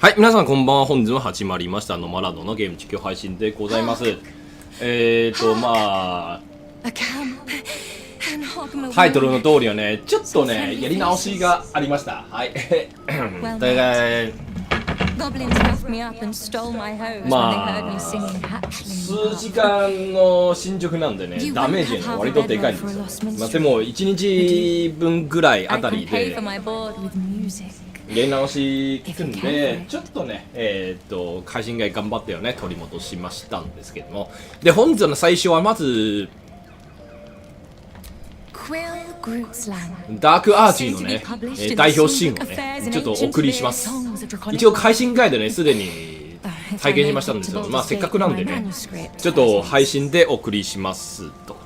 はい、皆さんこんばんは。本日も始まりましたNomaLandのゲーム実況配信でございます。タイトルの通りはね、ちょっとね、やり直しがありました。はい。数時間の進捗なんでね、ダメージが割とでかいんですよ。まあ、でも1日分ぐらいあたりでやり直し聞くんで、ちょっとね、配信外頑張ってよね、取り戻しましたんですけども。で、本日の最初はまず、ダークアージのね、代表シーンをね、ちょっとお送りします。一応配信外でね、すでに体験しましたんですけど、まあせっかくなんでね、ちょっと配信でお送りしますと。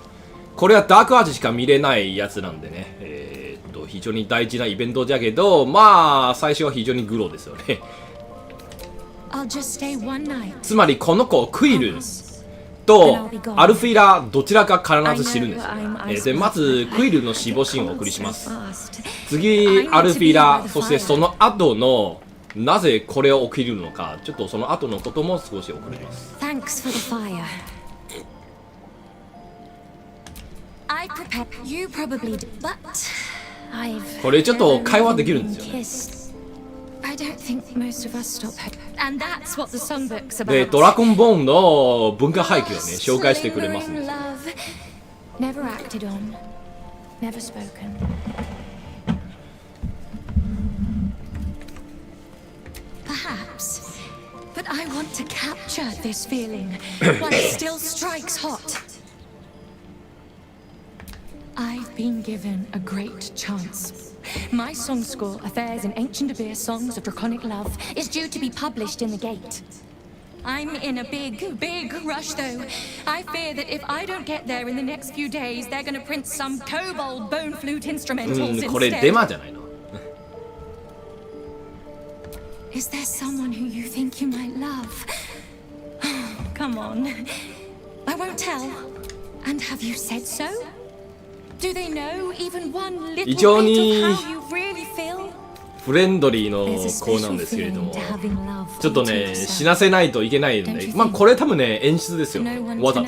これはダークアージしか見れないやつなんでね、非常に大事なイベントじゃけど、まあ最初は非常にグロですよね。つまりこの子クイルとアルフィラどちらか必ず知るんですよね。でまずクイルの死亡シーンをお送りします。次アルフィラ、そしてその後のなぜこれを起きるのか、ちょっとその後のことも少し送ります。これちょっと会話できるんですよね。で、ドラゴンボーンの文化背景をね、紹介してくれますんですよ。I've been given a great chance. My song score, Affairs in Ancient Abir Songs of Draconic Love, is due to be published in the Gate. I'm in a big rush though. I fear that if I don't get there in the next few days, they're gonna print some kobold bone flute instrumentals instead. これデマじゃないのIs there someone who you think you might love? Come on. I won't tell. And have you said so?Do they know even one little bit of how you really feel? フレンドリーの子なんですけれども、ちょっとね、死なせないといけないので、まあこれ多分ね、演出ですよ。わざと。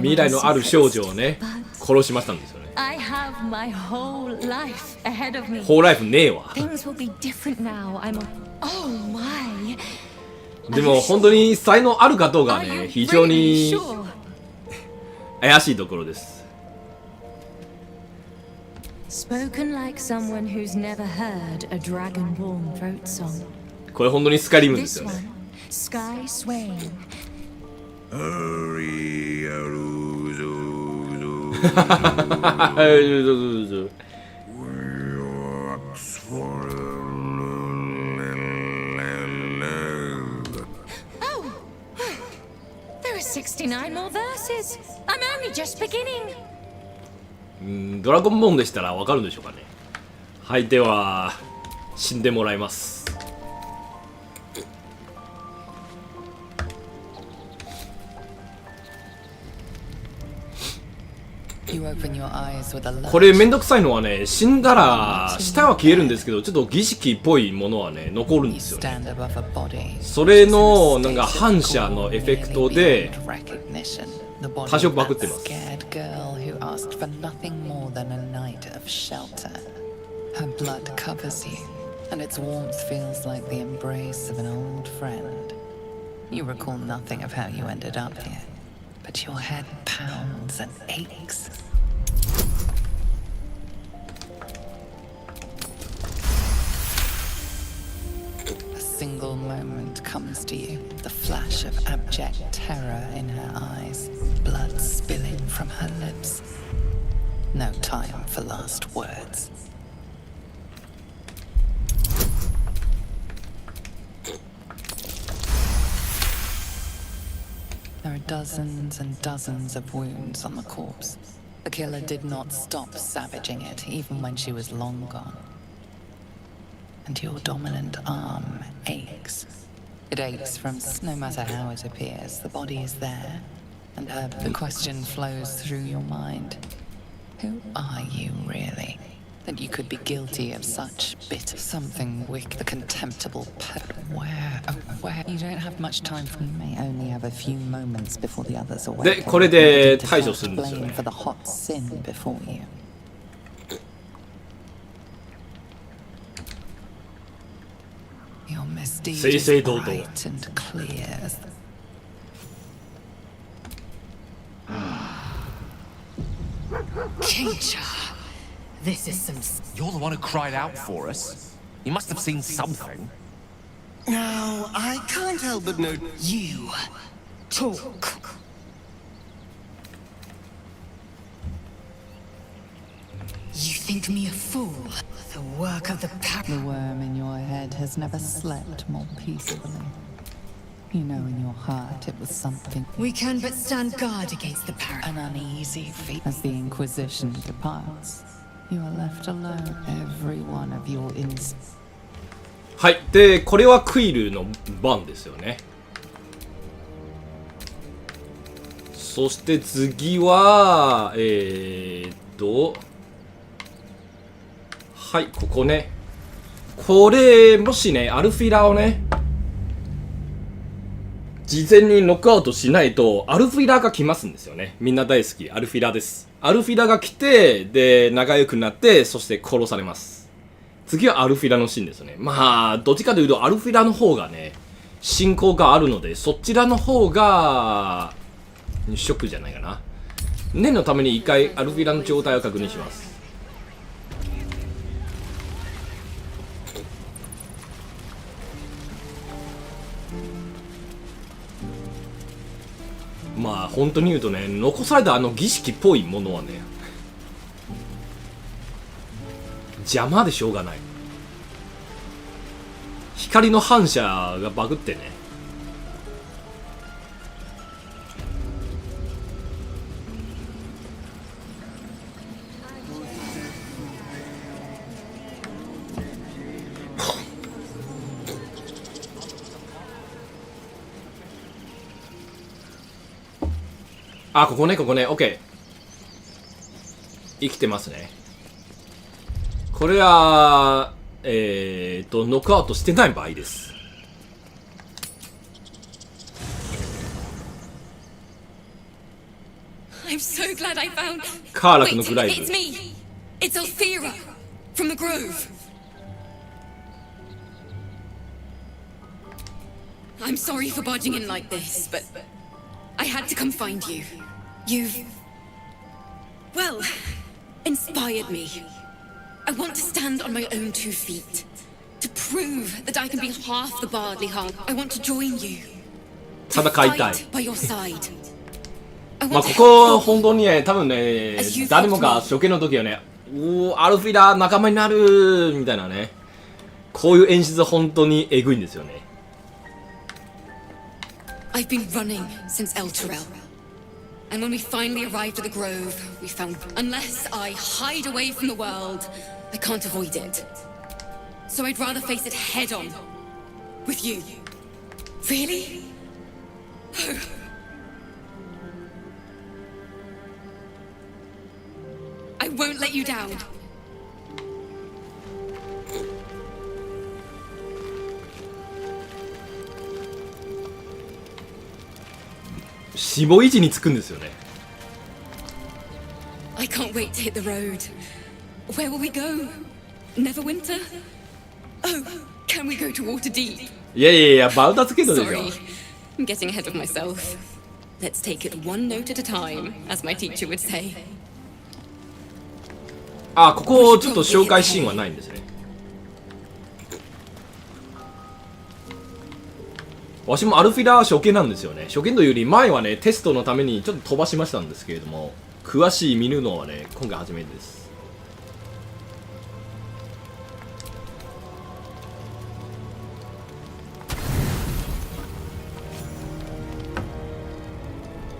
未来のある少女をね、殺しましたんですよね。ホーライフねえわ。でも本当に才能あるかどうかはね、非常に怪しいところです。これ本当にスカイリムですよね。69 more verses. I'm only just beginning. ドラゴンボーンでしたらわかるんでしょうかね。はい、では死んでもらいます。これめんどくさいのはね、死んだら舌は消えるんですけど、ちょっと儀式っぽいものはね残るんですよね。それのなんか反射のエフェクトで多少バグってます。But your head pounds and aches. A single moment comes to you, the flash of abject terror in her eyes, blood spilling from her lips. No time for last words. There are dozens and dozens of wounds on the corpse. The killer did not stop savaging it, even when she was long gone. And your dominant arm aches. It aches from no matter how it appears, the body is there, and the question flows through your mind. Who are you really? that you could be guilty of such bitter something wicked, the contemptible where you don't have much time for you may only have a few moments before the others awake. で、これで対処するんですよね。 for the hot sin before you. Your misdeed is bright and clear. Keisha, this is some. You're the one who cried out for us. You must have seen something. No, I can't help but note you talk. You think me a fool? The work of the The worm in your head has never slept more peacefully. You know in your heart it was something. We can but stand guard against the parrot. An uneasy feat. As the Inquisition departs, you are left alone. Every one of your instincts. はい。で、これはクイルの番ですよね。そして次は、はい、ここね。これ、もしね、アルフィラをね、事前にノックアウトしないと、アルフィラが来ますんですよね。みんな大好き、アルフィラです。アルフィラが来て、で、仲良くなって、そして殺されます。次はアルフィラのシーンですね。まあ、どっちかというと、アルフィラの方がね、進行があるので、そちらの方が、ショックじゃないかな。念のために一回、アルフィラの状態を確認します。まあ本当に言うとね、残されたあの儀式っぽいものはね、邪魔でしょうがない。光の反射がバグってね。あ、ここね、ここね、OK。生きてますね。これは、ノックアウトしてない場合です。I'm so glad I found. カーラクのグライブ。It's me. It's Althea from the Grove. I'm sorry for barging in like this, but I had to come find you. You've, well, inspired me. I want to stand on my own 2 feet. To prove that I can be half the Bardley heart. I want to join you. To fight by your side. まあここ本当にね、多分ね、誰もが初見の時はね、アルフィラ仲間になるみたいなね、こういう演出本当にエグいんですよね。I've been running since El Terrell. And when we finally arrived at the Grove, we found unless I hide away from the world, I can't avoid it. So I'd rather face it head on. With you. Really? Oh. I won't let you down. 死亡位置につくんですよね。I can't wait to hit the road. Where will we go? Neverwinter? Oh, can we go to Waterdeep? いやいやいや、バルダーズゲートでしょ。 Sorry, I'm getting ahead of myself. Let's take it one note at a time, as my teacher would say. あ、ここちょっと紹介シーンはないんですね。わしもアルフィラ初見なんですよね。初見というより前はね、テストのためにちょっと飛ばしましたんですけれども、詳しい見るのはね、今回初めてです。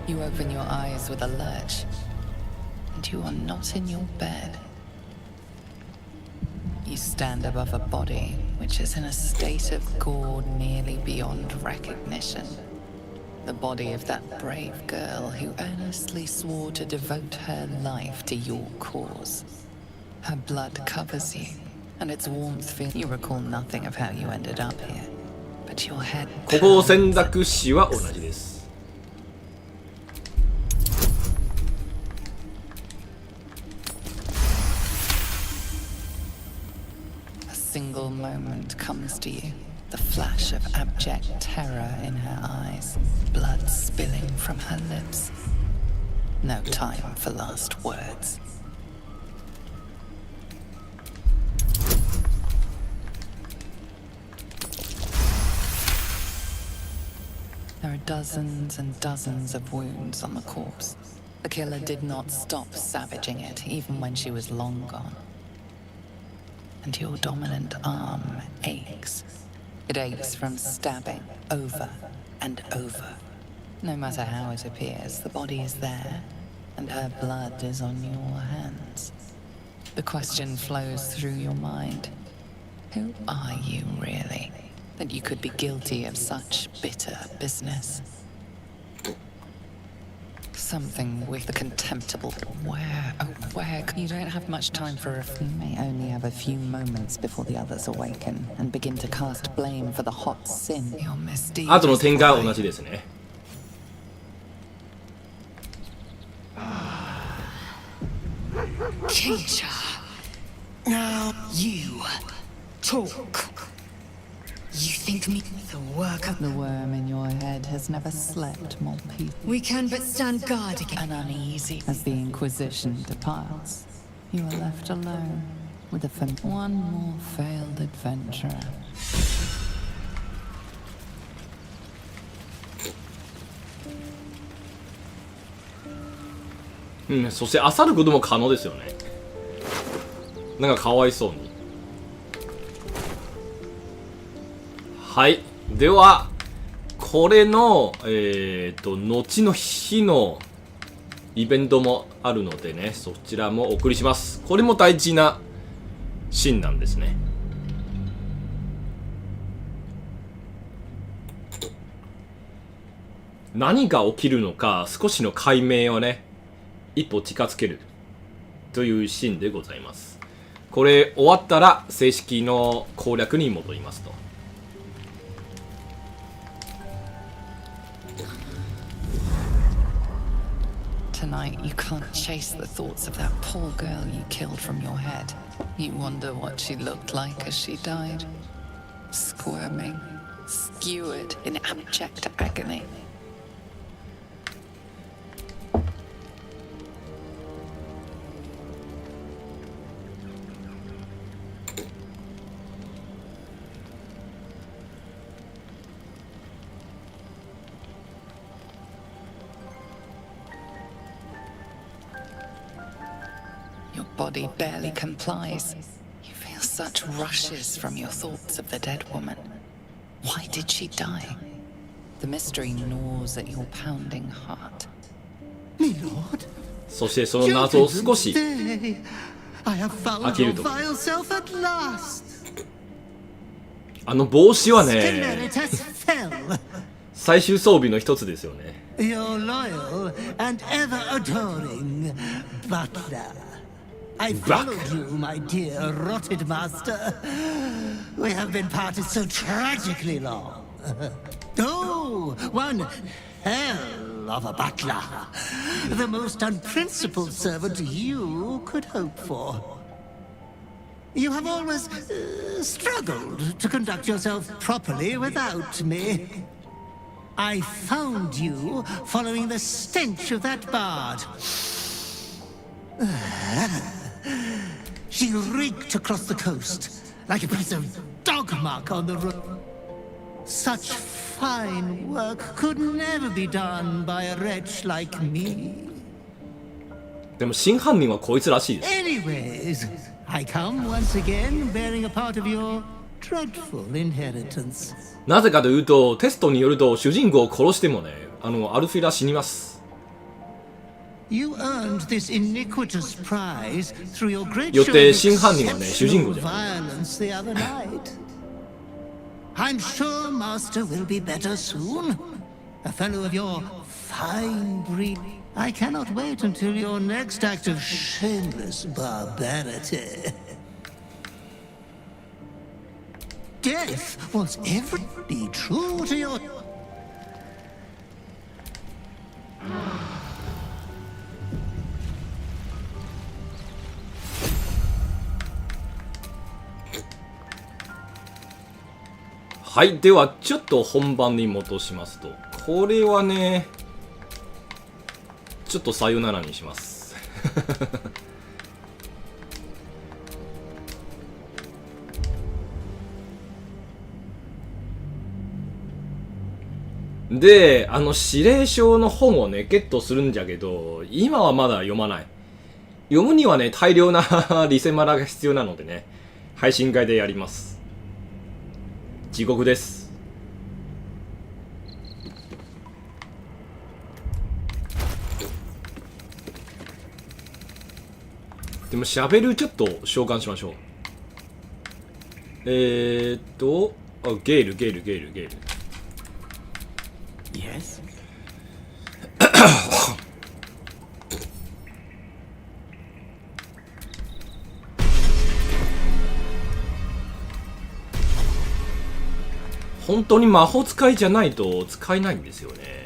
You open your eyes with a lurch, and you are not in your bed. You stand above a body which is in a state of gore nearly beyond recognition. The body of that brave girl who earnestly swore to devote her life to your cause. Her blood covers you, and its warmth feels. You recall nothing of how you ended up here, but your head. ここ選択肢は同じです。A single moment comes to you, the flash of abject terror in her eyes, blood spilling from her lips. No time for last words. There are dozens and dozens of wounds on the corpse. The killer did not stop savaging it, even when she was long gone. And your dominant arm aches. It aches from stabbing over and over. No matter how it appears, the body is there, and her blood is on your hands. The question flows through your mind. Who are you really, that you could be guilty of such bitter business? Something with the contemptible. Where, oh where? You don't have much time for a. You may only have a few moments before the others awaken and begin to cast blame for the hot sin. Your misdeeds. あとの点が同じですね。Keisha. Now you talk. You think me the work of The worm in your head has never slept more peacefully. we can but stand guard against And uneasy as the Inquisition departs, you are left alone with one more failed adventurer. うん、そして漁ることも可能ですよね。なんかかわいそうに。はい。では、これの、後の日のイベントもあるのでね、そちらもお送りします。これも大事なシーンなんですね。何が起きるのか、少しの解明をね、一歩近づけるというシーンでございます。これ終わったら正式の攻略に戻りますと。Tonight, you can't chase the thoughts of that poor girl you killed from your head. You wonder what she looked like as she died. Squirming, skewered in abject agony. Your body barely complies. You feel such rushes from your thoughts of the dead woman. Why did she die? The mystery gnaws at your pounding heart. me, Lord. そしてその謎を少し I have found your vile self at last. あの帽子はね Sceleritas fell. 最終装備の一つですよね。 Your loyal and ever adoring butler. I followed you, my dear rotted master. We have been parted so tragically long. Oh, one hell of a butler. The most unprincipled servant you could hope for. You have always struggled to conduct yourself properly without me. I found you following the stench of that bard. She reeked across the coast like a piece of dog muck on the road. Such fine work could never be done by a wretch like me. でも真犯人はこいつらしいです。 Anyways, I come once again bearing a part of your dreadful inheritance. なぜかというとテストによると主人公を殺してもね、アルフィラ死にます。 You earned this iniquitous prize through your great よっ show て of 真犯人はね、主人公 exceptional じゃない。 violence the other night. I'm sure Master will be better soon. A fellow of your fine breed. I cannot wait until your next act of shameless barbarity. Death wants every be true to your. はい、ではちょっと本番に戻しますと、これはねちょっとさよならにしますで、指令書の本をねゲットするんじゃけど、今はまだ読まない。読むにはね大量なリセマラが必要なのでね、配信会でやります。地獄です。でも喋るちょっと召喚しましょう。ゲール。Yes. 本当に魔法使いじゃないと使えないんですよね。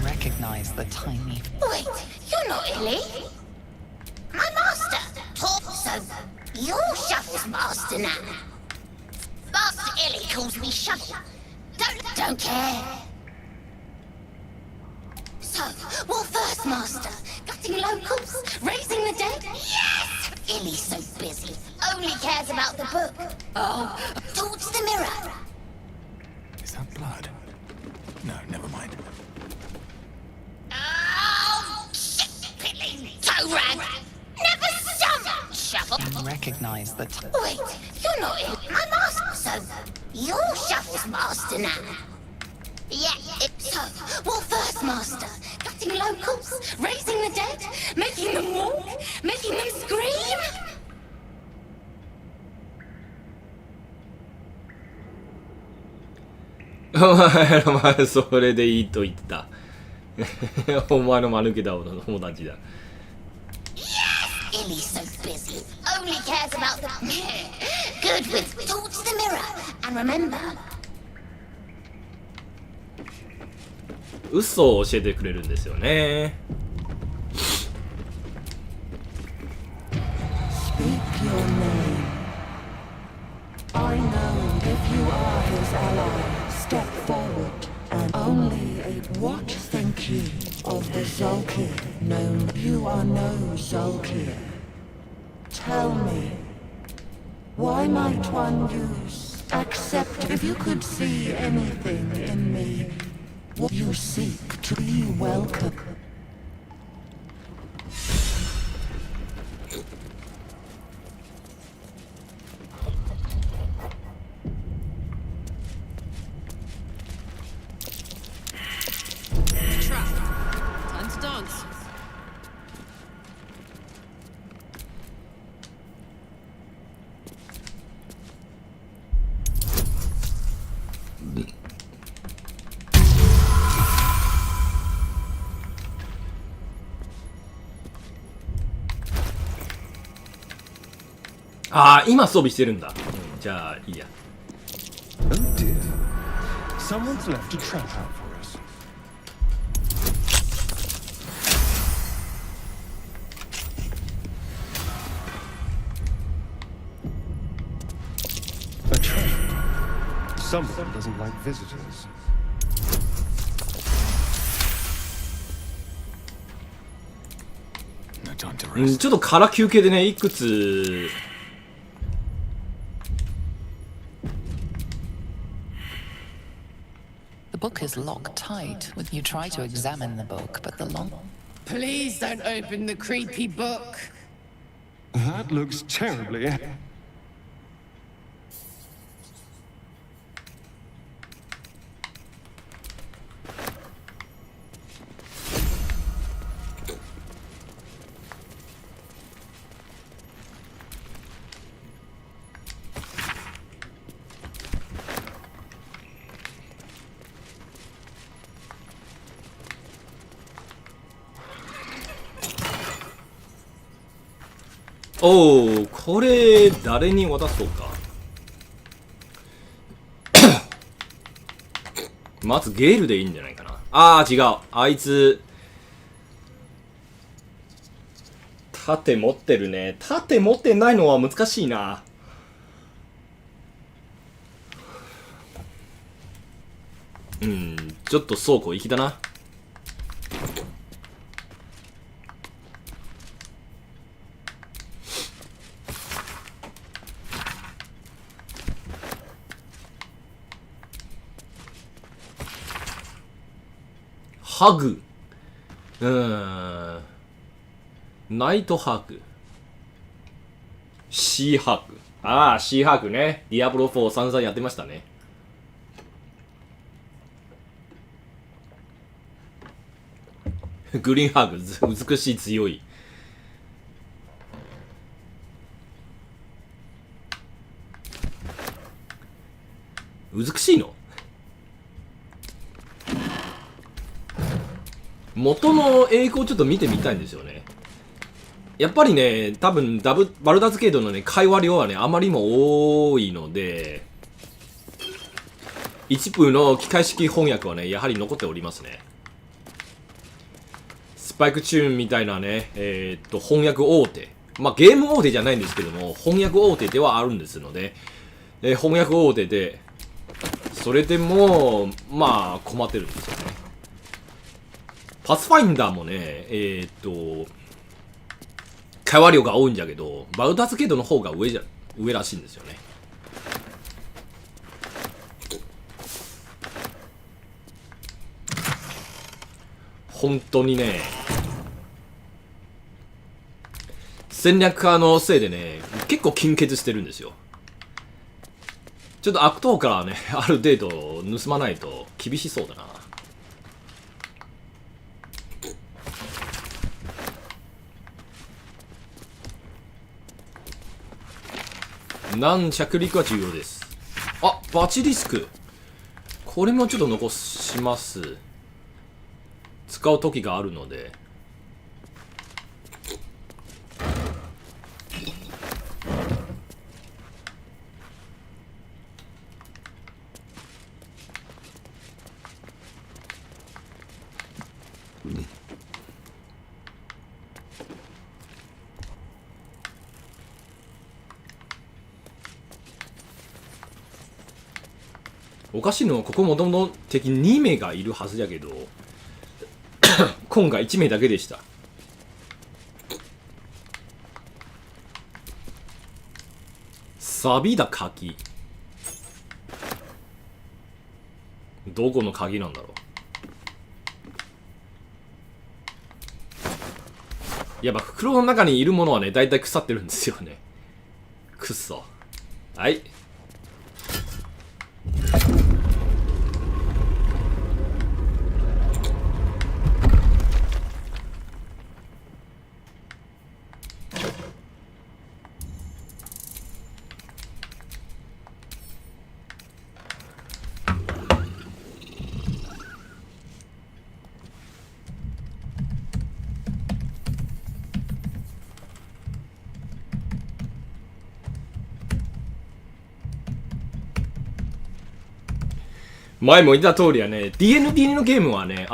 Recognize the tiny. Wait, you're not Illy. My master. So, you're Shovel's master now. Master Illy calls me Shovel. Don't care. So, what first, Master? Gutting locals? Raising the dead? Yes! Illy's so busy. Only cares about the book. Oh, torch the mirror. Is that blood? No, never mind. Oh, shit, piddling toe rag. Never stop, Shovel. Recognize the Wait, you're not Illy. My master. So, you're Shovel's master now. Yeah, so, what first, Master? Gutting locals? Raising the dead? Making them walk? Making them scream? お前それでいいと言った。お前の間抜けた友達だ。Yes! Illy's so busy. Only cares about the... Good with torch the mirror. And remember... 嘘を教えてくれるんですよね。Speak your name. I know if you are his ally, step forward and only a what think you of the Zolkir known you are no Zolkir. Tell me, why might one use accept if you could see anything in me? What you seek to be welcome. Trap. Time to dance. Ah, 今装備してるんだ。じゃあいいや。Oh dear. Someone's left a trap out for us. A trap. Someone doesn't like visitors. No time to うん、 rest. ちょっと空休憩でね、いくつ。The book is locked tight. You try to examine the book, but the long. Please don't open the creepy book. That looks terribly. おお、これ誰に渡そうか。まずゲールでいいんじゃないかな。ああ違う、あいつ盾持ってるね。盾持ってないのは難しいな。ちょっと倉庫行きだな。ハグ。ナイトハグ。シーハグ。ああ、シーハグね。ディアブロ4散々やってましたね。グリーンハグ、美しい、強い。美しいの？元の英語をちょっと見てみたいんですよね。やっぱりね、多分バルダーズゲートのね、会話量はね、あまりにも多いので、一部の機械式翻訳はね、やはり残っておりますね。スパイクチューンみたいなね、翻訳大手。まあ、ゲーム大手じゃないんですけども、翻訳大手ではあるんですので、翻訳大手で、それでも、まあ、困ってるんですよね。パスファインダーもね、会話量が多いんじゃけど、バルダーズゲートの方が上らしいんですよね。本当にね、戦略家のせいでね、結構金欠してるんですよ。ちょっと悪党からね、ある程度盗まないと厳しそうだな。着陸は重要です。あ、バチリスク。これもちょっと残します。使う時があるので。おかしいのは、ここもともと敵2名がいるはずやけど今回1名だけでした。錆びだ鍵。どこの鍵なんだろう。やっぱ袋の中にいるものはね、だいたい腐ってるんですよね。くっそ。はい。前も言った通りはね、DND のゲームはね、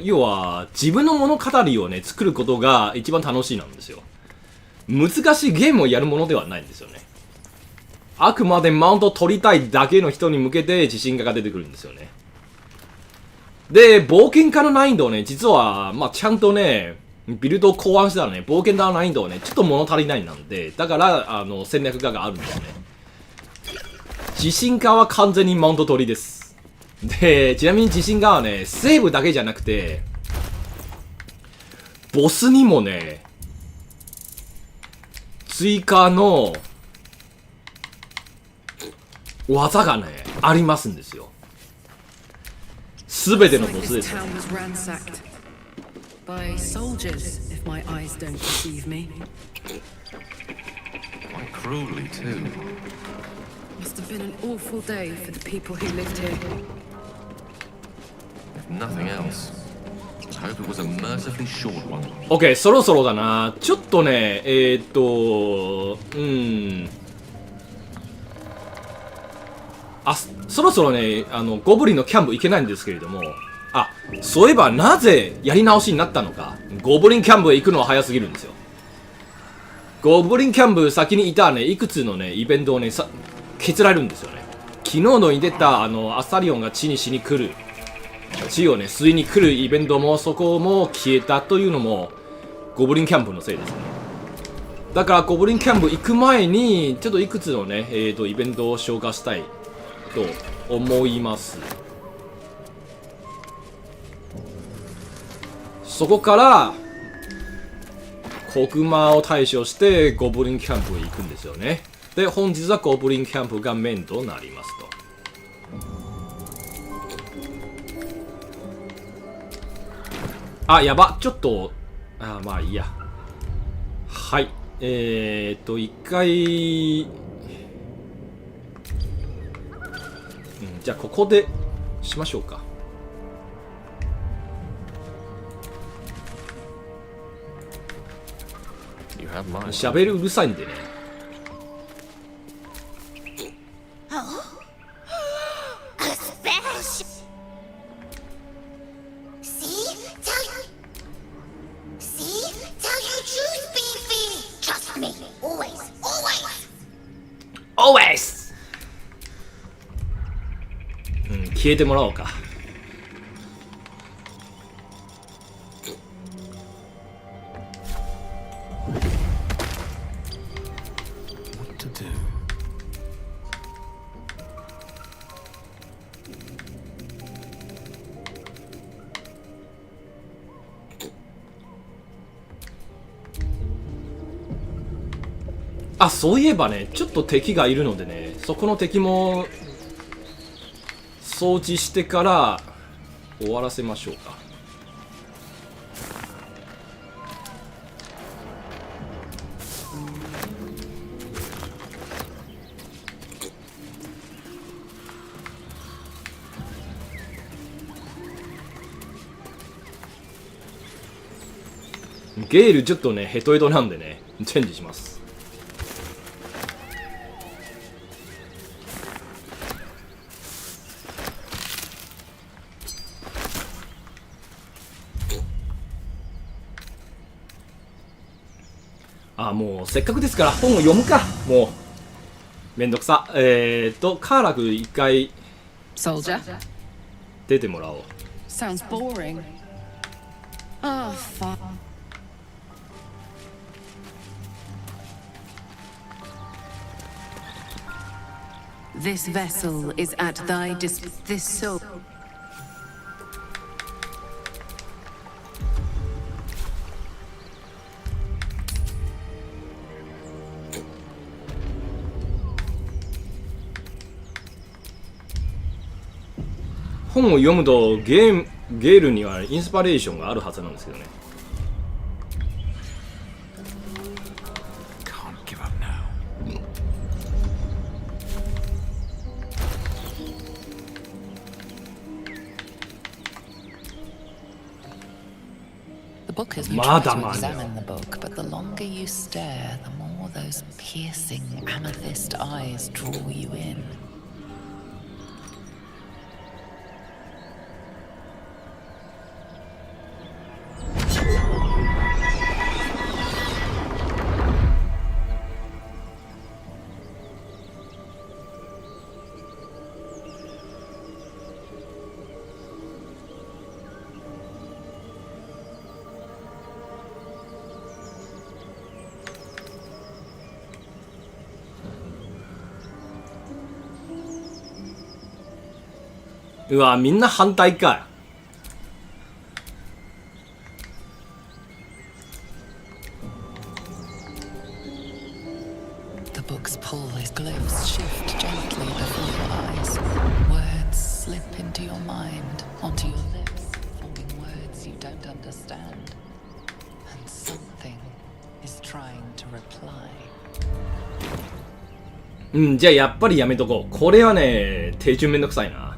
要は、自分の物語をね、作ることが一番楽しいなんですよ。難しいゲームをやるものではないんですよね。あくまでマウントを取りたいだけの人に向けて自信家が出てくるんですよね。で、冒険家の難易度をね、実は、まあ、ちゃんとね、ビルドを考案したらね、冒険家の難易度はね、ちょっと物足りないなんで、だから、戦略家があるんですね。自信家は完全にマウント取りです。で、ちなみに自信家はね、セーブだけじゃなくて、ボスにもね、追加の技がね、ありますんですよ。すべてのボスです。By soldiers, if my eyes don't deceive me. Quite cruelly, too. Must have been an awful day for the people who lived here. If nothing else, hope it was a mercifully short one. OK、そろそろだな。ちょっとね、そろそろね、ゴブリンのキャンプ行けないんですけれども、そういえばなぜやり直しになったのか。ゴブリンキャンプへ行くのは早すぎるんですよ。ゴブリンキャンプ先にいたね、いくつのね、イベントをね、削られるんですよね。昨日のに出た、アサリオンが地にしに来る、地をね、吸いに来るイベントも、そこも消えたというのも、ゴブリンキャンプのせいですね。だから、ゴブリンキャンプ行く前に、ちょっといくつのね、イベントを消化したいと思います。そこから黒魔を対処してゴブリンキャンプへ行くんですよね。で、本日はゴブリンキャンプがメインとなりますと。やば、ちょっとまあいいや。はい、一回、じゃあここでしましょうか。喋るうるさいんでね。Always! 消えてもらおうか。そういえばね、ちょっと敵がいるのでね、そこの敵も掃除してから終わらせましょうか。ゲールちょっとねヘトヘトなんでね、チェンジします。もうせっかくですから本を読むか。もうめんどくさ。カーラク一回出てもらおう。 Sounds boring. Oh, fuck. This vessel is at thy this soul.本を読むとゲールにはインスパレーションがあるはずなんですけどね。まだまだ。うわ、みんな反対か。The book's pull is glows shift gently before your eyes. Words slip into your mind, onto your lips, forming words you don't understand. And something is trying to reply. じゃあやっぱりやめとこう。これはね、手順めんどくさいな。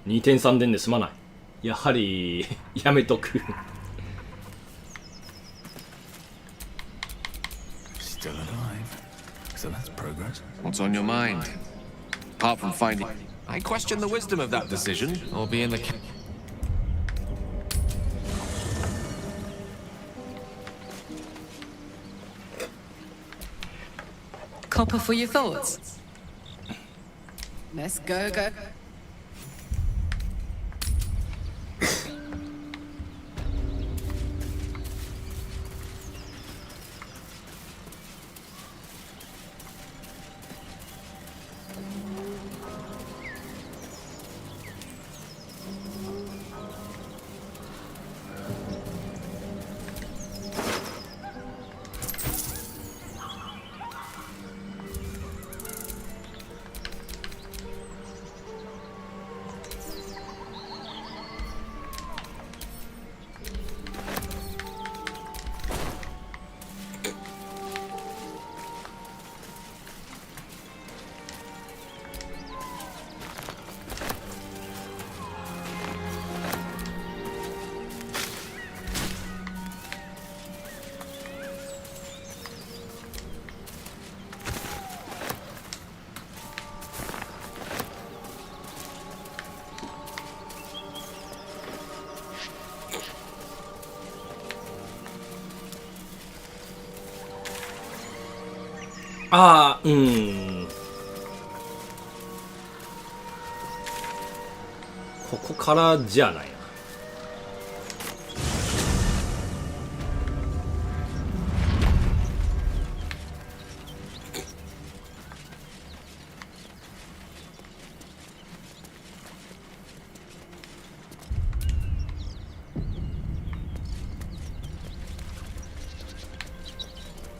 2点3点ですまない。やはりやめとく。 Still alive. So that's progress. What's on your mind? Apart from finding... I question the wisdom of that decision, or being the... Copper for your thoughts. Let's go. ああ、ここからじゃないな。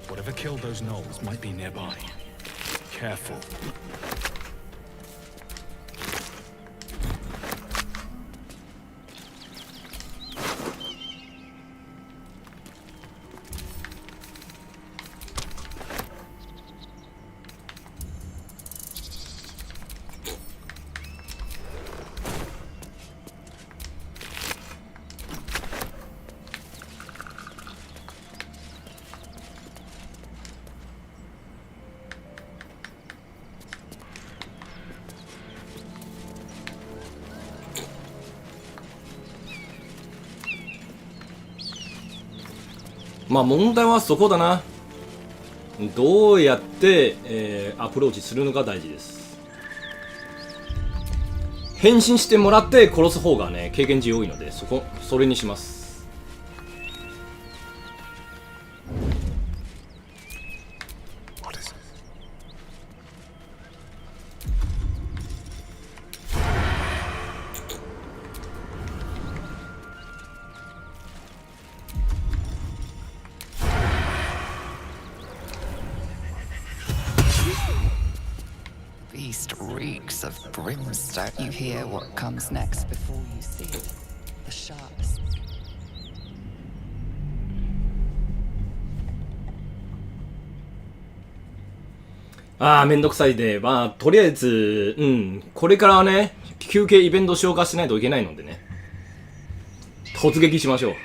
Whatever killed those gnolls might be nearby. Careful.まあ問題はそこだな。どうやって、アプローチするのが大事です。変身してもらって殺す方がね経験値多いので、それにします。Beast reeks of brimstone. You hear what comes next before you see it. The sharps. ああ、めんどくさいで、まあとりあえず、これからはね休憩イベント消化しないといけないのでね、突撃しましょう。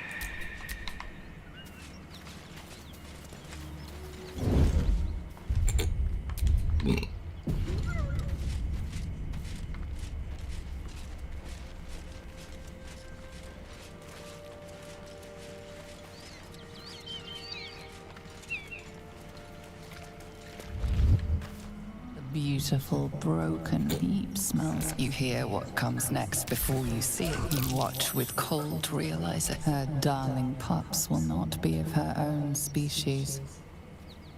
Beautiful broken heap smells. You hear what comes next before you see it. You watch with cold realizing her darling pups will not be of her own species.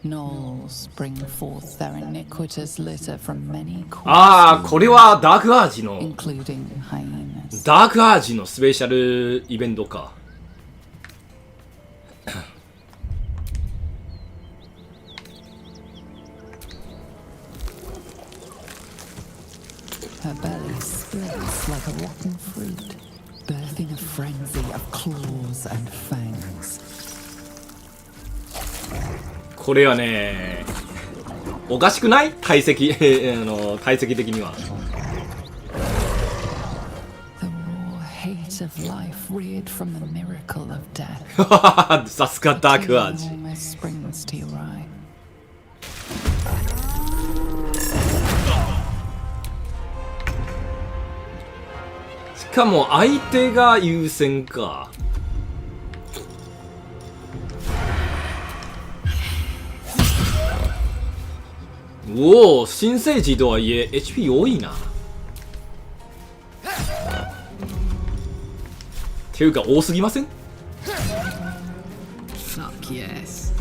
Gnolls bring forth their iniquitous litter from many corners. ああ、これはダークアージの including hyenas. ダークアージのスペシャルイベントか。Her belly splits like a rotten fruit, birthing a frenzy of claws and fangs. これはね、おかしくない？体積体積的には。Light of life reared from the miracle of death. さすがダークアージ。 Almost springs to your eye. しかも相手が優先か。おお、新生児とはいえ HP 多いな。っていうか多すぎません？ Fuck yes.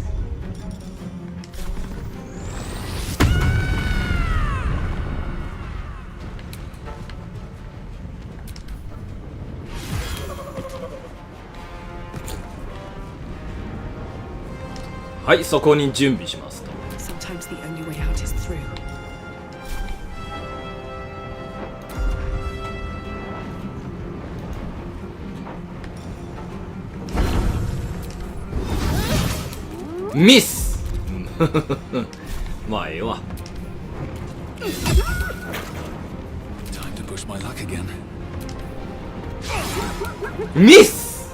はい、そこに準備しますと。 Sometimes the only way out is through. ミスまあええわ。 Time to push my luck again. ミス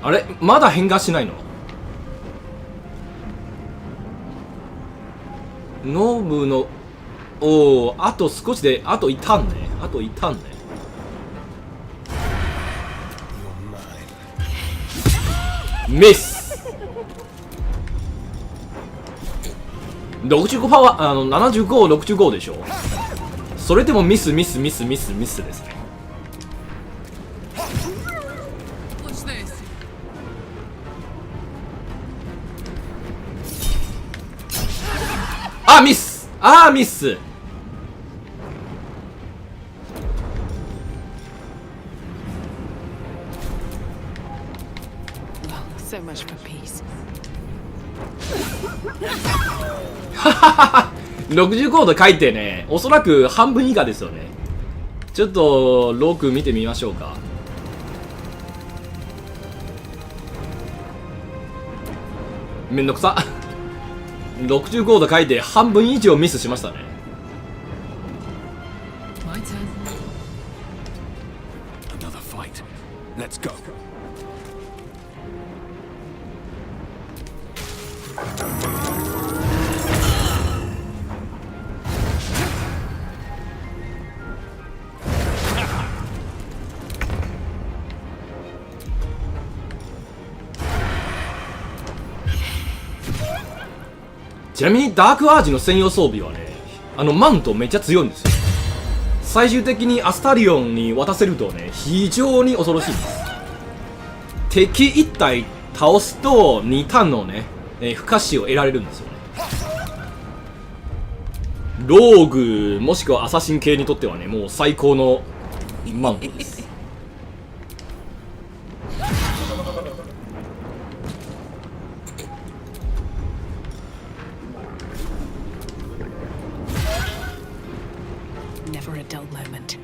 あれまだ変化しないの？ノブのおお、あと少しで、あといたんね。あといたんね。ミス65パワー、75、65でしょ。それでもミスですね。 Watch this. あ、ミス。あー、ミス。 So much for peace. 65度書いてね、おそらく半分以下ですよね。ちょっとローク見てみましょうか。めんどくさ。65度書いて半分以上ミスしましたね。 My turn. Another fight. Let's go. ちなみにダークアージの専用装備はね、マントめっちゃ強いんですよ。最終的にアスタリオンに渡せるとね、非常に恐ろしいんです。敵1体倒すと2ターンのね、不可視を得られるんですよね。ローグもしくはアサシン系にとってはね、もう最高のマントです。Never a dull moment.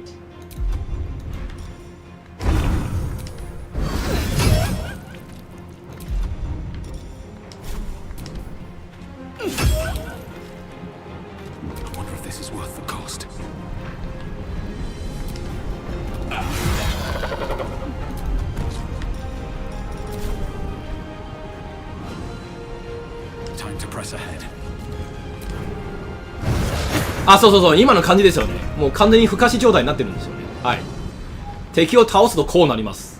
I wonder if this is worth the cost. Time to press ahead. あ、そうそうそう、今の感じですよね。もう完全に不可視状態になってるんですよね。はい。敵を倒すとこうなります。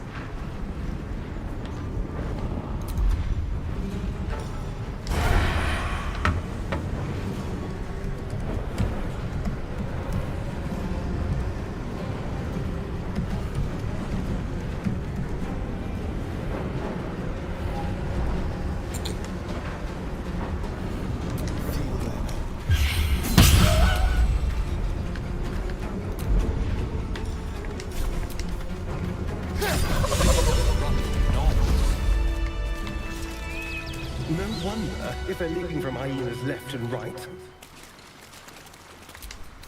No wonder if they're leaping from hyenas left and right.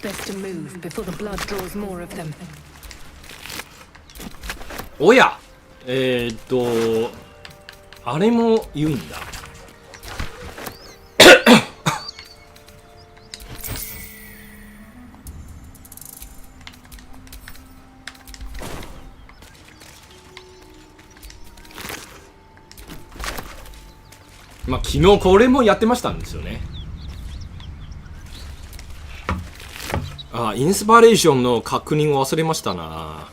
Best to move before the blood draws more of them. おやあれも言うんだ。まあ昨日これもやってましたんですよね。あ、インスパレーションの確認を忘れましたな。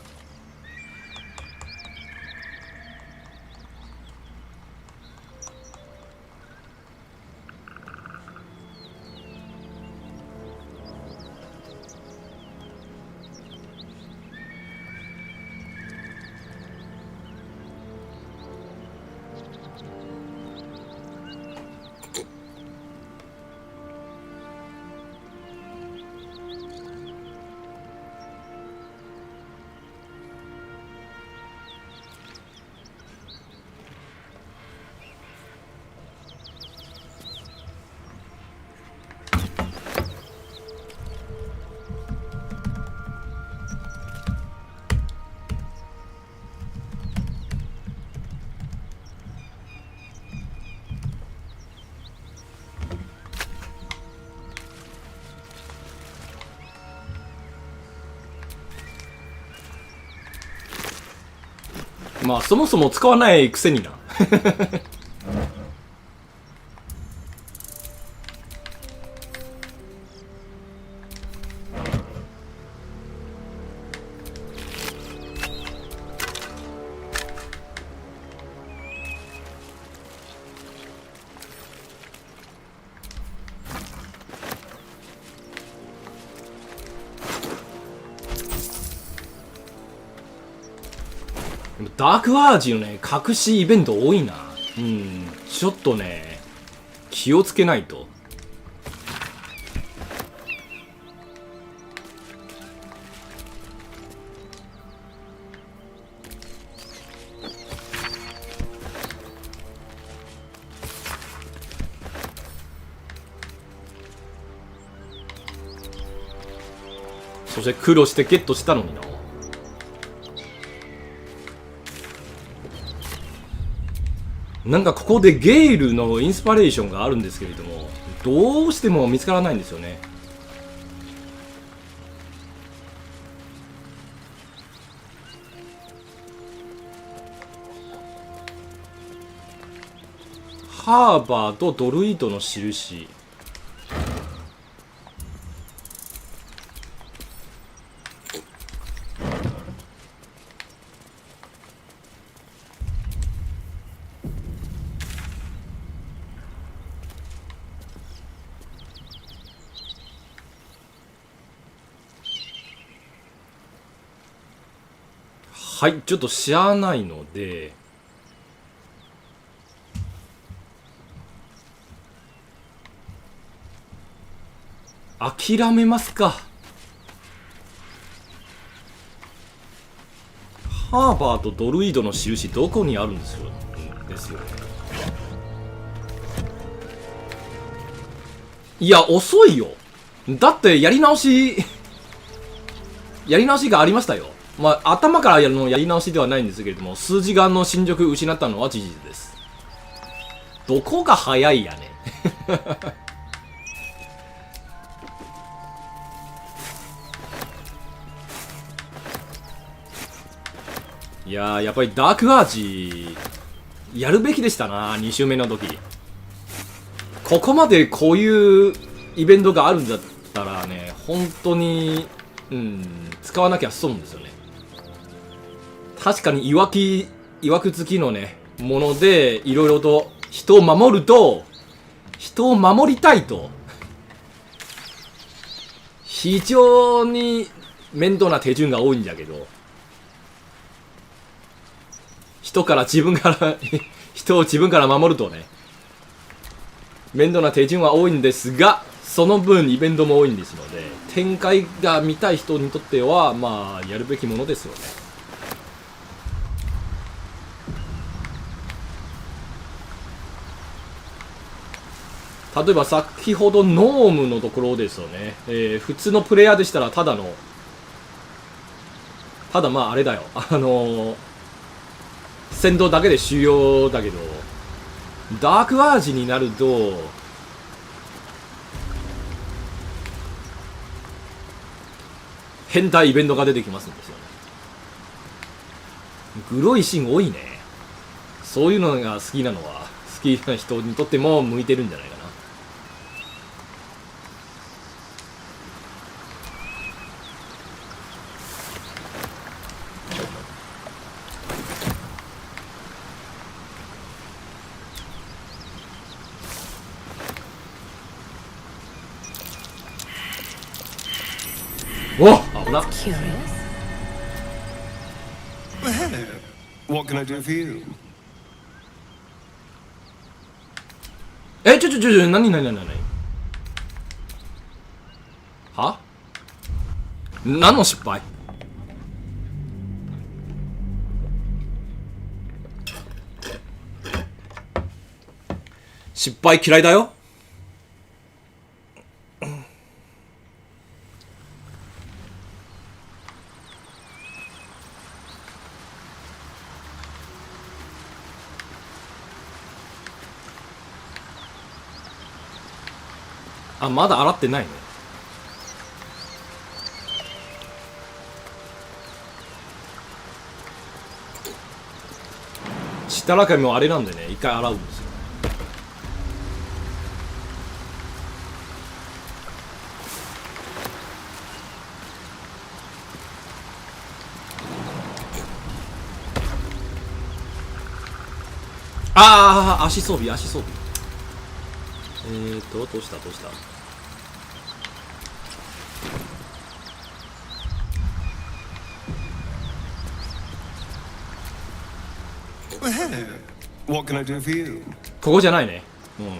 まあそもそも使わないくせにな。ダークアージのね、隠しイベント多いな。うん、ちょっとね、気をつけないと。そして苦労してゲットしたのにな。なんかここでゲイルのインスパレーションがあるんですけれども、どうしても見つからないんですよね。ハーバーとドルイートの印。はい、ちょっと知らないので、諦めますか。ハーバーとドルイードの印どこにあるんですよ、ですよね。いや、遅いよ。だってやり直しがありましたよ。まあ、頭からやるのやり直しではないんですけれども、数時間の進捗失ったのは事実です。どこが早いやね。いやー、やっぱりダークアージやるべきでしたな、2周目の時。ここまでこういうイベントがあるんだったらね、本当に使わなきゃ損ですよね。確かにいわくつきのね、ものでいろいろと人を守りたいと、非常に面倒な手順が多いんだけど、人を自分から守るとね、面倒な手順は多いんですが、その分イベントも多いんですので、展開が見たい人にとってはまあやるべきものですよね。例えば先ほどノームのところですよね。普通のプレイヤーでしたらただまああれだよ、戦闘だけで終了だけど、ダークアージになると変態イベントが出てきますんですよね。グロいシーン多いね。そういうのが好きなのは好きな人にとっても向いてるんじゃないかな。おっ、危な。 What can I do for you? 何は？何の失敗？失敗嫌いだよ。あ、まだ洗ってないね。したらかみもあれなんでね、一回洗うんですよ。ああ、足装備。どうしたWhat can I do for you? ここじゃないね。うん。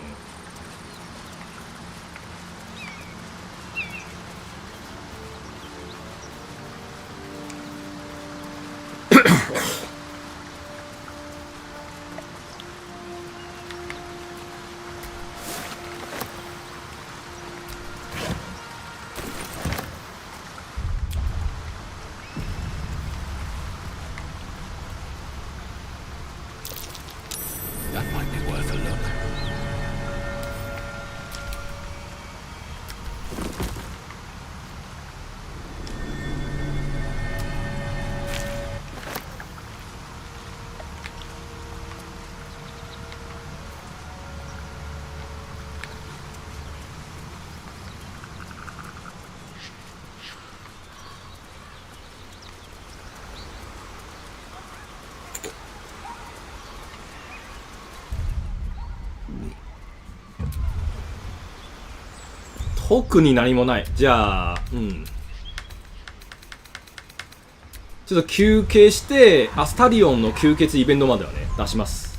特に何もない。じゃあ、ちょっと休憩して、アスタリオンの吸血イベントまではね、出します。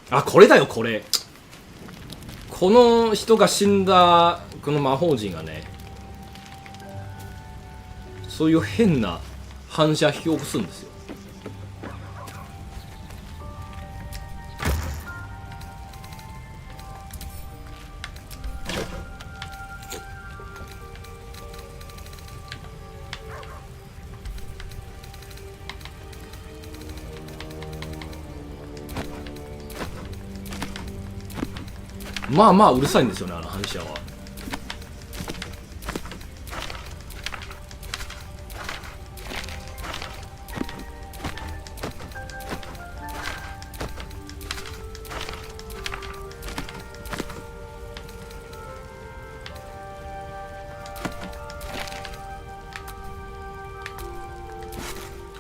あ、これだよ、これ。この人が死んだ、この魔法陣がね、そういう変な反射引き起こすんですよ。まあまあうるさいんですよね、あの反射は。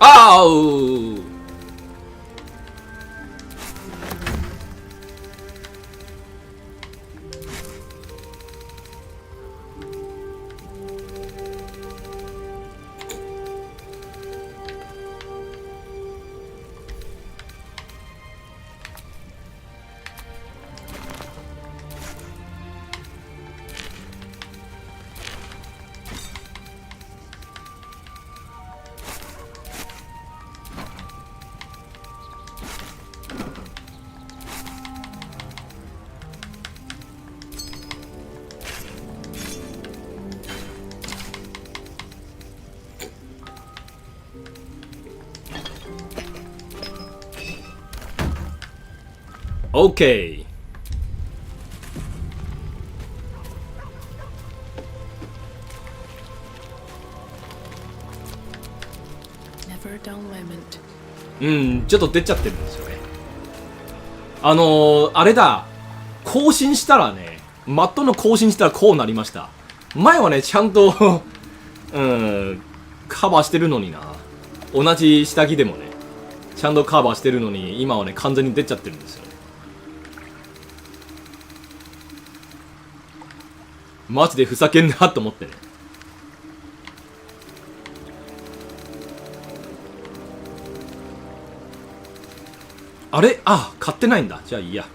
ああ、OK。うん、ちょっと出ちゃってるんですよね。あれだ、更新したらね、マットの更新したらこうなりました。前はね、ちゃんとカバーしてるのにな。同じ下着でもね、ちゃんとカバーしてるのに、今はね、完全に出ちゃってるんですよ。マジでふざけんなと思ってね。あれ、あ、買ってないんだ。じゃあいいや。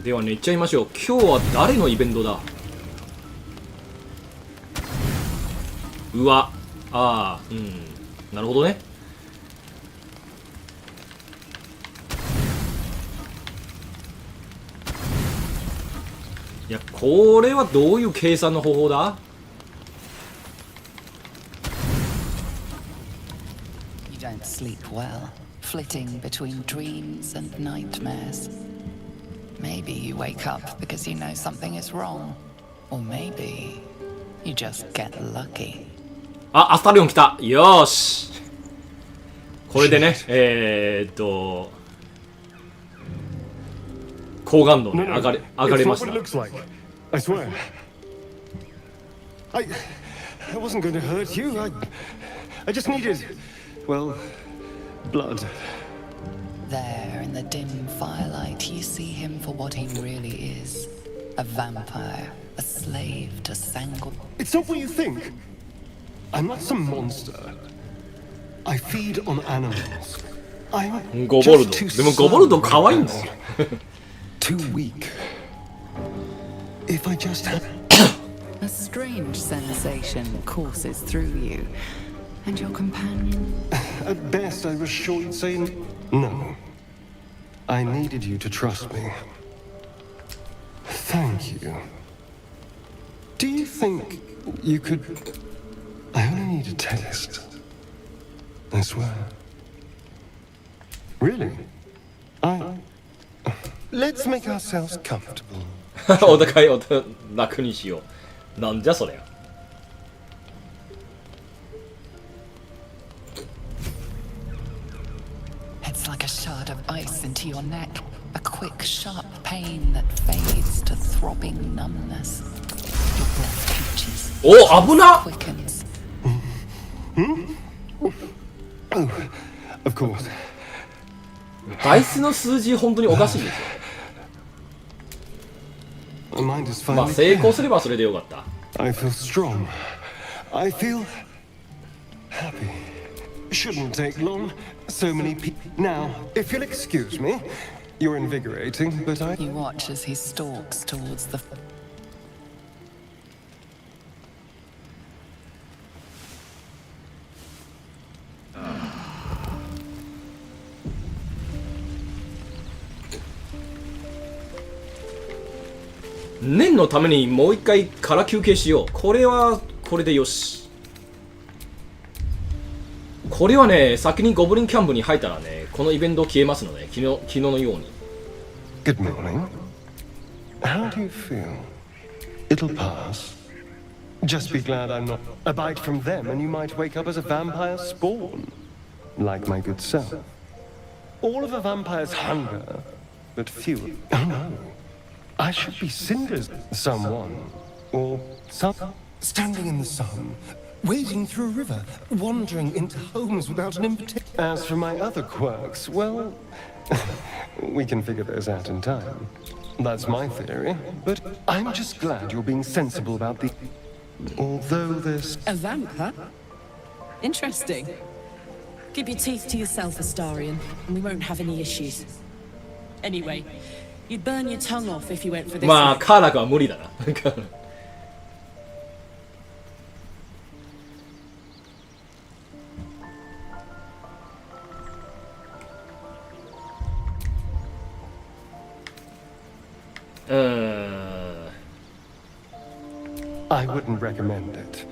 ではね、行っちゃいましょう。今日は誰のイベントだ。うわ、ああ、うん、なるほどね。いや、これはどういう計算の方法だ。You don't sleep well, flitting between dreams and nightmares. Maybe you wake up because you know something is wrong, or maybe you just get lucky. あ、アスタリオン来た。よーし。これでね、高感度ね、上がれました。I swear. I wasn't going to hurt you. I just needed, well, blood. There in the dim firelight, you see him for what he really is. A vampire, a slave to Sangor. It's not what you think. I'm not some monster. I feed on animals. I'm ゴボルド。でもゴボルド可愛いんですよ。too weak. If I just had A strange sensation courses through you, and your companion. At best, I was sure you'd say no. I needed you to trust me. Thank you. Do you think you could? I only need a taste. I swear. Really? Let's make ourselves comfortable. お互いを楽にしよう。なんじゃそれ。It's like a shard of ice into your neck, a quick, sharp pain that fades to throbbing numbness. Your breath catches. お、危な。Quickens. Oh, of course. ダイスの数字本当におかしいですよ。まあ成功すればそれでよかった。I feel strong. I feel happy. Shouldn't take long. So many people. Now, if you'll excuse me, you're invigorating, but I. You watch as he stalks towards the. 念のためにもう一回から休憩しよう。これはこれでよし。これはね、先にゴブリンキャンプに入ったらね、このイベント消えますので、昨日のように。Good morning. How do you feel? It'll pass. Just be glad I'm not a bite from them, and you might wake up as a vampire spawn, like my good self. All of a vampire's hunger, but few. Oh no. I should be cinders, someone, or some standing in the sun, wading through a river, wandering into homes without an invitation. As for my other quirks, well, we can figure those out in time. That's my theory, but I'm just glad you're being sensible about the. Although there's A vamp, huh? Interesting. Keep your teeth to yourself, Astarion, and we won't have any issues. Anyway, you'd burn your tongue off if you went for this. まあカーラクは無理だな。I wouldn't recommend it.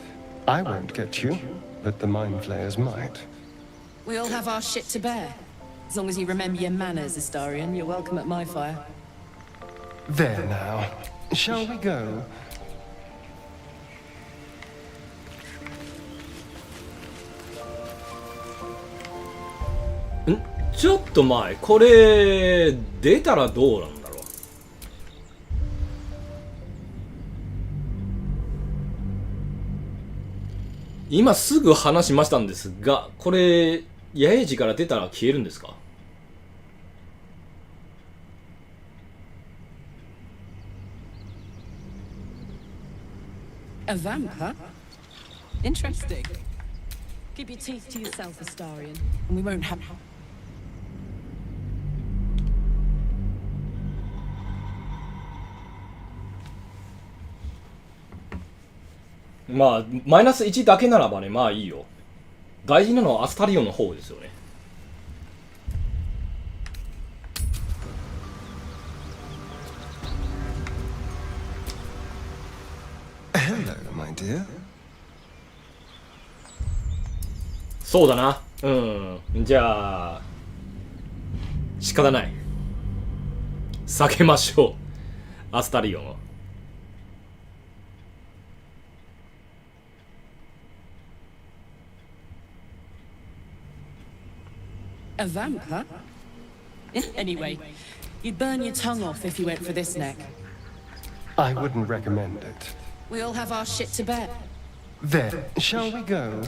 I won't get you, but the mind flayers might. We all have our shit to bear. As long as you remember your manners, Astarion, you're welcome at my fire. There now. Shall we go? ちょっと前、これ出たらどうなんだろう。今すぐ話しましたんですが、これ野営時から出たら消えるんですか？ A vamp, huh? Interesting. Keep your teeth to yourself, Astarion, and we won't have... まあマイナス1だけならばね、まあいいよ。大事なのはアスタリオンの方ですよね。Hello, my dear. そうだな。じゃあ仕方ない。避けましょう。アスタリオンを。A vamp, huh? Anyway, you'd burn your tongue off if you went for this neck. I wouldn't recommend it. We all have our shit to bear. There. Shall we go?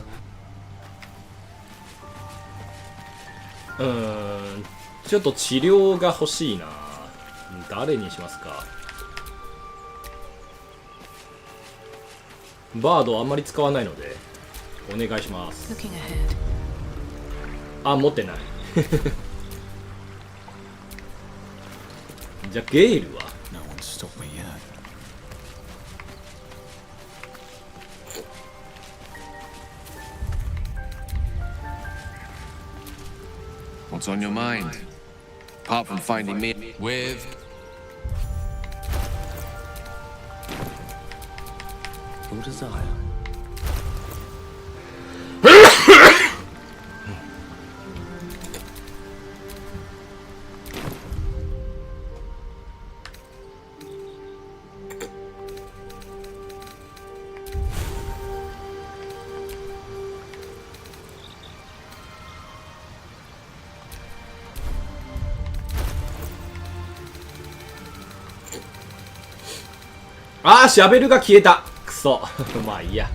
ちょっと治療が欲しいな。誰にしますか？バードあんまり使わないのでお願いします。あ、持ってない。じゃあゲイルは？ No one stopped me yet. What's on your mind? Apart from finding me with... your desire. あー、シャベルが消えた。くそ。まあいいや。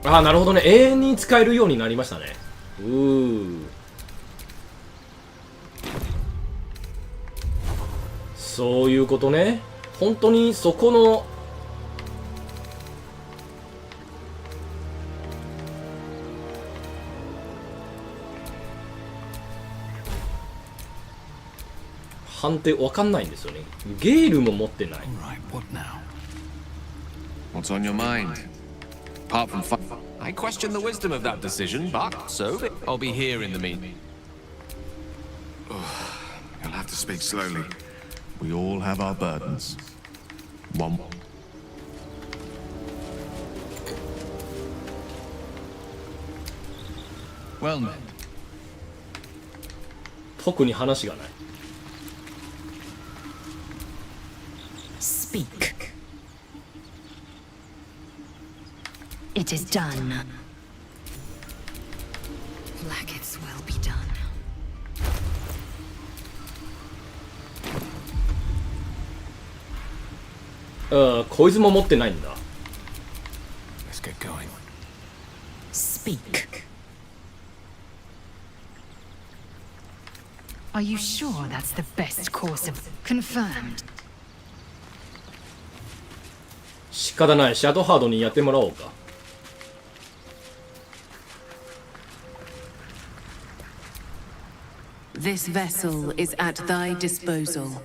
ああ、なるほどね。永遠に使えるようになりましたね。そういうことね。本当にそこの判定わかんないんですよね。ゲールも持ってない。 Right, what now? What's on your mind? Apart from fun, I question the wisdom of that decision, but so I'll be here in the meeting. You'll have to speak slowly. We all have our burdens. One. Well, men. 特に話がない。 Speak. It is done. Like it's well be done. こいつも持ってないんだ。 Let's get going. Speak. Are you sure that's the best course of... Confirmed. 仕方ない。シャドウハードにやってもらおうか。 This vessel is at thy disposal.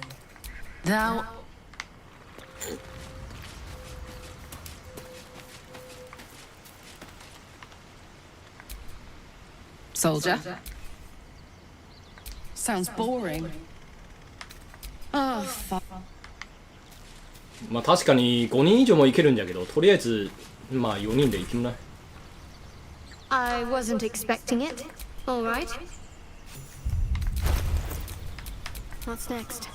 Thou... Soldier? Sounds boring. Oh, fuck. まあ確かに5人以上もいけるんだけど、とりあえずまあ4人でいきもない。I wasn't expecting it. All right. What's next?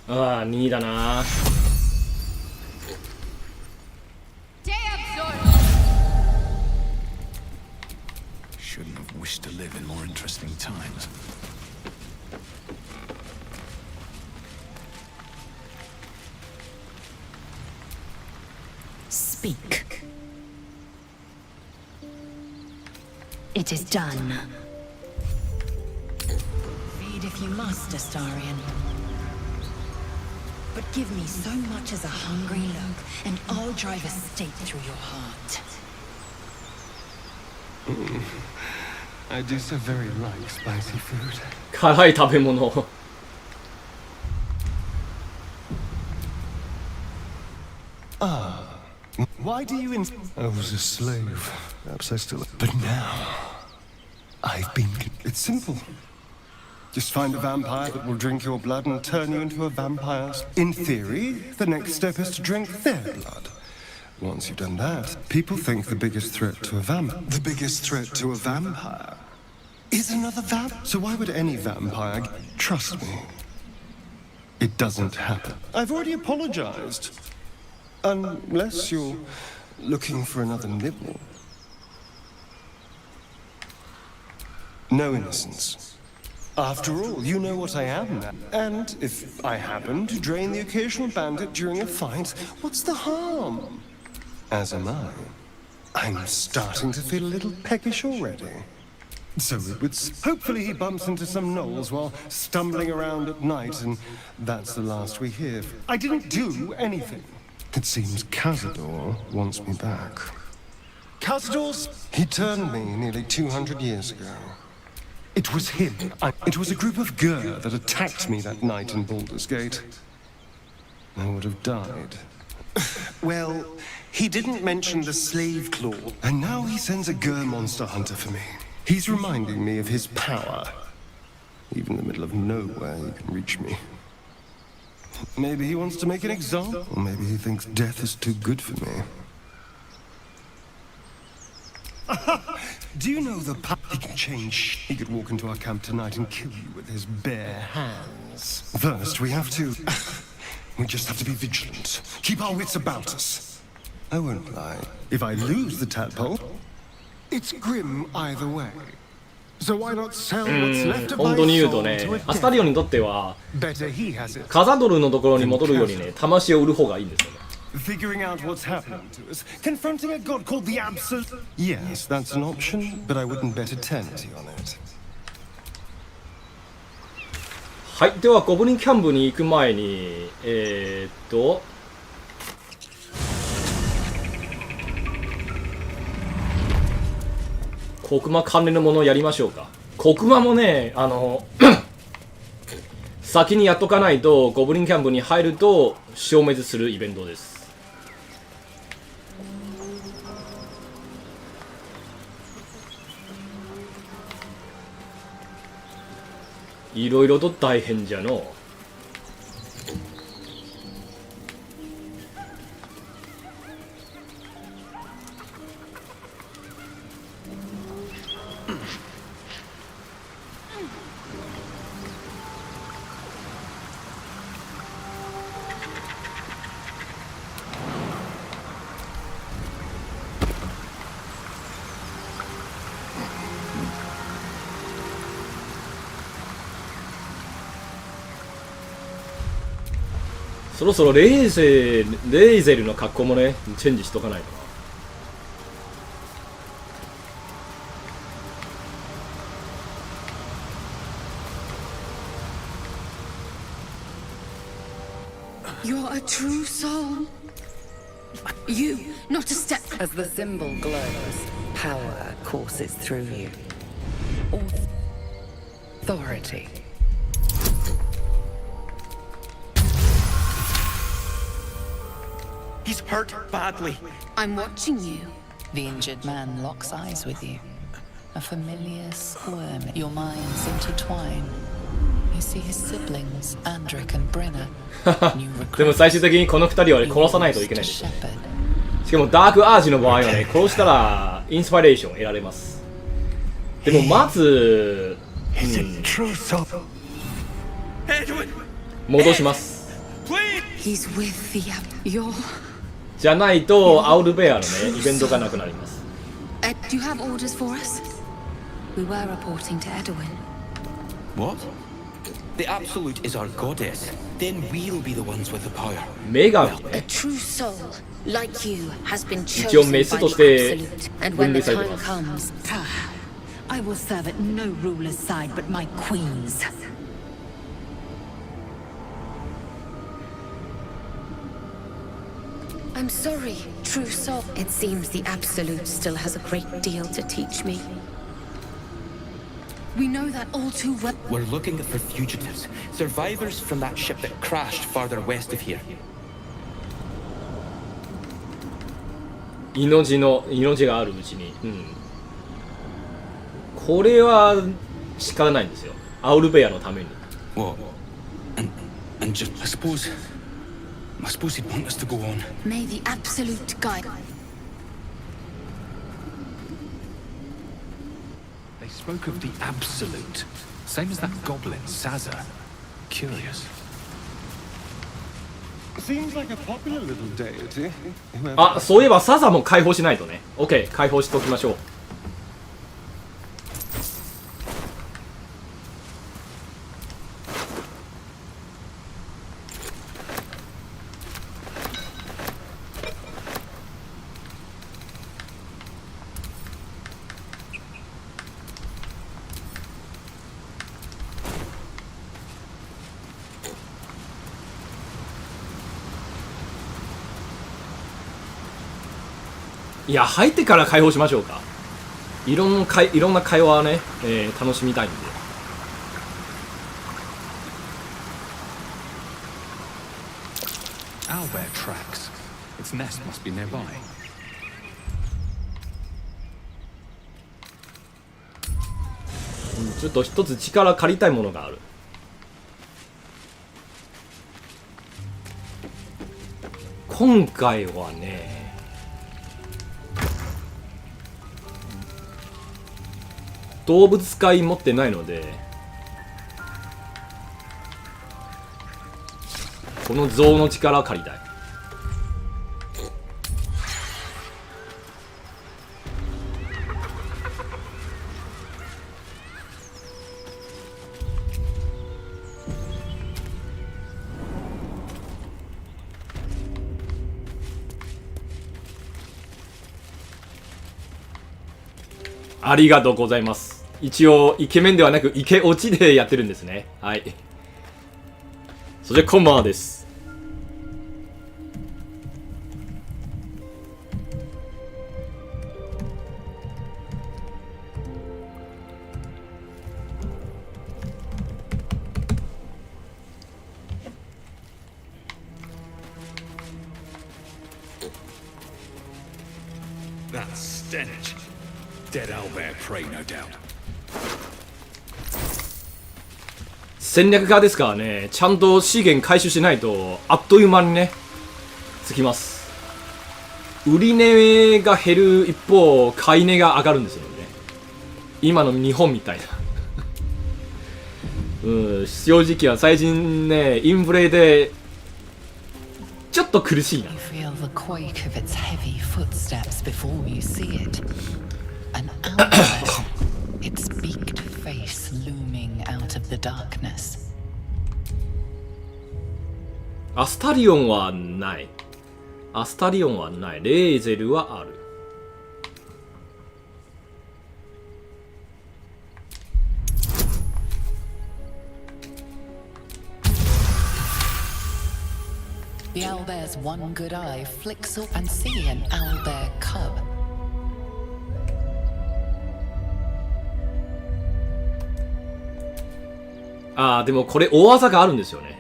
ああ、2だな。Shouldn't have wished to live in more interesting times. Speak. It is done. Feed if you must, Astarion. But give me so much as a hungry look, and I'll drive a stake through your heart. I do so very like spicy food. 辛い食べ物。Why do you I was a slave. Perhaps I still... But now... I've been... It's simple. Just find a vampire that will drink your blood and turn you into a vampire. In theory, the next step is to drink their blood. Once you've done that, people think the biggest threat to a vampire... The biggest threat to a vampire is another vampire. So why would any vampire... Trust me. It doesn't happen. I've already apologized. Unless you're looking for another nibble. No innocence. After all, you know what I am now. And if I happen to drain the occasional bandit during a fight, what's the harm? As am I. I'm starting to feel a little peckish already. So it would... Hopefully he bumps into some gnolls while stumbling around at night, and that's the last we hear. I didn't do anything. It seems Cazador wants me back. Cazador's... He turned me nearly 200 years ago. It was him. It was a group of Gur that attacked me that night in Baldur's Gate. I would have died. Well, he didn't mention the slave claw. And now he sends a Gur monster hunter for me. He's reminding me of his power. Even in the middle of nowhere, he can reach me. Maybe he wants to make an example, or maybe he thinks death is too good for me. Do you know the power he can change? He could walk into our camp tonight and kill you with his bare hands. First, we just have to be vigilant. Keep our wits about us. I won't lie. If I lose the tadpole, it's grim either way. So why not sell what's left of my 本当に言うと soul ね to a アスタリオンにとっては better he has it. カザドルのところに戻るよりね魂を売る方がいいんですよね。 Figuring out what's happening to us, confronting a god called the Absolute. Yes, that's an option, but I wouldn't bet eternity on it. はい、ではゴブリンキャンプに行く前にコクマ関連のものをやりましょうか。コクマもね先にやっとかないとゴブリンキャンプに入ると消滅するイベントです。いろいろと大変じゃのう。そろそろレーゼルの格好もねチェンジしとかないとな。You're a true soul. You, not a step. As the symbol glows, power courses through you. Authority. He's hurt badly. I'm watching you. The injured man locks eyes with you. A familiar squirm. Your minds intertwine. You see his siblings, Andric and Brenna. でも最終的にこの2人は、ね、殺さないといけないんですよ。しかもダークアージの場合はね、殺したらインスパレーションを得られます。でもまず、戻します。じゃないとアウルベアのねイベントがなくなります。Do you have orders for us? We were reporting to Edwin. What? The Absolute is our goddess. Then we'll be the ones with the power. 女神 A true soul like you has been 一応 chosen メ by スとし the て Absolute, and when 分 the 類されて time ます。 comes, I will serve at no ruler's side but my queen's. I'm sorry, true soul. It seems the Absolute still has a great deal to teach me. We know that all too well. We're looking for fugitives, survivors from that ship that crashed farther west of here. 命があるうちに、これは仕方ないんですよ。アウルベアのために。What? And just, I suppose he'd want us to go on. May the Absolute guide. They spoke of the Absolute. Same as that goblin, Sazza. Curious. Seems like a popular little deity. あ、そういえばサザも解放しないとね。OK、解放しておきましょう。いや、入ってから解放しましょうか。いろんな会話はね、楽しみたいんで。Owlbear tracks. Its nest must be nearby. ちょっと一つ力借りたいものがある。今回はね、動物界持ってないので、この象の力を借りたい。ありがとうございます。一応イケメンではなくイケオチでやってるんですね。はい。そしてこんばんはです。That stench. Dead owlbear prey, no doubt. 戦略家ですからね、ちゃんと資源回収しないとあっという間にねつきます。売り値が減る一方買い値が上がるんですよね。今の日本みたいな正直は最近ねインフレでちょっと苦しいな。 You feel the quake of its heavy footsteps before you see it. An owlet, its beaked face looming out of the darkness. アスタリオンはない。アスタリオンはない。レーゼルはある。The owlbear's one good eye flicks up and see an owlbear cub. ああ、でもこれ大技があるんですよね。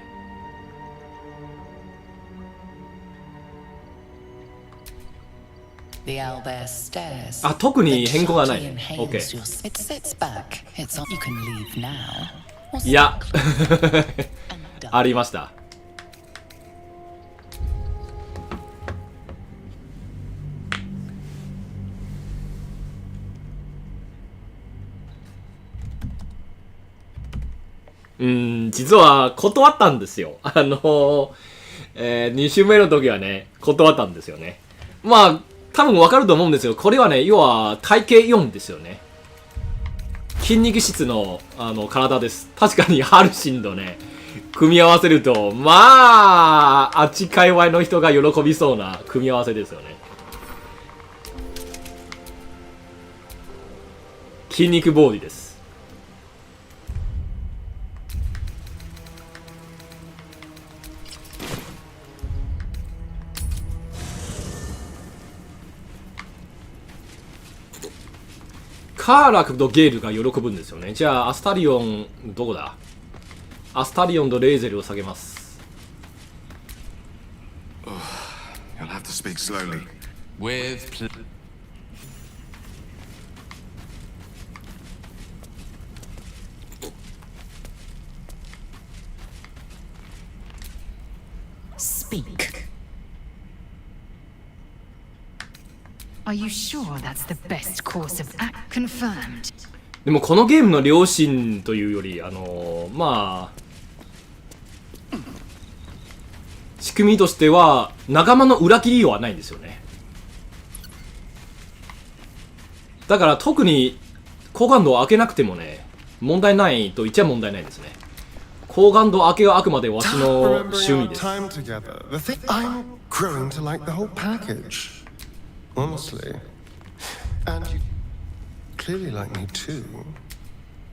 The owlbear stares. あ、特に変更がない。 It OK。 sits back. It's on. You can leave now. いやありました。実は断ったんですよ。2週目の時はね、断ったんですよね。まあ、多分わかると思うんですよ。これはね、要は体型4ですよね。筋肉質の、体です。確かにハルシンとね、組み合わせると、まあ、あっち界隈の人が喜びそうな組み合わせですよね。筋肉ボディです。カーラクとゲールが喜ぶんですよね。じゃあ、アスタリオン、どこだ？アスタリオンとレーゼルを下げます。You'll have to speak slowly. With Speak. Are you sure that's the best course of act? Confirmed. でもこのゲームの良心というより、まあ、仕組みとしては仲間の裏切りはないんですよね。だから特に好感度を開けなくてもね、問題ないと言っちゃ問題ないですね。好感度開けはあくまでわしの趣味です。I'm growing to like the whole package. Honestly. And you clearly like me too.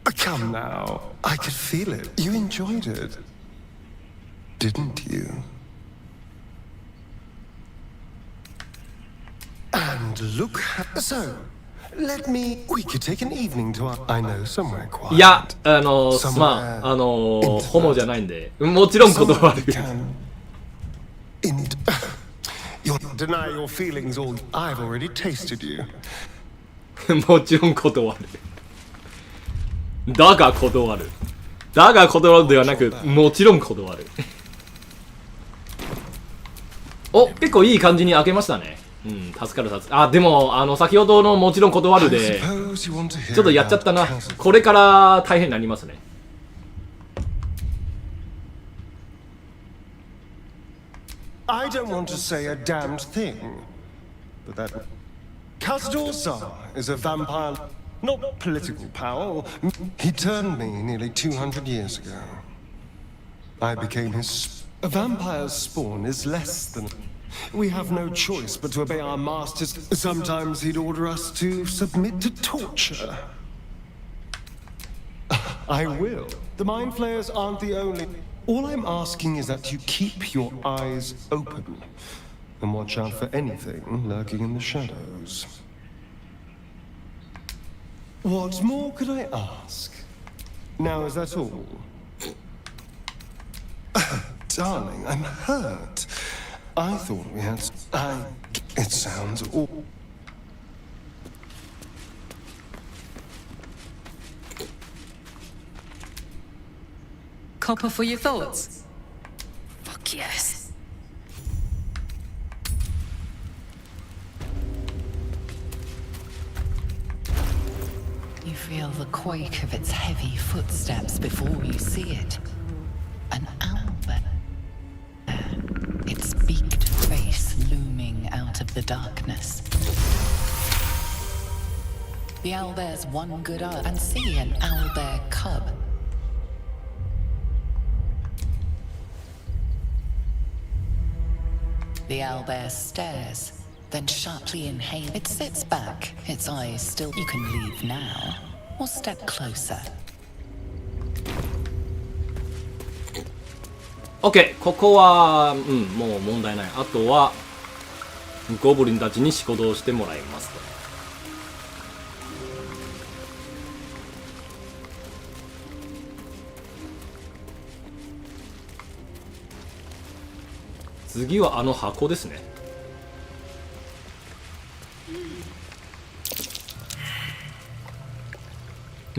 Come now. I could feel it. You enjoyed it. Didn't you? And look so, let me... We could take an evening to... I know somewhere quiet. いや、まあ、ホモじゃないんで、もちろん断る。You'll deny your feelings or I've already tasted you. もちろん断る。だが断る。だが断るではなく、もちろん断る。お、結構いい感じに開けましたね。うん、助かる助かる。あ、でも、先ほどのもちろん断るで、ちょっとやっちゃったな。これから大変になりますね。I don't want to say a damned thing, but that Khazad-dûr is a vampire, not political power. He turned me nearly 200 years ago. I became his... A vampire's spawn is less than... We have no choice but to obey our masters. Sometimes he'd order us to submit to torture. I will. The Mind Flayers aren't the only... All I'm asking is that you keep your eyes open and watch out for anything lurking in the shadows. What more could I ask? Now is that all? Darling, I'm hurt. I thought we had... It sounds awful. Copper for your thoughts? Fuck yes. You feel the quake of its heavy footsteps before you see it. An owlbear. Its beaked face looming out of the darkness. The owlbear's one good eye and see an owlbear cub. The owlbear stares, then sharply inhales. It sits back, its eyes still. You can leave now, or step closer. OK、ここは、もう問題ない。あとは、ゴブリンたちに仕事をしてもらいますと。次はあの箱ですね。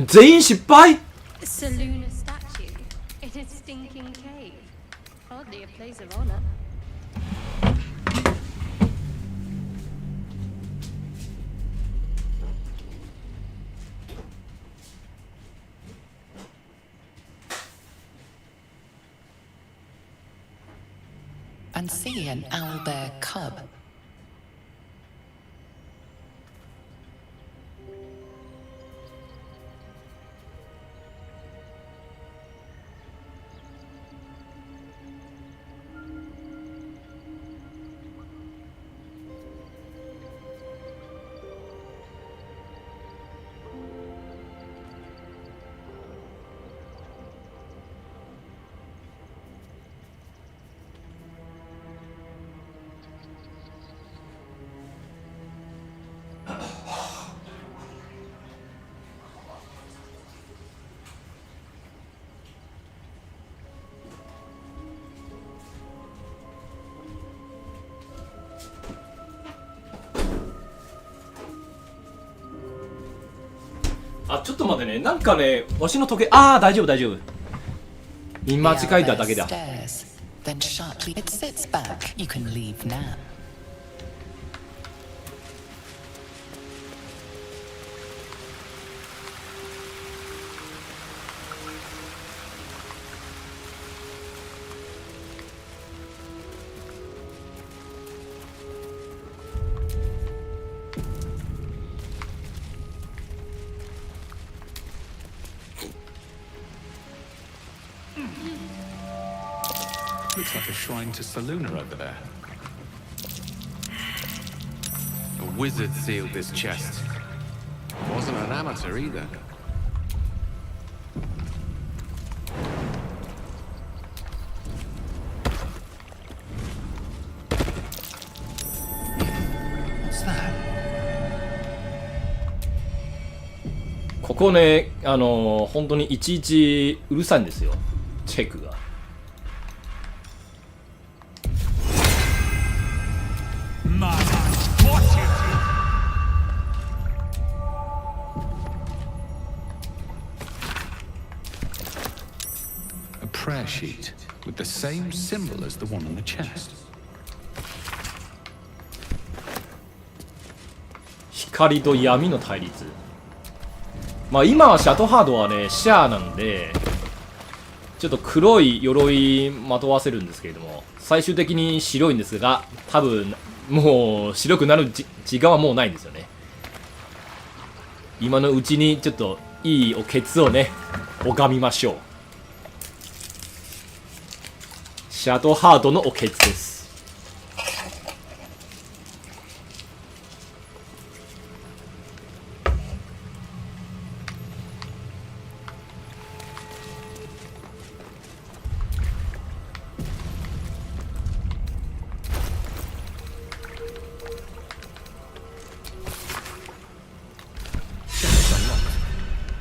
全員失敗。 Seluna statue in a stinking cave. Hardly a place of honor. ？And see an owlbear cub.あ、ちょっと待ってね。なんかね、わしの時計、ああ、大丈夫大丈夫。見間違えただけだ。 Then sharply it sits back. You can leave now. Looks like a shrine to Seluna over there. A wizard sealed this chest. Wasn't an amateur either. What's that? ここね、本当にいちいちうるさいんですよ。チェックが。A prayer sheet with the same symbol as the one on the chest. 光と闇の対立。まあ今はシャトハードはねシャアなんでちょっと黒い鎧まとわせるんですけれども、最終的に白いんですが、多分もう白くなる時間はもうないんですよね。今のうちにちょっといいおケツをね拝みましょう。シャトハードのおケツです。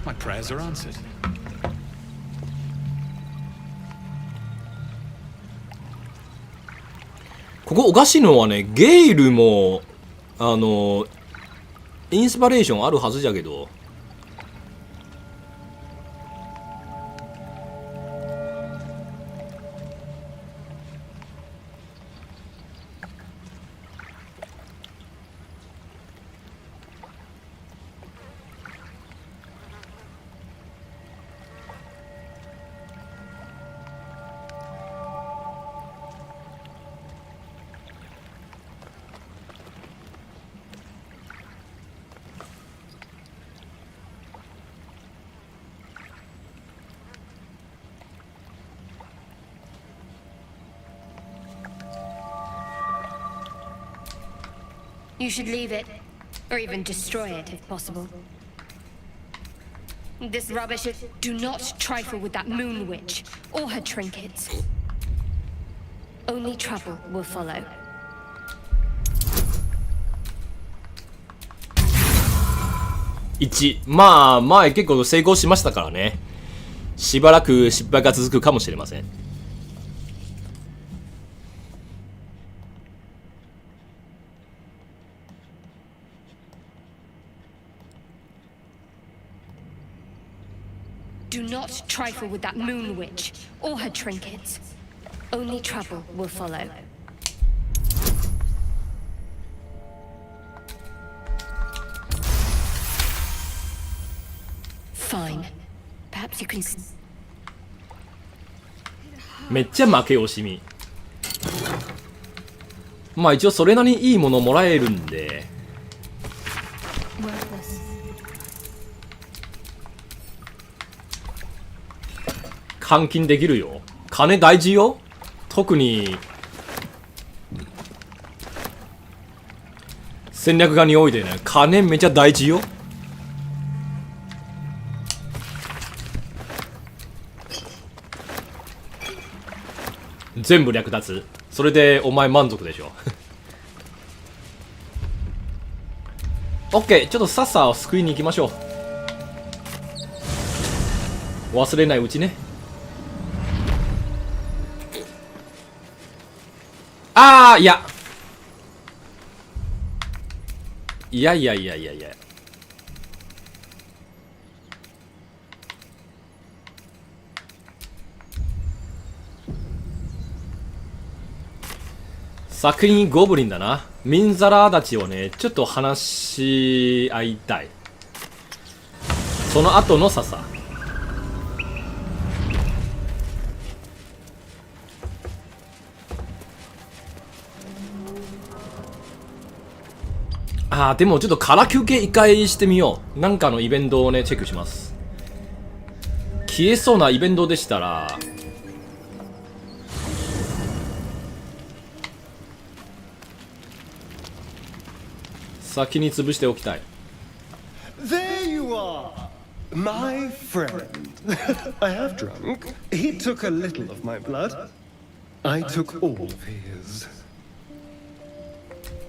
My prayers are answered. ここおかしいのはね、ゲイルもインスパレーションあるはずじゃけど、You should leave it, or even destroy it if possible. This rubbish is... Do not trifle with that moon witch, or her trinkets. Only trouble will follow. 1、まあ前結構成功しましたからね。しばらく失敗が続くかもしれません。Do not trifle with that moon witch or her trinkets. Only trouble will follow. Fine. Perhaps you can. めっちゃ負け惜しみ。まあ一応それなりにいいものもらえるんで。換金できるよ。金大事よ。特に戦略家においてね、金めちゃ大事よ。全部略奪。それでお前満足でしょ。オッケー、ちょっとさっさを救いに行きましょう。忘れないうちね。ああ、いやいやいやいやいやいや。先にゴブリンだな。ミンザラたちをね、ちょっと話し合いたい。その後の笹。あー、でもちょっと空休憩一回してみよう。なんかのイベントをね、チェックします。消えそうなイベントでしたら、先に潰しておきたい。 There you are, my friend. I have drunk. He took a little of my blood. I took all of his.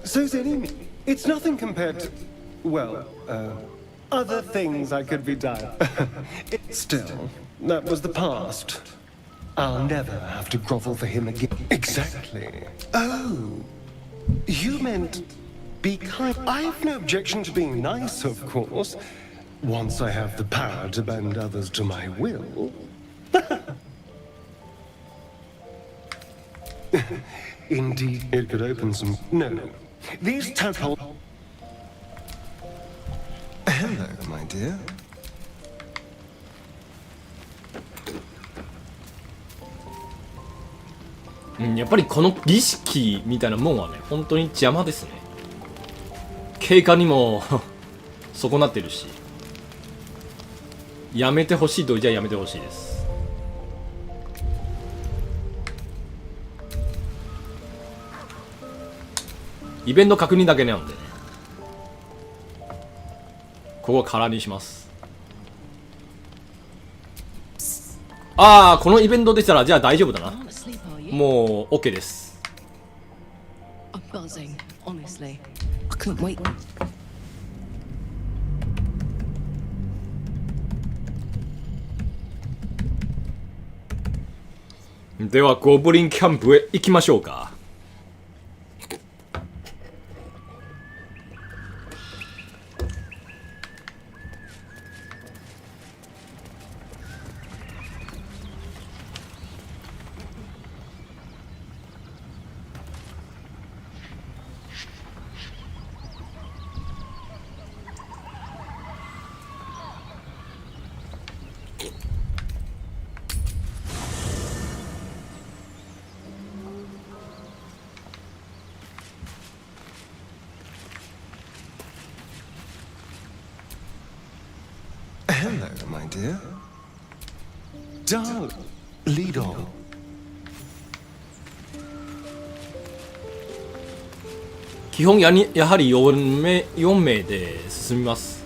So Zenimi, it's nothing compared to, well, other things I could be done. Still, that was the past. I'll never have to grovel for him again. Exactly. Oh, you meant be kind. I've no objection to being nice, of course, once I have the power to bend others to my will. Indeed, it could open some... No. These tadpoles... Hello, my dear. やっぱりこの儀式みたいなもんはね、本当に邪魔ですね。経過にも損なってるし、やめてほしいとじゃあやめてほしいです。イベント確認だけなんでね、ここは空にします。ああ、このイベントでしたらじゃあ大丈夫だな。もう OK です。I'm buzzing, honestly. I couldn't wait. ではゴブリンキャンプへ行きましょうか。Hello, my dear. Darling, lead on. 基本やはり4名で進みます。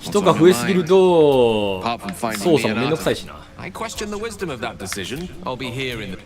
人が増えすぎると操作もめんどくさいしな。I question the wisdom of that decision. I'll be here in the...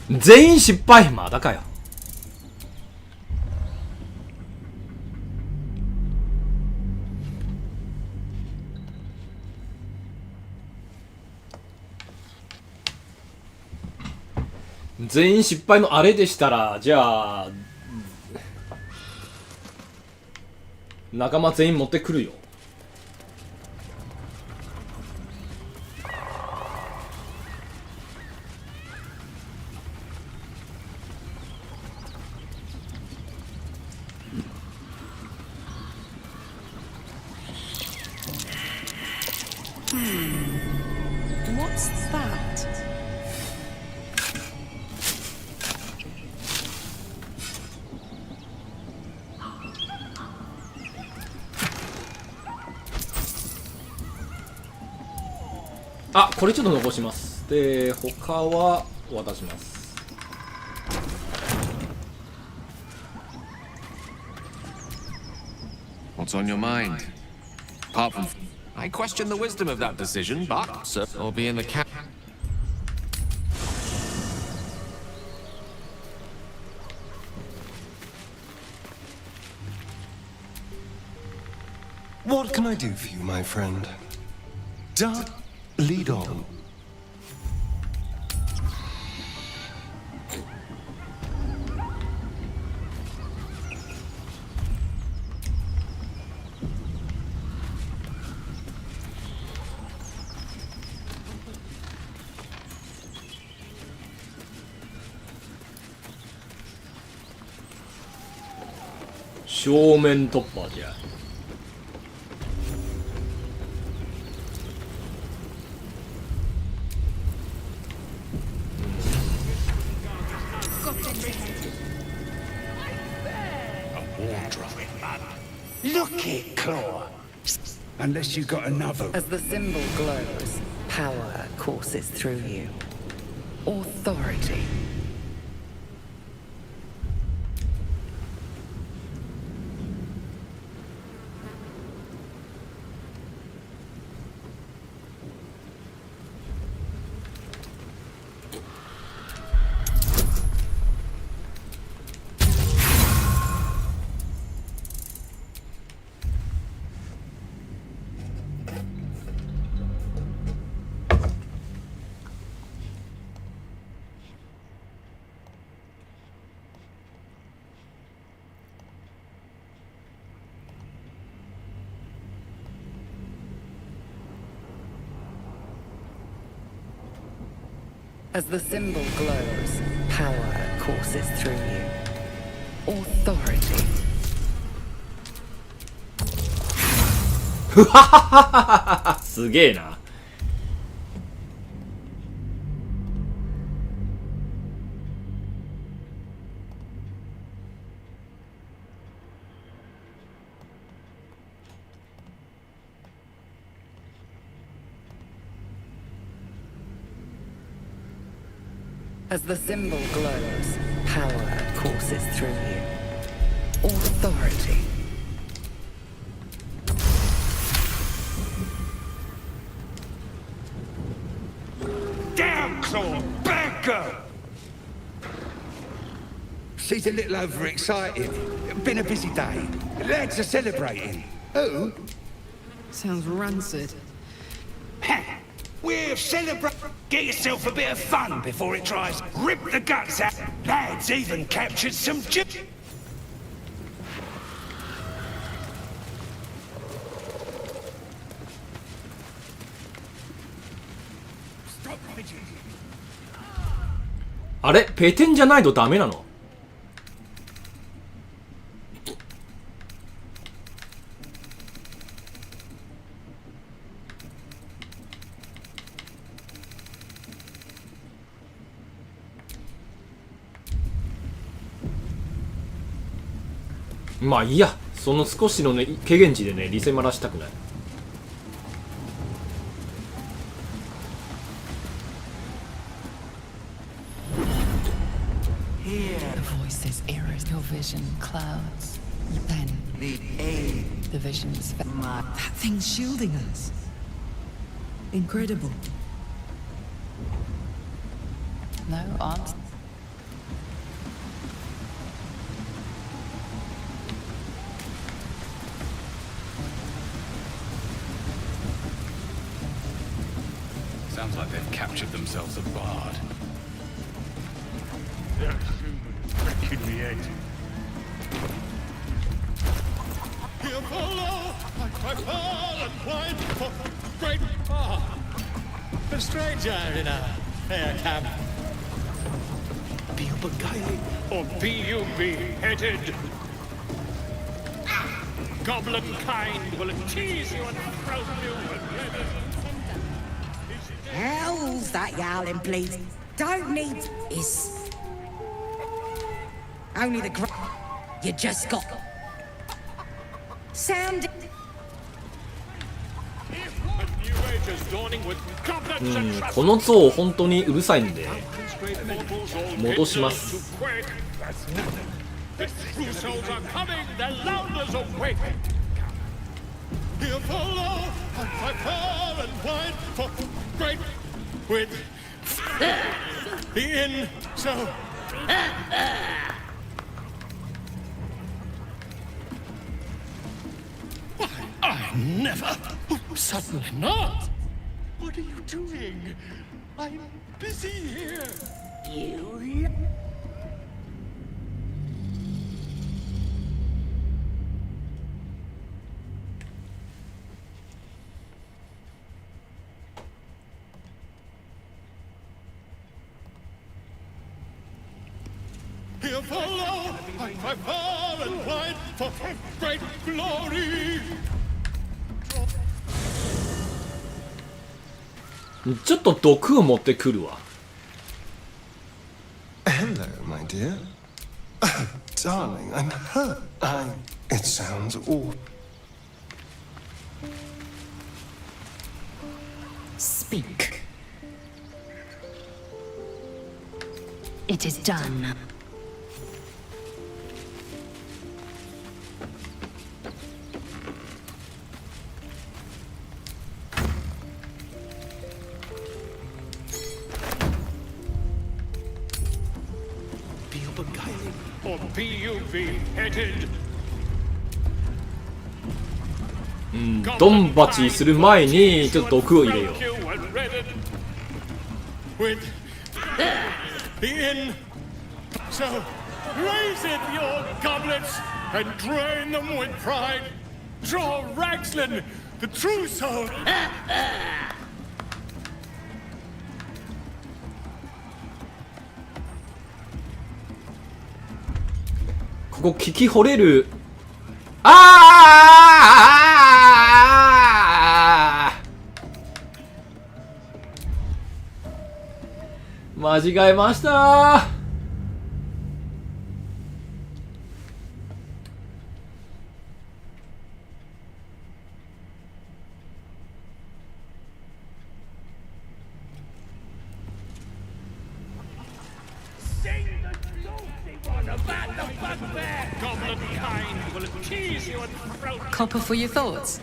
全員失敗。まだかよ。全員失敗のあれでしたら、じゃあ仲間全員持ってくるよ。What's that?あ、これちょっと残します。で、他は渡します。What's on your mind? Apart from... I question the wisdom of that decision, but... So, I'll be in the cap... What can I do for you, my friend? Dark, lead on. "正面突破じゃ。Look it, Claw. Unless you got another. As the symbol glows, power courses through you. Authority. As the symbol glows, power courses through you. Authority. ふははははは。すげえな。As the symbol glows, power courses through you. Authority. Down, Claw! Bad girl! She's a little overexcited. Been a busy day. Lads are celebrating. Who? Sounds rancid. We're celebrating. Get yourself a bit of fun before it tries. Rip the guts out. Lads even captured someあれ、ペテンじゃないとダメなの？まあいいや、その少しのね軽減値でねリセマラしたくない。The voices erase your vision clouds. Then the age The visions. That thing's shielding us. Incredible. No answer. Sounds like they've captured themselves a bard. They're wrecking the head. Here follow, I fall and wide for great far. A stranger in a fair camp. Be you beguiling, or be you beheaded? Goblin kind will tease you and throw you and Hell's that yowling, please? Don't need is. Only the you just got. Sound. この像本当にうるさいんで戻します。I never. Certainly not. What are you doing? I'm busy here. You. Here follow, I far and wide for great glory. ちょっと毒を持ってくるわ。Hello, my dear. Darling, I'm hurt. It sounds awful. Speak. It is done. Or be you beheaded? ドンバチする前にちょっと毒を入れよう。With in so raise it your goblets and drain them with pride. Draw Ragsland, the true soul. ここ聞き惚れる。あー間違えました。Copper for your thoughts?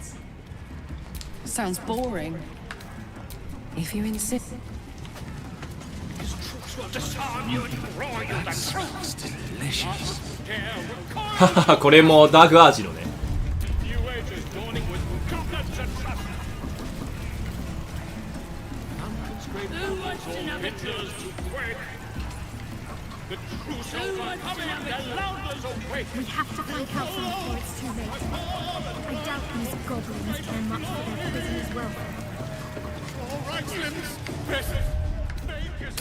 Sounds boring. If you insist. Delicious. はははこれもダークアージのね。The true souls are coming and the louders awake. We have to find Calvin before it's too late. I doubt these goblins care much for their prisoners' welfare. All right, Slims. Precious. Make us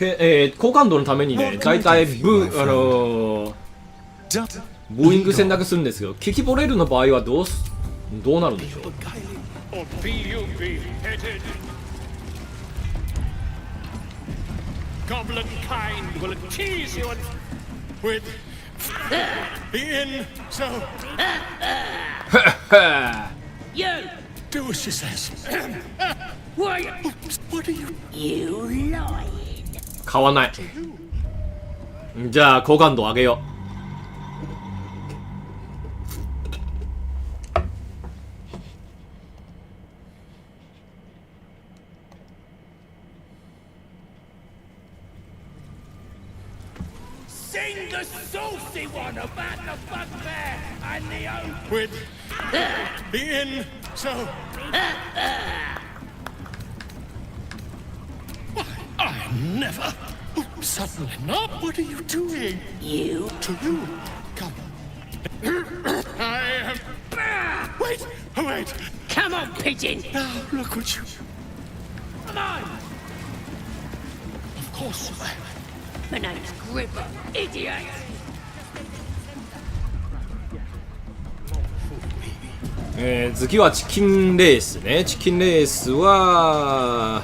a... 好感度のためにね、だいたいブーイング選択するんですけど、聞き惚れるの場合はどうなるんでしょう。Or be you beheaded? Goblin kind will tease you and with in so. You do as she says. Why? What are you? You lying. 買わない。じゃあ好感度上げよう。Sing the saucy one about the bugbear and the oak. With the inn, so. I never. Suddenly not. What are you doing? You. To you. Come. I am. Wait. Oh, wait. Come on, pigeon. Now look what you. Come on. Of course. My name's Gripper, idiot. 次はチキンレースね。チキンレースは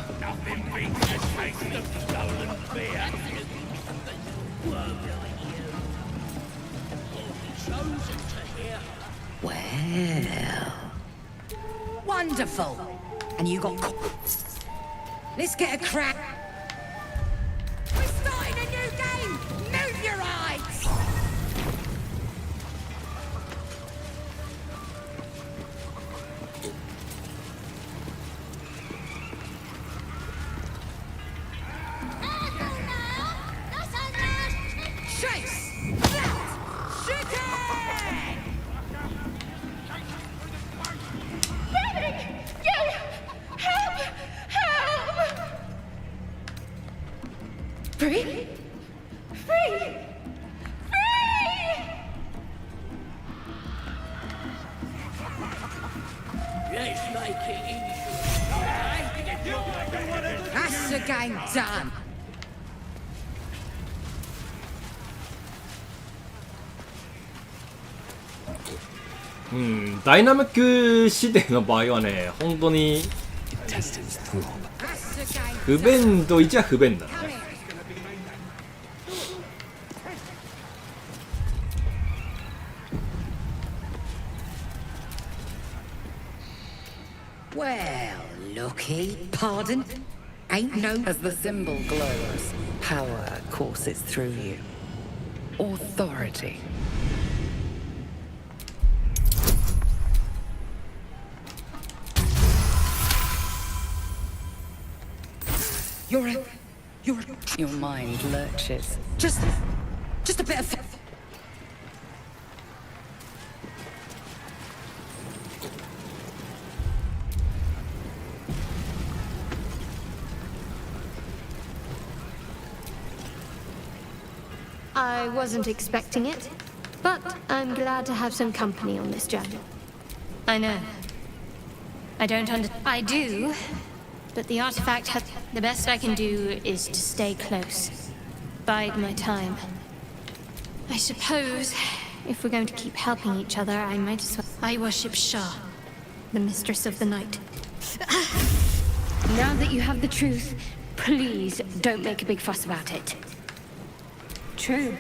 Wonderful. And you got. Let's get a crack. We're starting a new game. Move your eyes. Chase. Shooting. Free? Free! Free! Let's make it easy. That's the game done. ダイナミック視点の場合はね、本当に不便といっちゃ不便だね。Well, looky, pardon? Ain't no. As the symbol glows, power courses through you. Authority. Your mind lurches. Just a bit of. I wasn't expecting it, but I'm glad to have some company on this journey. I know. I don't I do, but the artifact has... The best I can do is to stay close. Bide my time. I suppose, if we're going to keep helping each other, I might as well... I worship Shah, the mistress of the night. Now that you have the truth, please don't make a big fuss about it. True.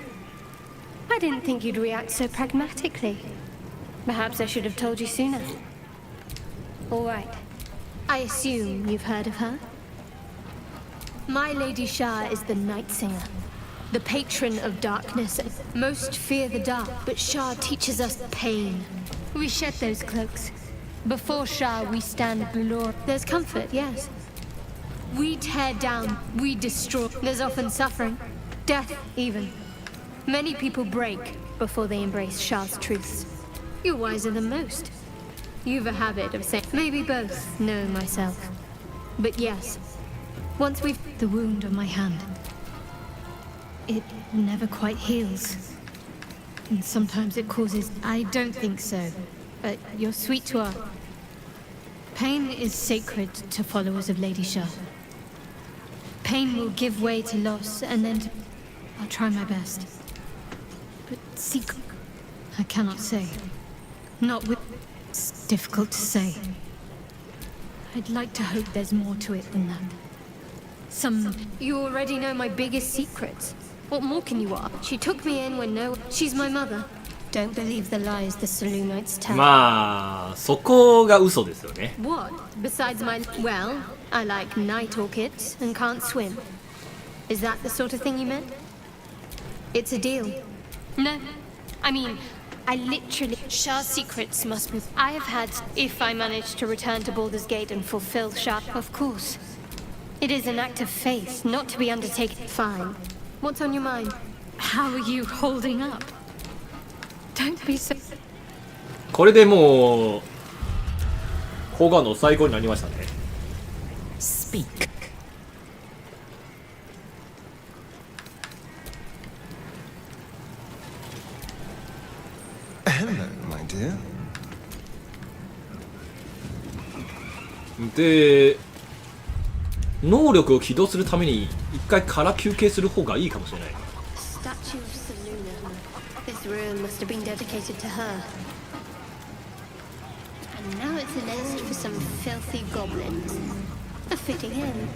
I didn't think you'd react so pragmatically. Perhaps I should have told you sooner. All right. I assume you've heard of her? My Lady Shah is the Night Singer, the patron of darkness. Most fear the dark, but Shah teaches us pain. We shed those cloaks. Before Shah, we stand glory. There's comfort, yes. We tear down, we destroy. There's often suffering, death even. Many people break before they embrace Shah's truths. You're wiser than most. You've a habit of saying, maybe both know myself. But yes, once we've... The wound on my hand, it never quite heals. And sometimes it causes... I don't think so. You're sweet to our... Pain is sacred to followers of Lady Shah. Pain will give way to loss, and then to... I'll try my best. But secret... I cannot say. Not with... It's difficult to say. I'd like to hope there's more to it than that. You already know my biggest secrets. What more can you ask? She took me in when no... She's my mother. Don't believe the lies the Saloonites tell. まあそこが嘘ですよね。 What? Besides my... Well, I like night orchids and can't swim. Is that the sort of thing you meant? It's a deal. No, I mean, I literally... Shah's secrets must be... I have had... If I manage to return to Baldur's Gate and fulfill Shah... Of course. It is an act of faith, not to be undertaken... Fine. What's on your mind? How are you holding up? Don't be so... これでもうホガの最後になりましたね。 Speak. Hello, my dear. で能力を起動するために一回空休憩する方がいいかもしれない。 Statue of Seluna. This room must have been dedicated to her. And now it's a nest for some filthy goblins. A fitting end.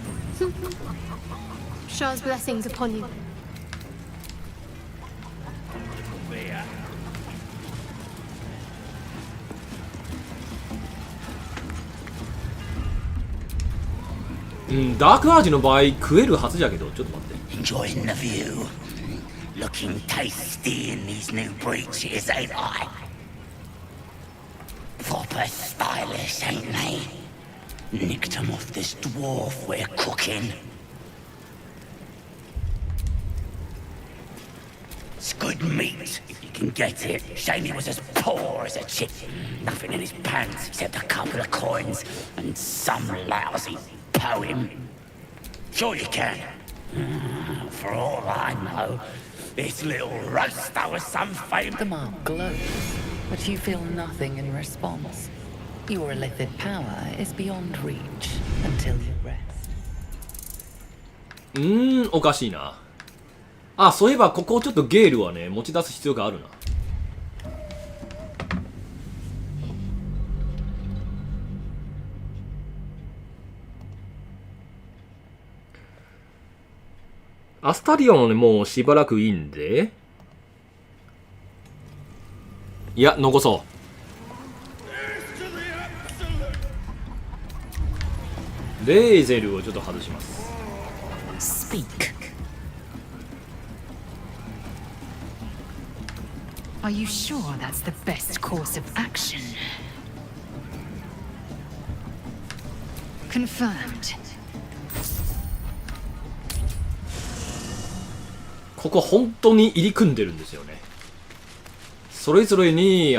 Shah's blessings upon you. ダークアージの場合食えるはずじゃけど、ちょっと待って。 Enjoying the view. Looking tasty in these new breeches, ain't I? Proper stylish, ain't they? Nicked them off this dwarf we're cooking. It's good meat, if you can get it. Shame he was as poor as a chick. Nothing in his pants except a couple of coins and some lousy poem. Sure you can. For all I know, this little roaster was some fame. The mark glows, but you feel nothing in response. Your illithid power is beyond reach until you rest. おかしいな。あ、そういえばここちょっとゲールはね持ち出す必要があるな。アスタリオンはねもうしばらくいいんで、いや残そう。レーゼルをちょっと外します。 Speak. Are you sure that's the best course of action? Confirmed. ここ本当に入り組んでるんですよね。それぞれに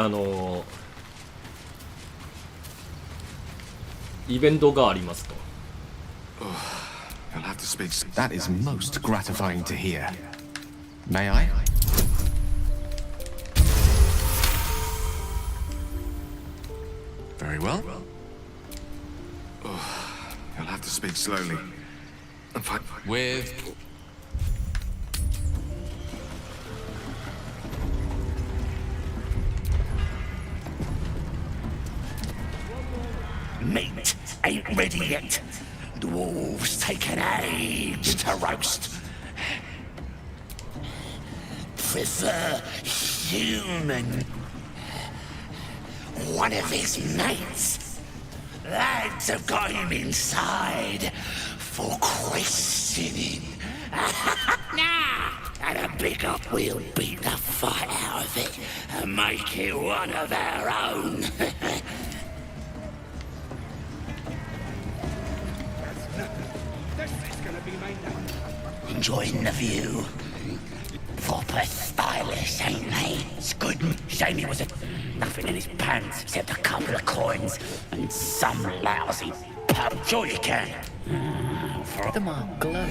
イベントがありますと。 You'll have to speak. That is most gratifying to hear. May I? Very well. You'll have to speak slowly. With Meat ain't ready yet. Dwarves take an age to roast. Prefer human. One of his mates. Lads have got him inside for questioning. Nah, and a big up, we'll beat the fight out of it and make it one of our own. Enjoying the view. Proper stylish, ain't they? It's good. Shame he was nothing in his pants except a couple of coins and some lousy pub. Sure you can. The mark glows,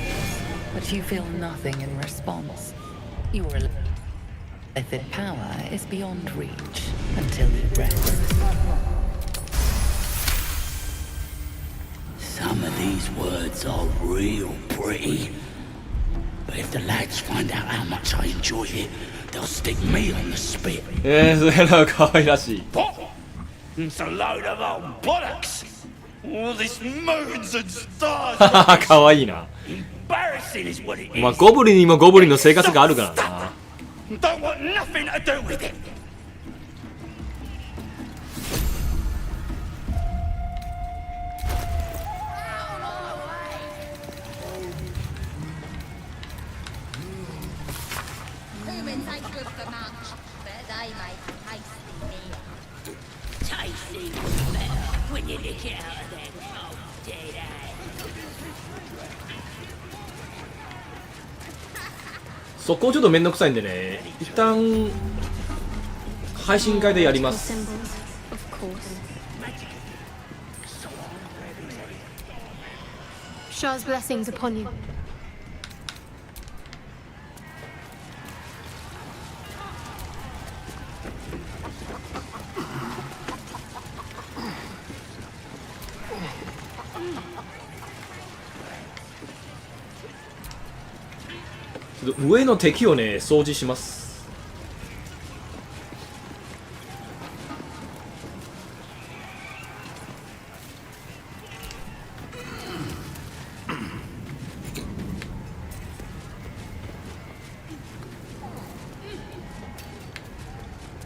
but you feel nothing in response. Your illithid power is beyond reach until you rest. Some of these words are real pretty. But if the lads find out how much I enjoy it, they'll stick me on the spit. それは可愛らしい。 What? It's a load of old bollocks. All this moons and stars. 可愛いな。 Embarrassing is what it is. まあゴブリンにもゴブリンの生活があるからな。 Don't want nothing to do with it. そこちょっとめんどくさいんでね、一旦配信会でやります。Shah's blessings upon you.ちょっと上の敵をね掃除します。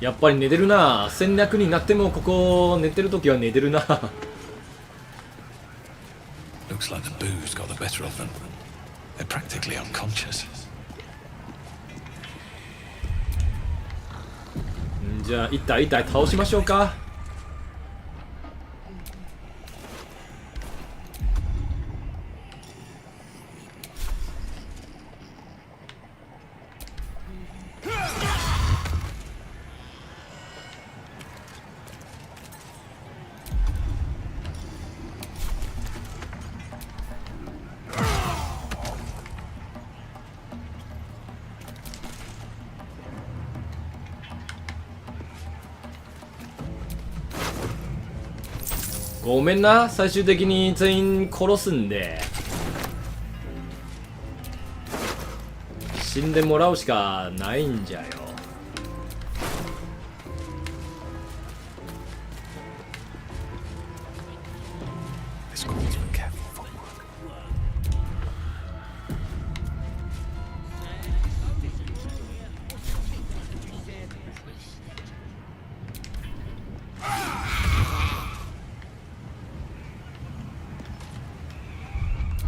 やっぱり寝てるな。戦略になってもここ寝てるときは寝てるな。Looks like the booze got the better of them. They're practically unconscious. じゃあ一体倒しましょうか。ごめんな、最終的に全員殺すんで死んでもらうしかないんじゃよ。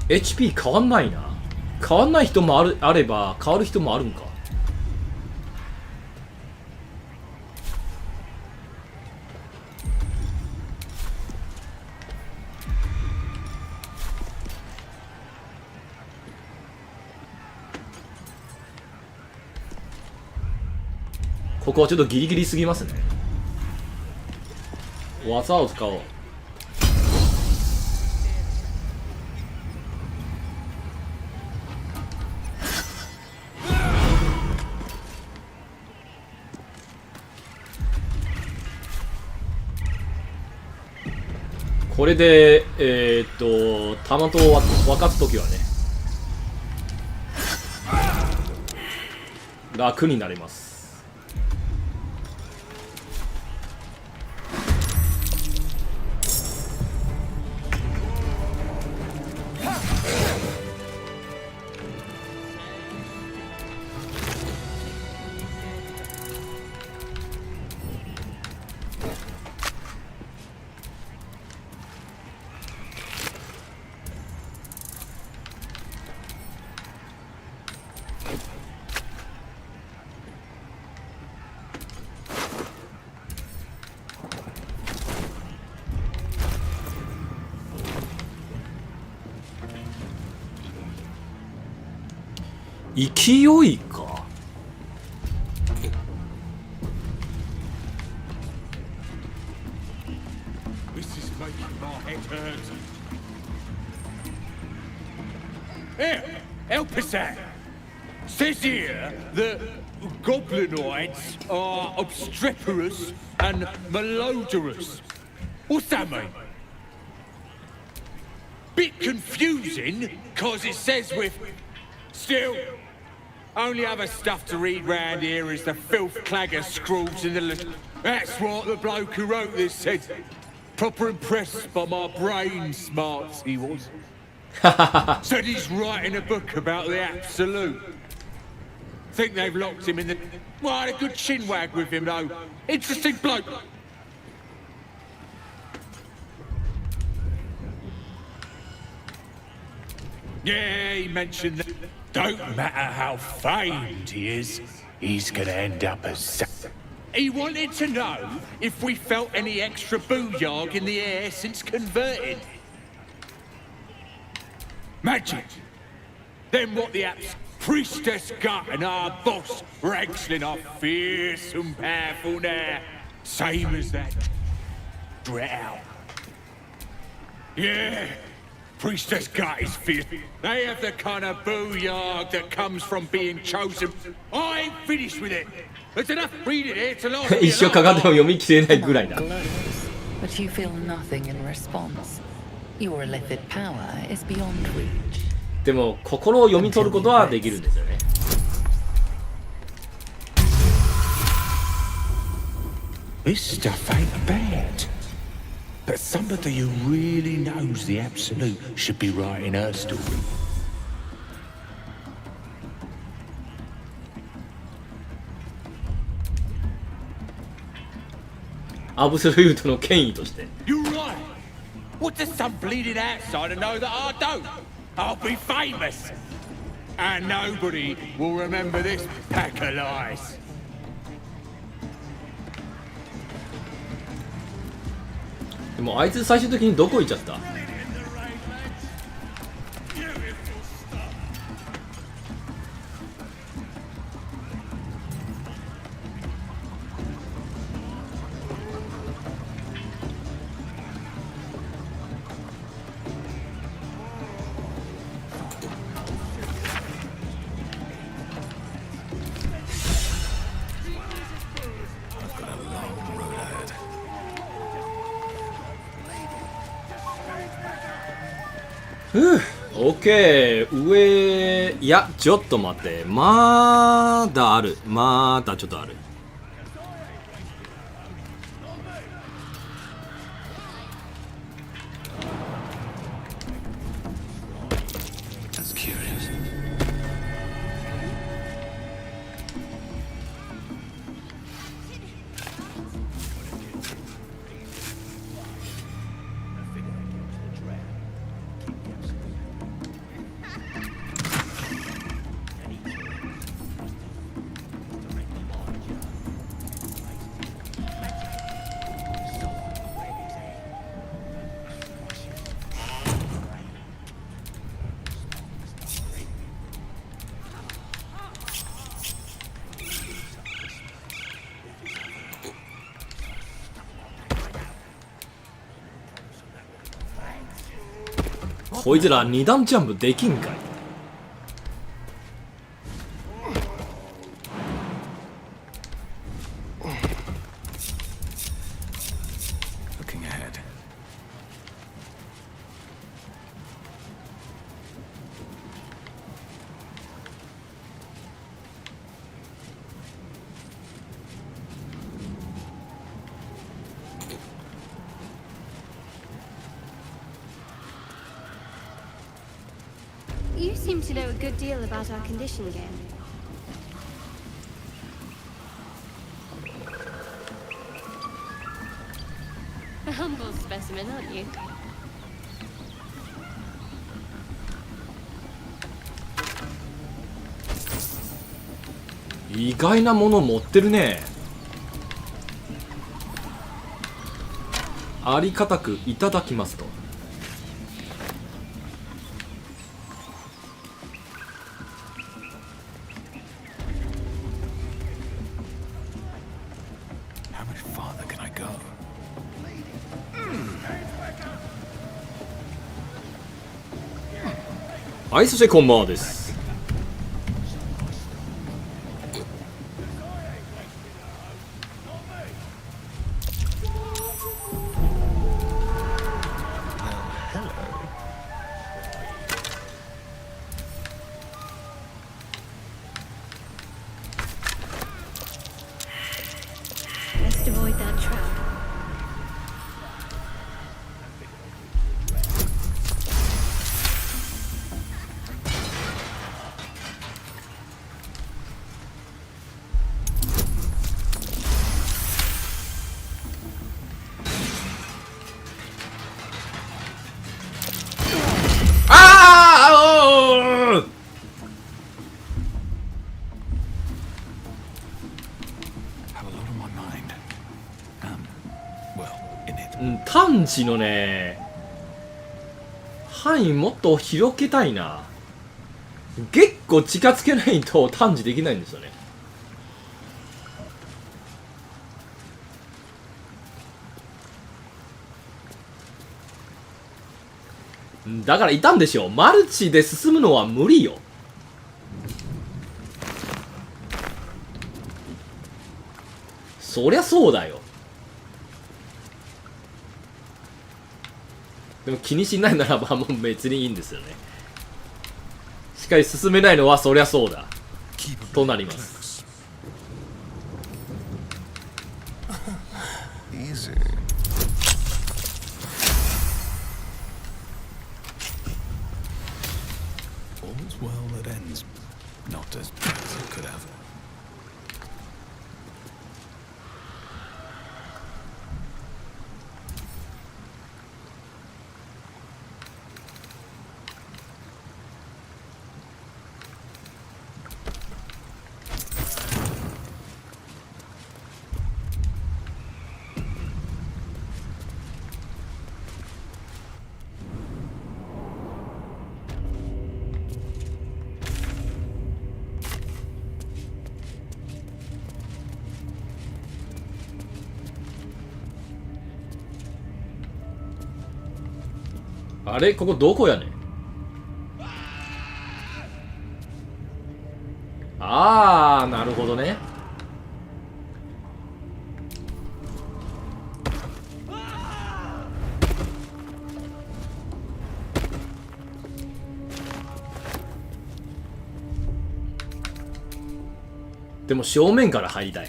HP 変わんないな。変わんない人もあれば変わる人もあるんか。ここはちょっとギリギリすぎますね。技を使おう。これで弾と分かつときはね楽になります。勢いか。Here, help us out. Says here that goblinoids are obstreperous and malodorous. What's that mean? Bit confusing, cause it says with... Still, only other stuff to read round here is the filth clagger scrawls in the list. That's what the bloke who wrote this said. Proper impressed by my brain smarts, he was. Said he's writing a book about the Absolute. Think they've locked him in the... Well, I had a good chinwag with him, though. Interesting bloke. Yeah, he mentioned that. Don't matter how famed he is, he's gonna end up as... He wanted to know if we felt any extra booyog in the air since converting. Magic. Then what the apps Priestess Gut and our boss Rexlin are fierce and powerful now. Same as that drow. Yeah, Priestess Gut is fierce. They have the kind of booyog that comes from being chosen. I ain't finished with it. There's enough reading here to last me 一生かかっても読み切れないぐらいだ。 But you feel nothing in response. Your illithid power is beyond reach. でも心を読み取ることはできるんですよね。This stuff ain't bad. But somebody who really knows the absolute should be writing her story. アブソリュートの権威として。 You're right. What does some bleeding outsider know that I don't? I'll be famous. And nobody will remember this pack of lies. でもあいつ最終的にどこ行っちゃった？オッケー、上、いやちょっと待って、まだある、まだちょっとある。That's curious.こいつら二段ジャンプできんかい。Looking ahead. You seem to know a good deal about our condition game. A humble specimen, aren't you? 意外なもの持ってるね。ありがたくいただきますと。はい、そしてこんばんはです。Best avoid that trap. 探知のね範囲もっと広げたいな。結構近づけないと探知できないんですよね。だからいたんでしょ。マルチで進むのは無理よ。そりゃそうだよ。でも気にしないならばもう別にいいんですよね。しかし進めないのはそりゃそうだとなります。あれここどこやねん。あーなるほどね。でも正面から入りたい。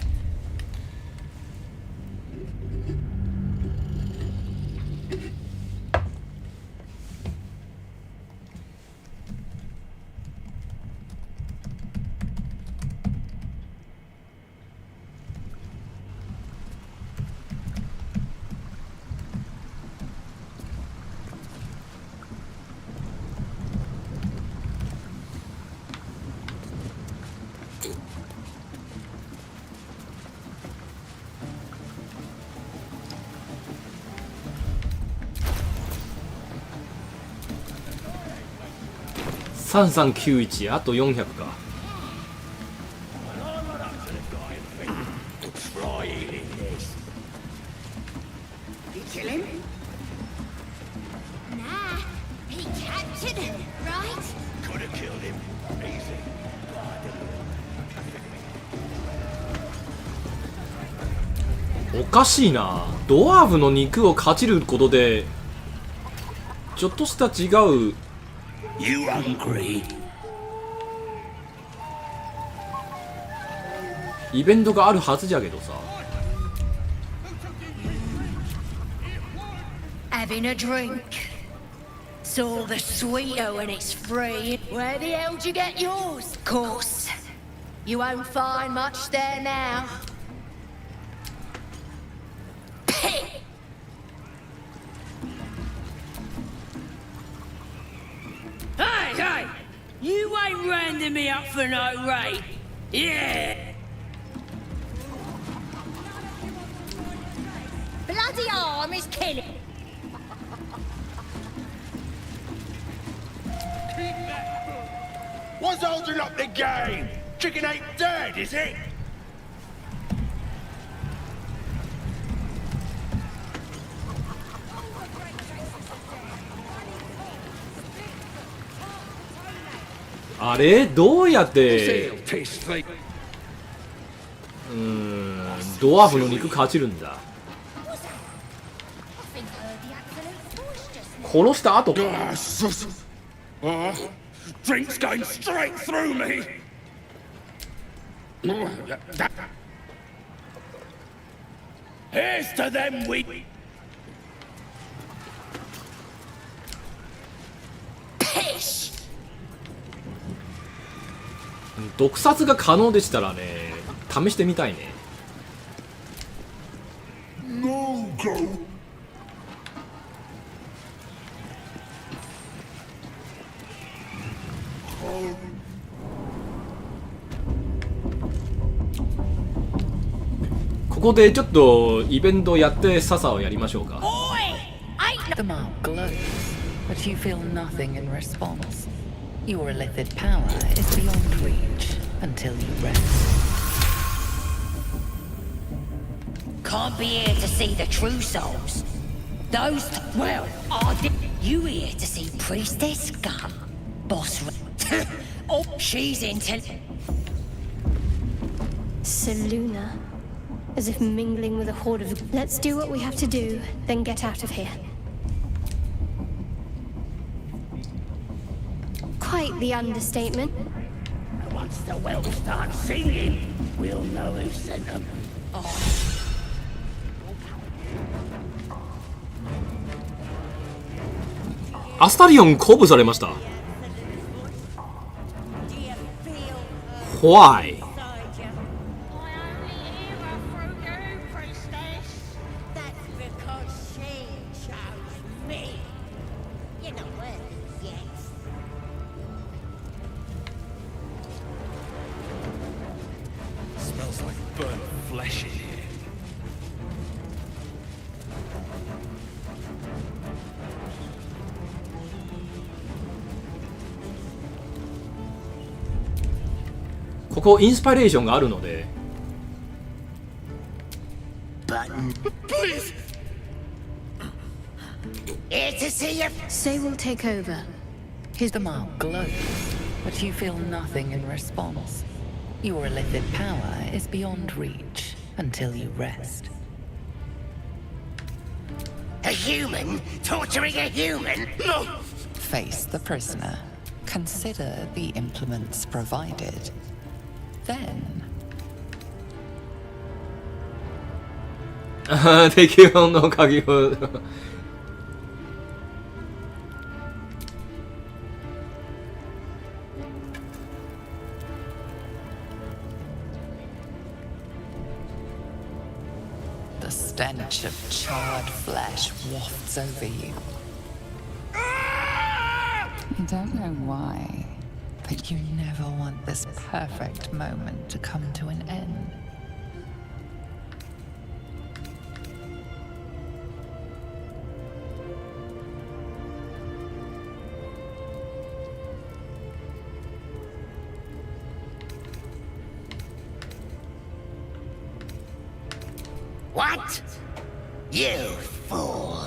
3391あと400か。おかしいな。ドワーフの肉をかじることでちょっとした違うイベントがあるはずじゃけどさ。 Having a drink. Saw the sweeter when it's free. Where the hell did you get yours? Of course. You won't find much there now. Hey, hey! You ain't rounding me up for no raid. Yeah! Bloody arm is killing. What's holding up the game? Chicken ain't dead, is it?あれどうやってドワーフの肉かじるんだ。殺した後か。 Drink's going straight through me. Here's to them we. Pish. 毒殺が可能でしたらね、試してみたいね。 No go. ここでちょっとイベントやって笹をやりましょうか。 The mark glows, but you feel nothing in response. Your illithid power is beyond reach until you rest. Can't be here to see the true souls. Those, well, are you here to see Priestess Gun? Boss oh, she's Seluna. As if mingling with a horde of... Let's do what we have to do, then get out of here. Quite the understatement. Once the whelps start singing, we'll know who sent them. Oh. アスタリオン鼓舞されました。Why? Smells like burnt flesh in here. This ここインスパレーションがあるので。Button, please. Here to see you. Say we'll take over. The mark glows, but you feel nothing in response. Your illithid power is beyond reach until you rest. A human torturing a human? No. Face the prisoner. Consider the implements provided. Then 適応の鍵をThe stench of charred flesh wafts over you. You don't know why, but you never want this perfect moment to come to an end. What? You fool.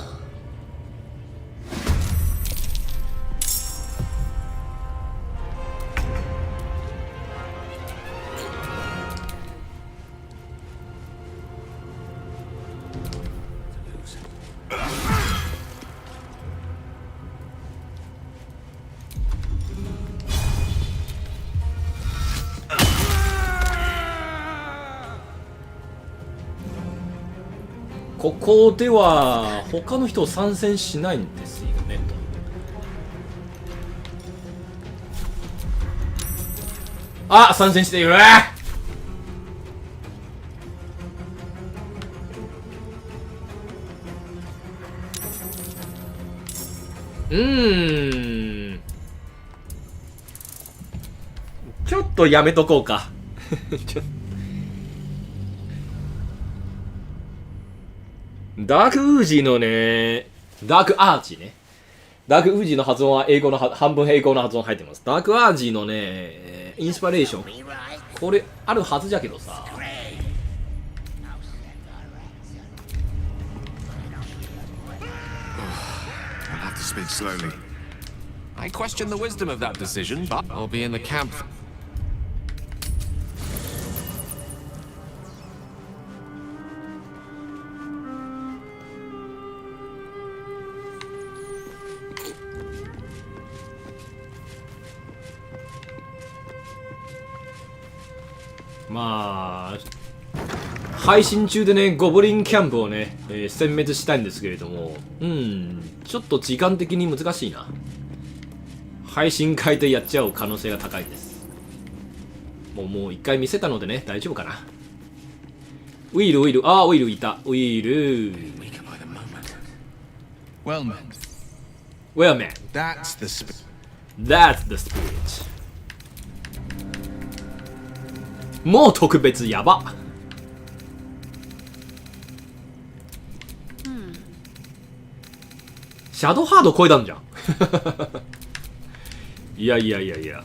ここでは他の人参戦しないんですよねと。あ、参戦している。ちょっとやめとこうか。ダークウージーのね、ダークアーチね。ダークウージーの発音は英語の半分英語の発音入ってます。ダークアージーのね、インスパレーション。これあるはずじゃけどさ。I'll have to speak slowly. I question the wisdom of that decision, but I'll be in the camp.まあ配信中でねゴブリンキャンプをね、殲滅したいんですけれども、ちょっと時間的に難しいな。配信変えてやっちゃう可能性が高いです。もう一回見せたのでね大丈夫かな。ウィルあーウィルいた。ウィル Well, man. Well, man. That's the spirit. That's the spirit. もう特別やば。シャドウハード超えたんじゃん。いやいやいやいや。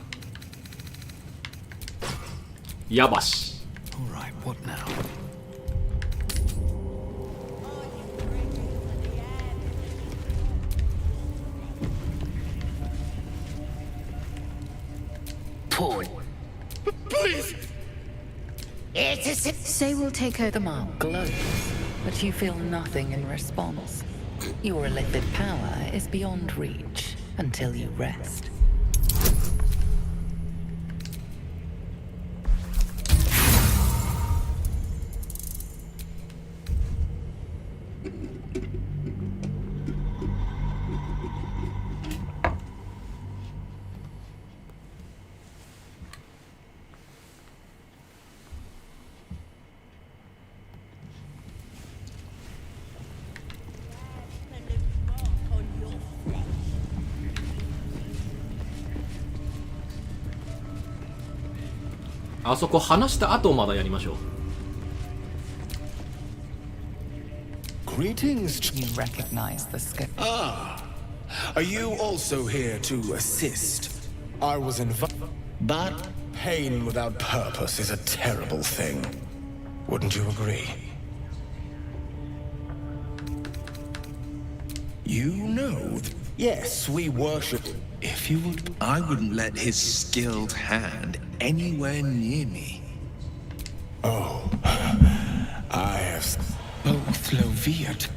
やばし。Alright, what now? Please! Say we'll take over. The mark glows, but you feel nothing in response. Your illicit power is beyond reach until you rest. あそこ話した後まだやりましょう。 Greetings. You recognize the skill. Ah, are you also here to assist? I was invited, but pain without purpose is a terrible thing. Wouldn't you agree? You know, yes, we worship. If you would, I wouldn't let his skilled hand anywhere near me. Oh, I have both Loviat.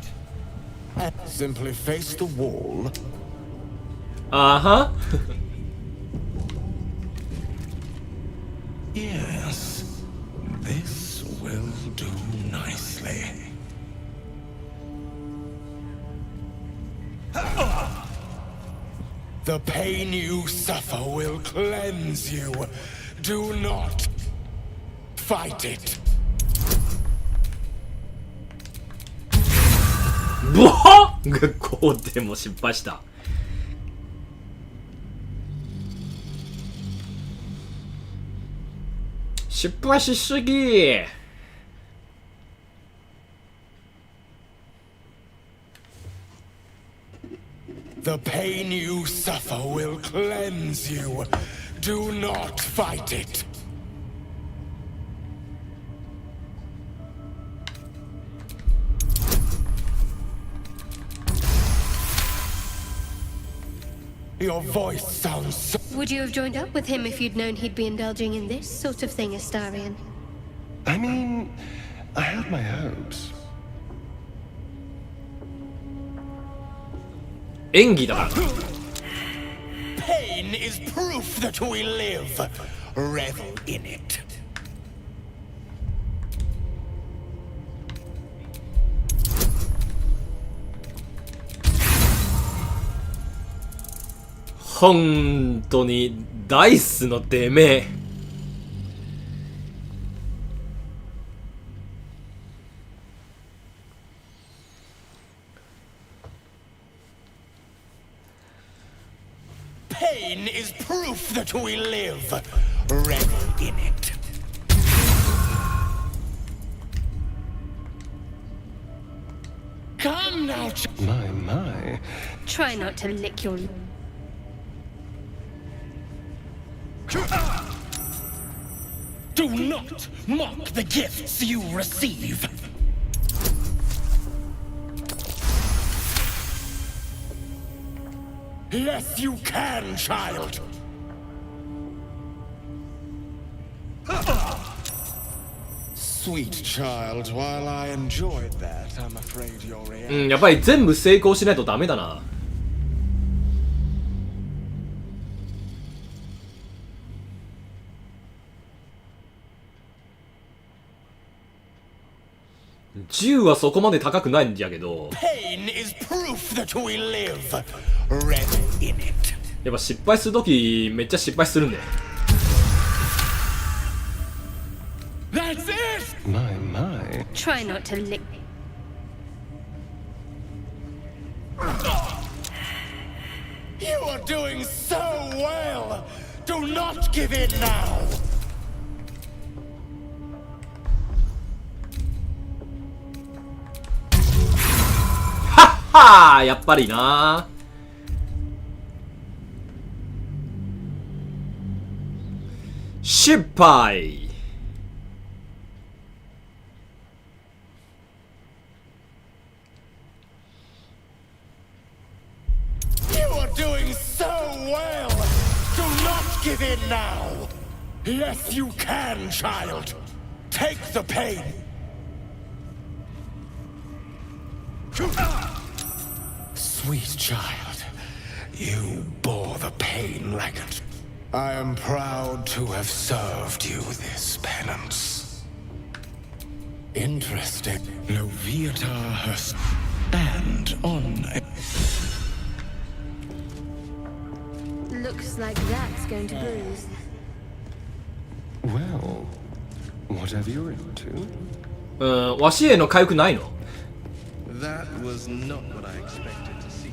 Simply face the wall. Uh-huh. Yes, this will do nicely. The pain you suffer will cleanse you. Do not fight it. ボハッこうでも失敗した。失敗しすぎ。The pain you suffer will cleanse you. Do not fight it. Your voice sounds so... Would you have joined up with him if you'd known he'd be indulging in this sort of thing, Astarion? I mean, I had my hopes. 演技だから。 Pain is proof that we live. Revel in it. 本当にダイスの出目。Pain is proof that we live. Revel in it. Come now, My. Try not to lick your... Do not mock the gifts you receive. Yes, you can, child. Sweet child, while I enjoyed that, I'm afraid your うん、やっぱり全部成功しないとダメだな。10はそこまで高くないんじゃけど、 Pain is proof that we live. Revel in it. やっぱ失敗するときめっちゃ失敗するんで。 That's it. My. Try not to lick... You are doing so well. Do not give in now. はあ、やっぱりな。失敗。You are doing so well! Do not give in now! Yes, you can, child! Take the pain! Sweet child, you bore the pain like it. I am proud to have served you this penance. Interesting. Loviata her stand on a... Looks like that's going to bruise. Well, whatever you're into. わしへの回復ないの？ That was not what I expected to see.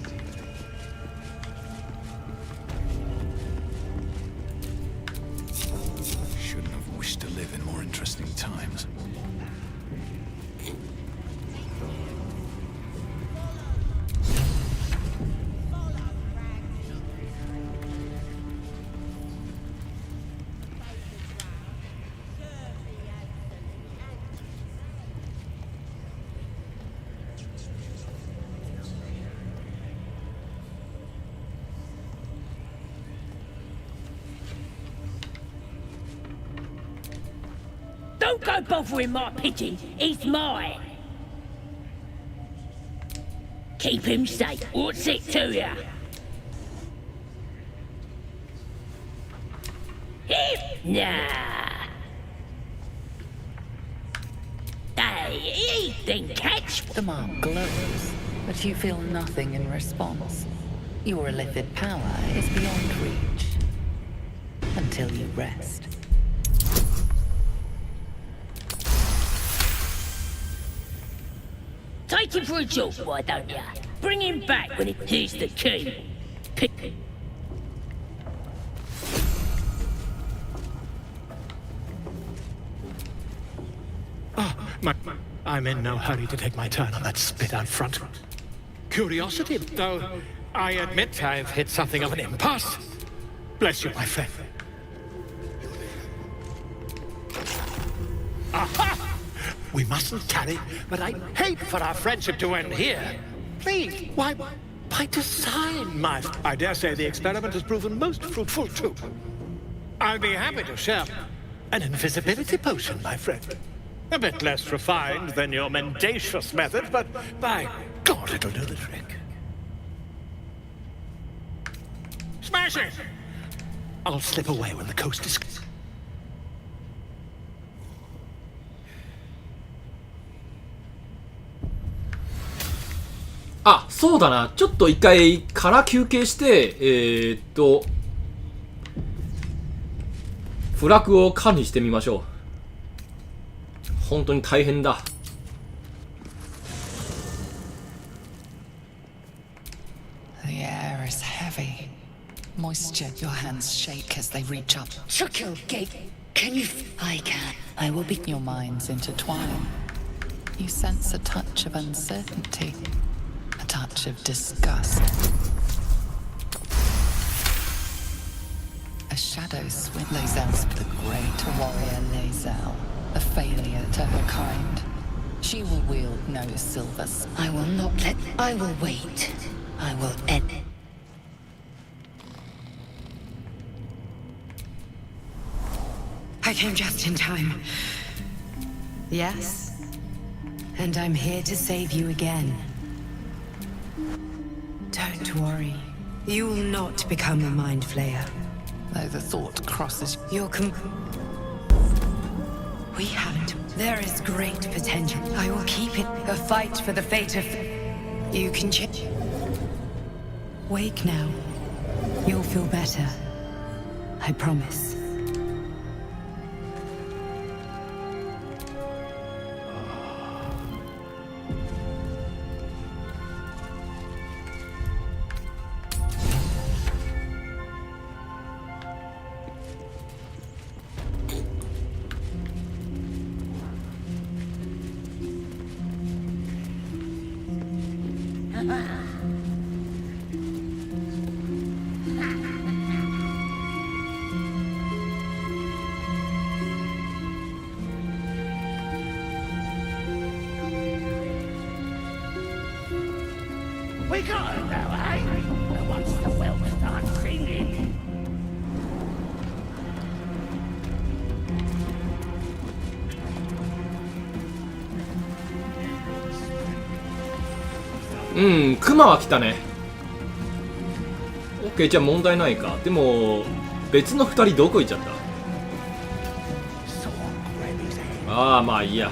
Shouldn't have wished to live in more interesting times. Don't go bothering my pigeon. He's mine. Keep him safe. What's it to ya? Him? Nah. Hey, he didn't catch. The mark glows, but you feel nothing in response. Your illithid power is beyond reach. Until you rest. Take him for a jolt, why don't ya? Bring him back when here's the key. Pick. I'm in no hurry to take my turn on that spit out front. Curiosity, though I admit I've hit something of an impasse. Bless you, my friend. Aha! We mustn't tarry, but I'd hate for our friendship to end here. Please, why, by design, I dare say the experiment has proven most fruitful, too. I'll be happy to share an invisibility potion, my friend. A bit less refined than your mendacious method, but by God, it'll do the trick. Smash it! I'll slip away when the coast is... あ、そうだな。ちょっと一回から休憩して、フラグを管理してみましょう。本当に大変だ。The air is heavy. Moisture, your hands shake as they reach up. Chuck your gate. Can you? I can. I will be. Your minds intertwine. You sense a touch of uncertainty. A touch of disgust. A shadow swim Lazel's the great warrior Lazel, a failure to her kind. She will wield no silvers. I will not let. I will wait. I will end. I came just in time. Yes. And I'm here to save you again. Don't worry. You will not become a mind flayer. Though the thought crosses. We haven't. There is great potential. I will keep it a fight for the fate of... You can change. Wake now. You'll feel better. I promise. We got it now, eh? And once the whelp starts singing. うん、クマは来たね。オッケー、じゃあ問題ないか。でも別の2人どこ行っちゃった？ああ、まあいいや。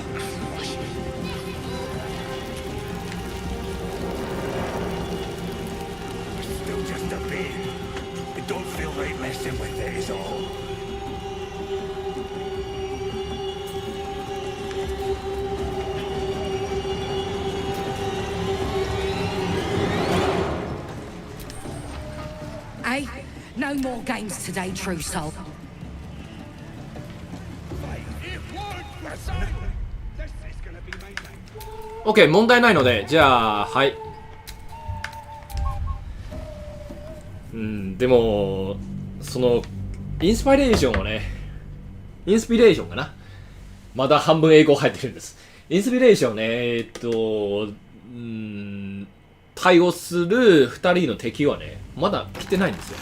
Hey, no more games today, true soul. OK、問題ないので、じゃあ、はい。でも、その、インスピレーションをね、インスピレーションかな。まだ半分英語入ってるんです。インスピレーションね、対応する2人の敵はね、まだ来てないんですよ。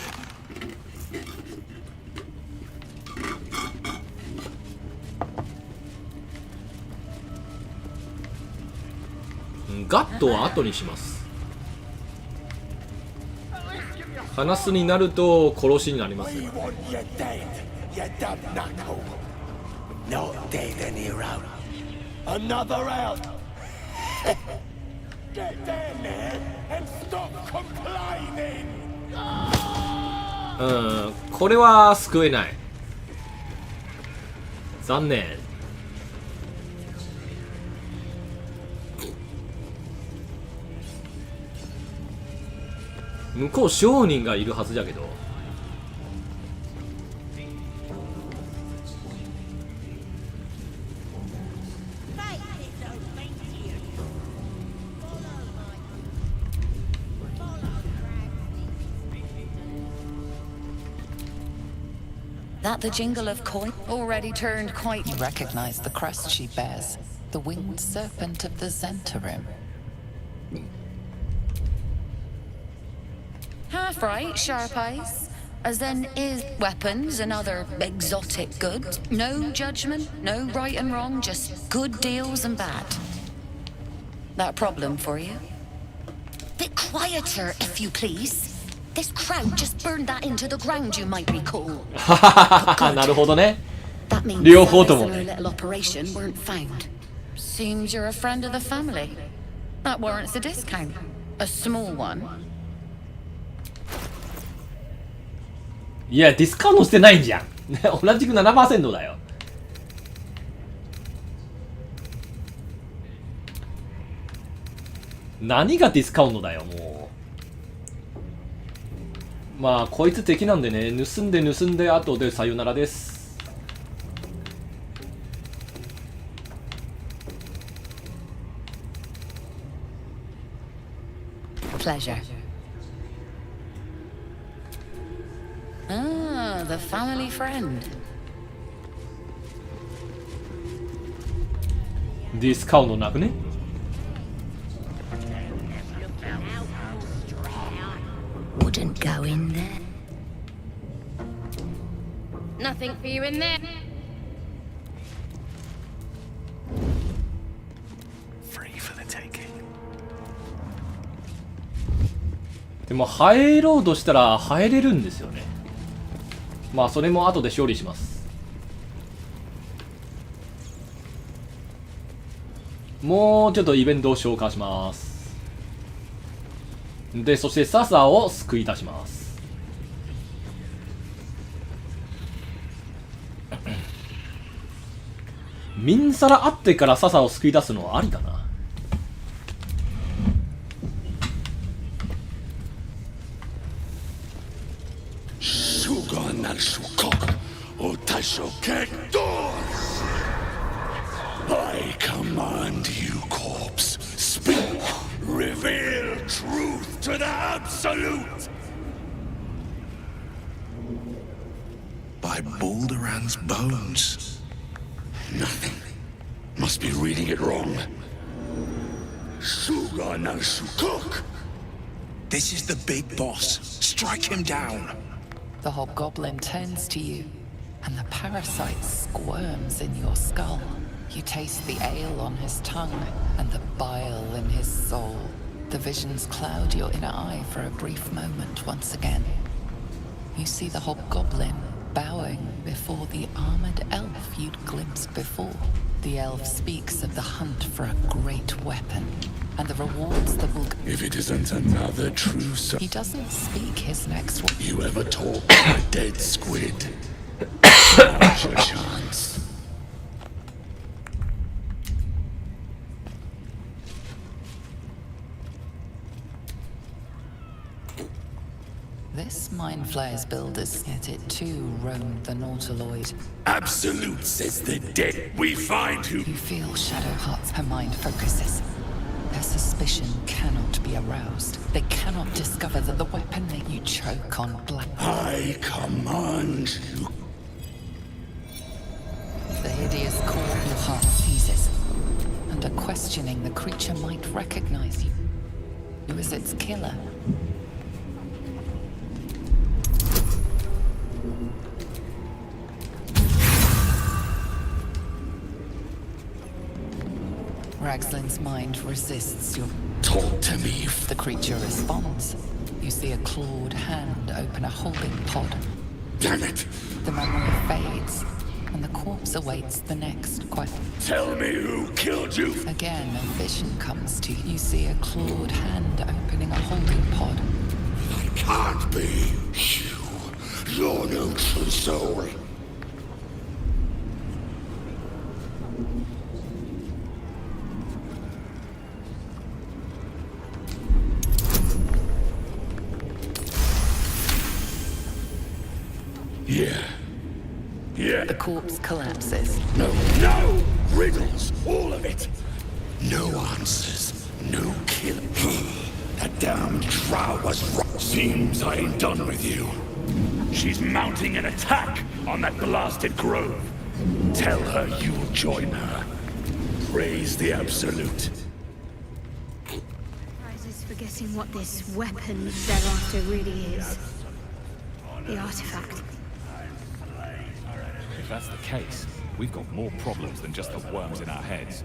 ガットは後にします。話すになると殺しになりますよ。これは救えない。残念。向こう商人がいるはずだけど。That the jingle of coin already turned quite. You recognize the crest she bears, the winged serpent of the Zentarim. Half right, sharp eyes. As then is weapons and other exotic goods. No judgment, no right and wrong, just good deals and bad. That problem for you? Bit quieter, if you please. This crowd just burned that into the ground, you might recall. なるほどね。 That means 両方とも a ね。 little operation weren't found. Seems you're a friend of the family. That warrants a discount. A small one. いや、ディスカウントしてないんじゃん。同じく 7% だよ。何がディスカウントだよ、もう。まあ、こいつ敵なんでね、盗んで、後でさよならです。Pleasure. Ah, the family friend. ディスカウントなくね。Wouldn't go in there. Nothing for you in there. Free for the taking. でも入ろうとしたら入れるんですよね。まあそれも後で処理します。もうちょっとイベントを消化します。で、そしてササを救い出します。みんさら会ってからササを救い出すのはありかな。I command you, corpse. Speak. Reveal to the Absolute! By Balduran's bones. Nothing. Must be reading it wrong. Suga no Sukuk! This is the big boss. Strike him down. The hobgoblin turns to you, and the parasite squirms in your skull. You taste the ale on his tongue, and the bile in his soul. The visions cloud your inner eye for a brief moment once again. You see the hobgoblin bowing before the armored elf you'd glimpsed before. The elf speaks of the hunt for a great weapon, and the rewards that will... If it isn't another true soul... He doesn't speak his next word. You ever talk to a dead squid? Now's your chance. This mind flayer's builders, yet it too roamed the Nautiloid. Absolute says the dead we find who... You feel Shadowheart's her mind focuses. Their suspicion cannot be aroused. They cannot discover that the weapon that you choke on black... I command you. The hideous core of your heart seizes. Under questioning, the creature might recognize you as its killer. Ragslin's mind resists your... Talk to me. The creature responds. You see a clawed hand open a holding pod. Damn it! The memory fades, and the corpse awaits the next question. Tell me who killed you! Again, a vision comes to you. You see a clawed hand opening a holding pod. That can't be you. You're no true soul. Yeah. The corpse collapses. No! Riddles! All of it! No answers. No killing. That damn drow was wrong. Seems I ain't done with you. She's mounting an attack on that blasted grove. Tell her you'll join her. Praise the Absolute. Prizes forgetting what this weapon thereafter really is. The artifact. If that's the case, we've got more problems than just the worms in our heads.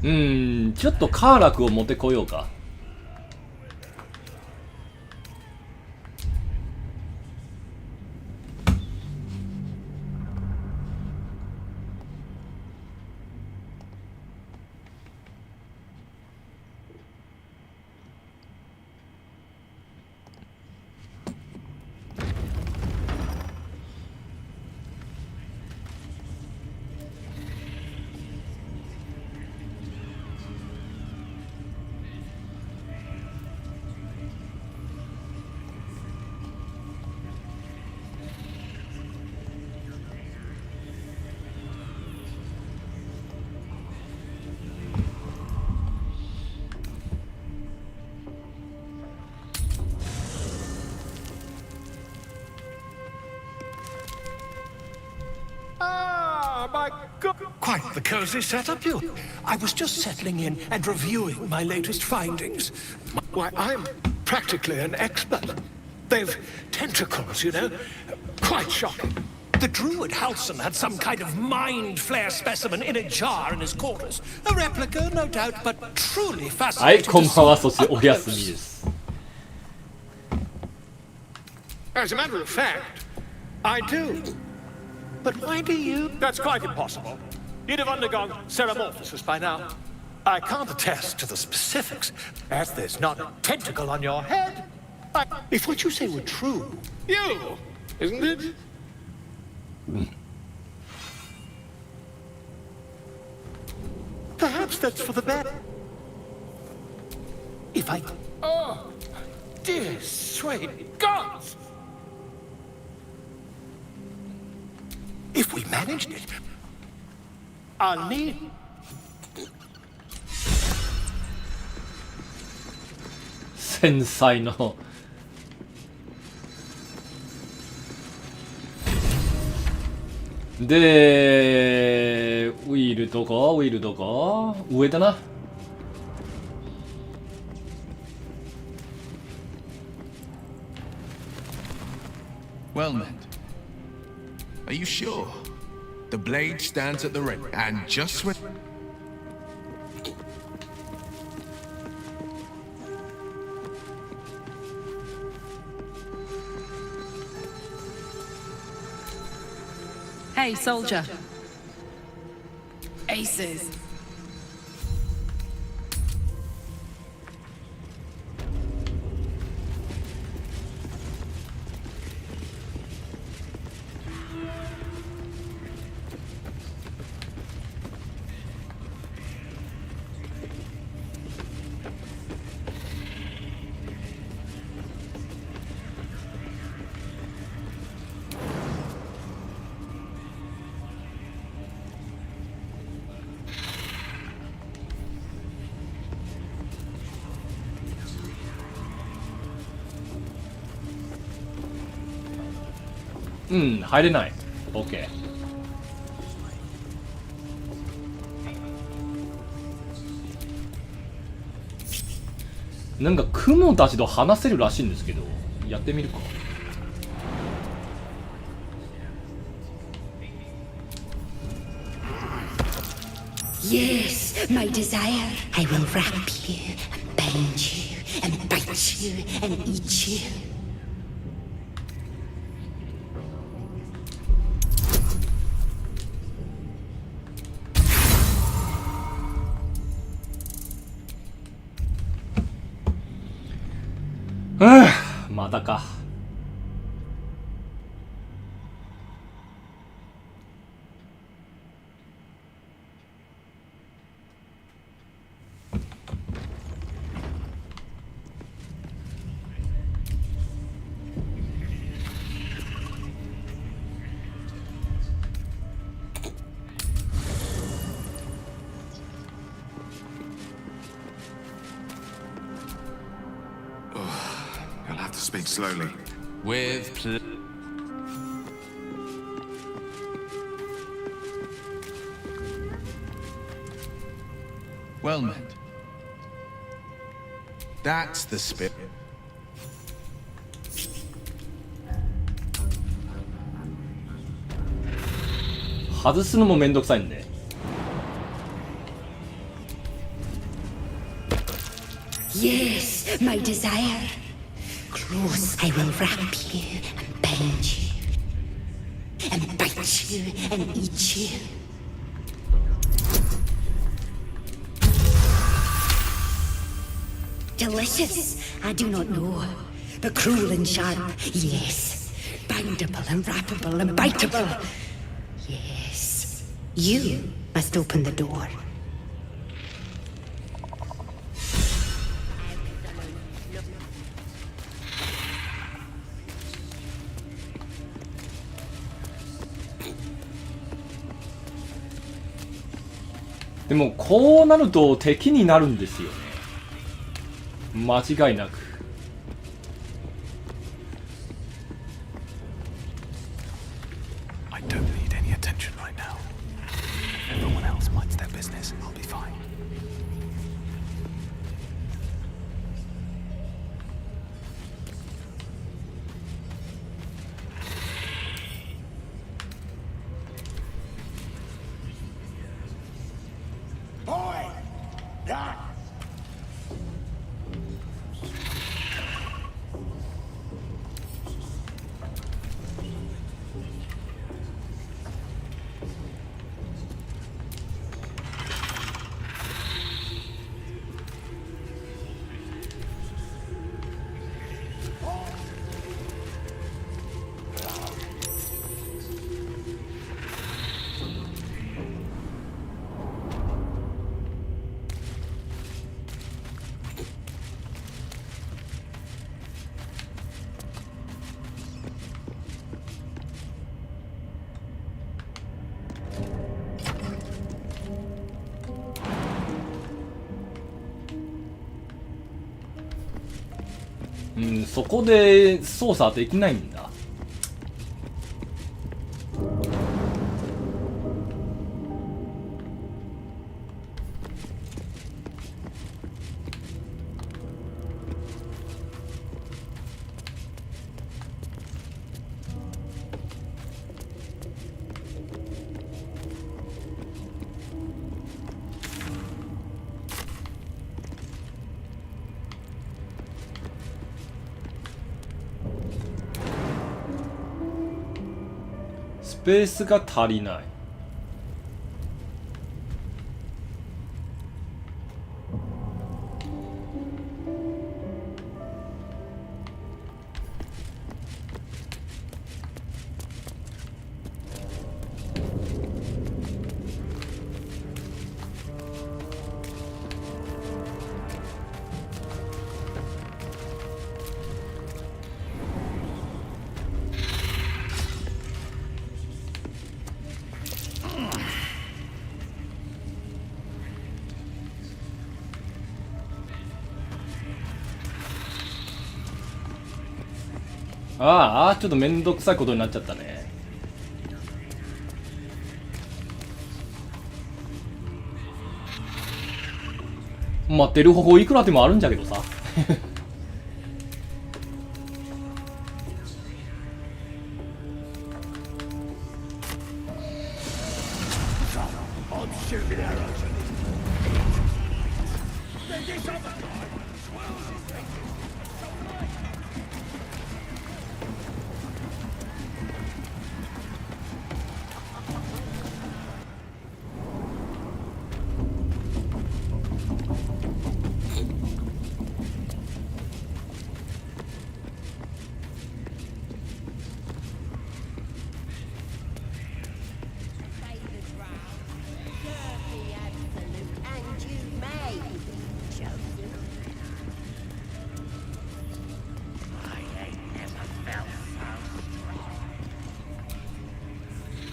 ちょっとカーラクを持ってこようか。My God! Quite the cozy setup, you. I was just settling in and reviewing my latest findings. Why, I'm practically an expert. They've tentacles, you know. Quite shocking. The druid Halson had some kind of mind flare specimen in a jar in his quarters. A replica, no doubt, but truly はい、 fascinating. こんばんは、そしてお休みです。 As a matter of fact, I do. But why do you? That's quite impossible. You'd have undergone ceramorphosis by now. I can't attest to the specifics, as there's not a tentacle on your head. If what you say were true, you, isn't it? Perhaps that's for the better. If I... Oh, dear sweet gods! If we managed it, I'll need... 繊細のでウィールどこ上だな。Well met. Are you sure? The blade stands at the ready, and just when... Hey, soldier. Aces.入れない。 OK。 なんか雲たちと話せるらしいんですけど、やってみるか。Yes, my desire. I will wrap you, and bind you, and bite you, and eat you. またか。You'll have to speak slowly. With Well met. That's the spirit. 外すのもめんどくさいんで。Yes, my desire. Close, I will wrap you, and bind you, and bite you, and eat you. Delicious, I do not know, but cruel and sharp, yes. Bindable and wrappable and biteable, yes. You must open the door. でもこうなると敵になるんですよね、間違いなく。I don't need any attention right now. If everyone else minds their business, I'll be fine. Boy! That! そこで操作できないんだ。スペースが足りない。ああ、ちょっとめんどくさいことになっちゃったね。まあ出る方法いくらでもあるんじゃけどさ。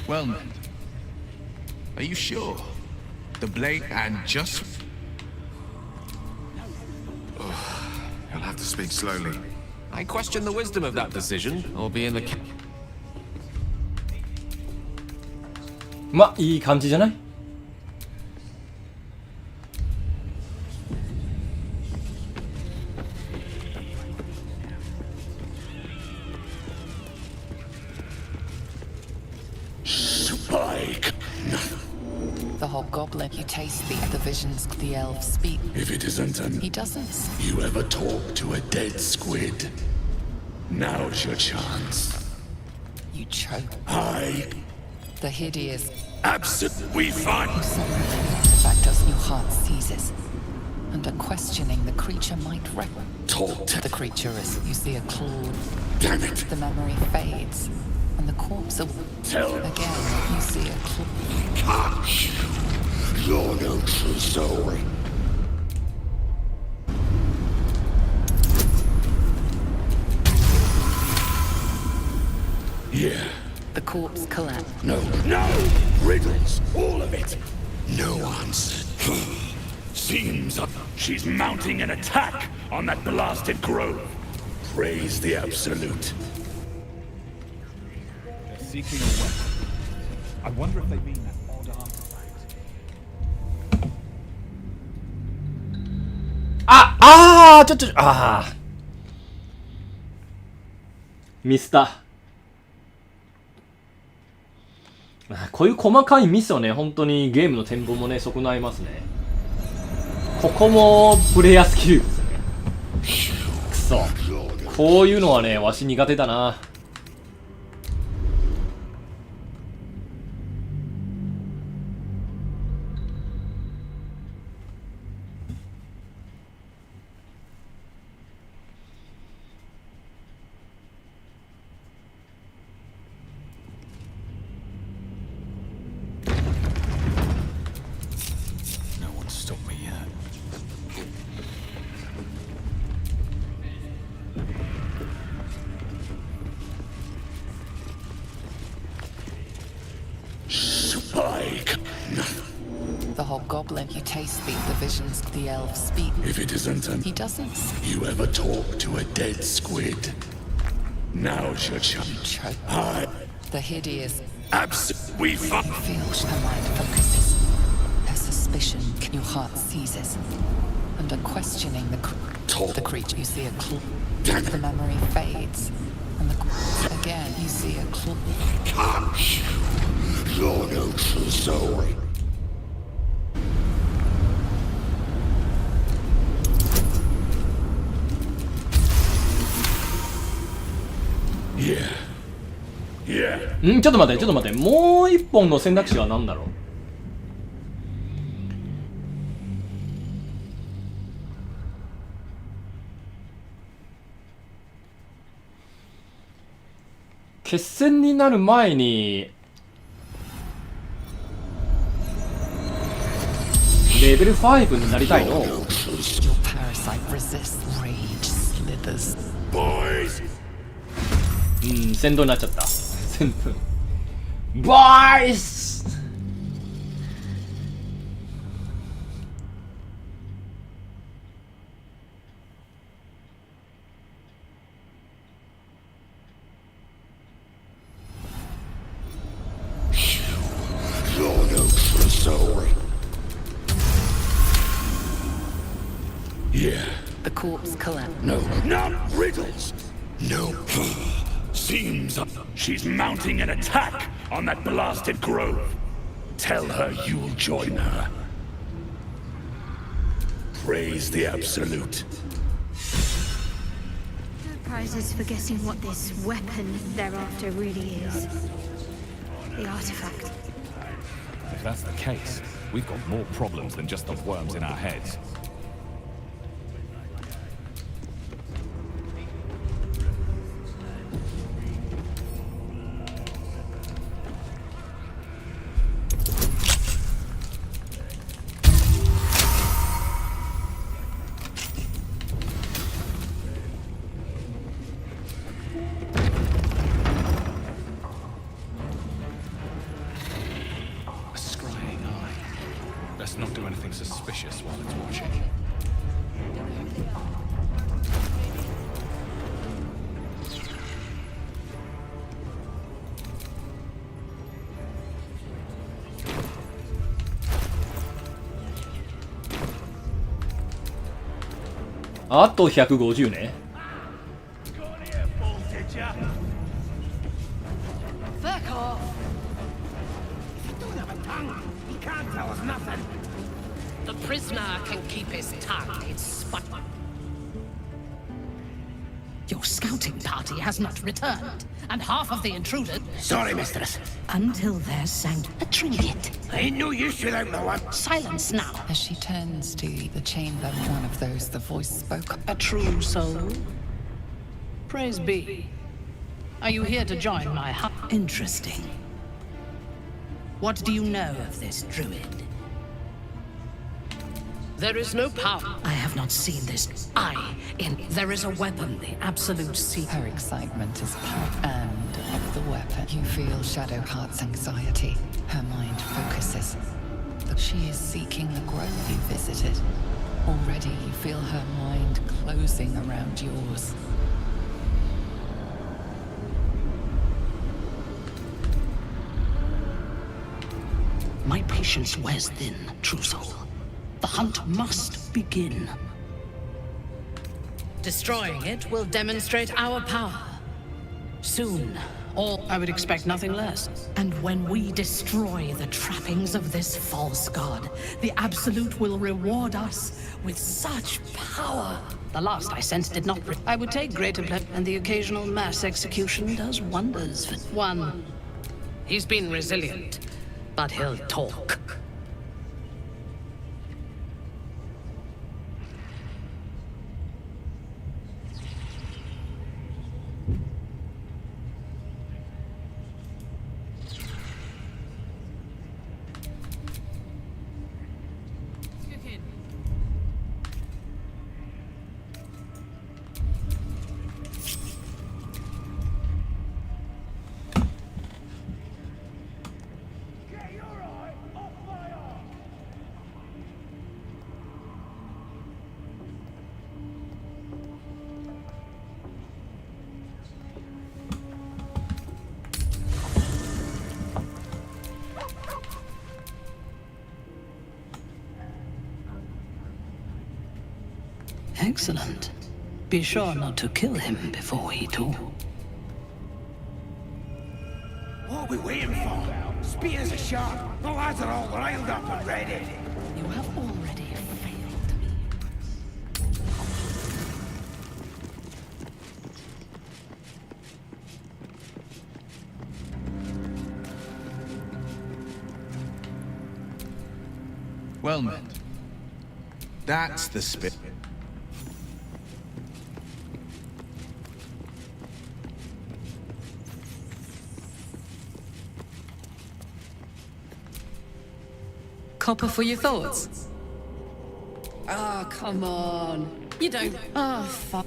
Well, then. Are you sure? The blade and just... You'll have to speak slowly. I question the wisdom of that decision, or be in the... まあいい感じじゃない？The hobgoblin, you taste the visions the elves speak. If it isn't an... He doesn't. You ever talk to a dead squid? Now's your chance. You choke. The hideous... Absolutely fine. You suddenly the fact as your heart seizes. Under questioning, the creature might talk to the creature as you see a claw. Damn it. The memory fades. And the corpse again, you see a claw. Can't you? You're no true soul. Yeah. The corpse collapsed. No. Riddles. All of it. No answer. Seems she's mounting an attack on that blasted grove. Praise the Absolute. They're seeking a weapon. I wonder if they mean that odd artifact. ちょっとミスったこういう細かいミスをね、本当にゲームの展望もね、損ないますね。ここもプレイヤースキルですね。くそ。こういうのはね、わし苦手だな。hobgoblin. You taste the visions the elves speak. If it isn't He doesn't. you ever talk to a dead squid? Now's your chance. The hideous. We feel her mind focuses. Her suspicion, your heart seizes. Under questioning the creature, you see a claw. The memory fades. And again, you see a claw. Can't you? You're no true soul. Yeah. ちょっと待って、もう一本の選択肢は何だろう。決戦になる前にレベル5になりたいの。戦闘になっちゃった。戦闘。ボーイス。Yeah. The corpse collapsed. No, not riddles. No. Seems she's mounting an attack on that blasted grove. Tell her you'll join her. Praise the Absolute. No prizes for guessing what this weapon thereafter really is. The artifact. If that's the case, we've got more problems than just the worms in our heads. Not do anything suspicious while it's watching.あと150ね。Fuck off! The prisoner can keep his tongue. It's spot. Your scouting party has not returned, and half of the intruders. Sorry, mistress. Until they're sank a trinket. Ain't no use without no one. Silence now. As she turns to the chamber, one of those the voice spoke. A true soul. Praise be. Are you here to join my Interesting. What do you know of this druid? There is no power. I have not seen this. There is a weapon, the absolute secret. Her excitement is pure, and of the weapon, you feel Shadowheart's anxiety. Her mind focuses. She is seeking the grove you visited. Already, you feel her mind closing around yours. My patience wears thin, true soul. The hunt must begin. Destroying it will demonstrate our power. Soon, I would expect nothing less. And when we destroy the trappings of this false god, the Absolute will reward us with such power. The last I sent did not. I would take greater pleasure, and the occasional mass execution does wonders for one. He's been resilient, but he'll talk. Excellent. Be sure not to kill him before he talks. What are we waiting for? Spears are sharp. The lads are all riled up and ready. You have already failed me. Well met. That's the spirit. Copper for your thoughts? Ah, come on. You don't. Ah, fuck.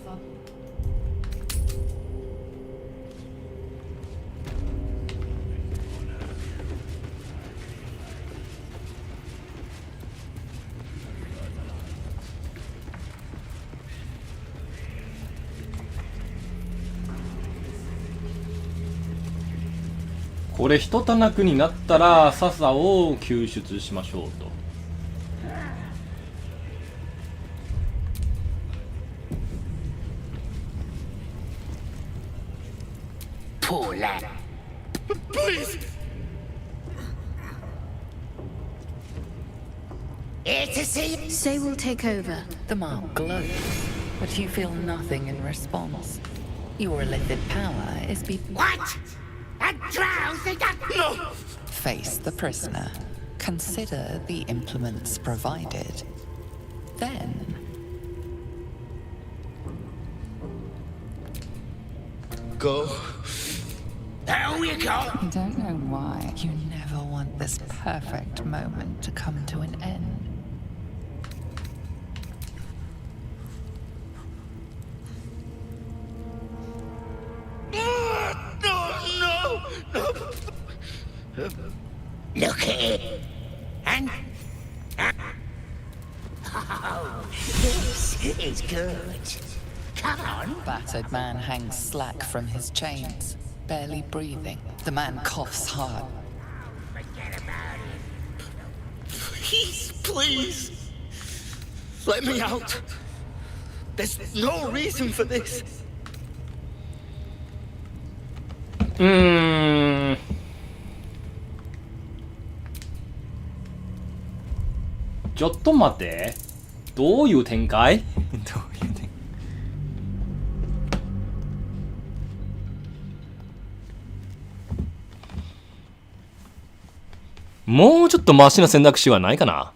これ一棚くになったら笹を救出しましょうと。Poor lad. Please. Here to see. Say will take over. The mark glows, but you feel nothing in response. Your lithic power is What? A drowsy duck? No! Face the prisoner. Consider the implements provided. Then... Go. Down you go! I don't know why you never want this perfect moment to come to an end. Look at it. And... Oh, this is good. Come on. Battered man hangs slack from his chains, barely breathing. The man coughs hard. Forget about it. Please. Let me out. There's no reason for this. ちょっと待って。どういう展開？もうちょっとマシな選択肢はないかな。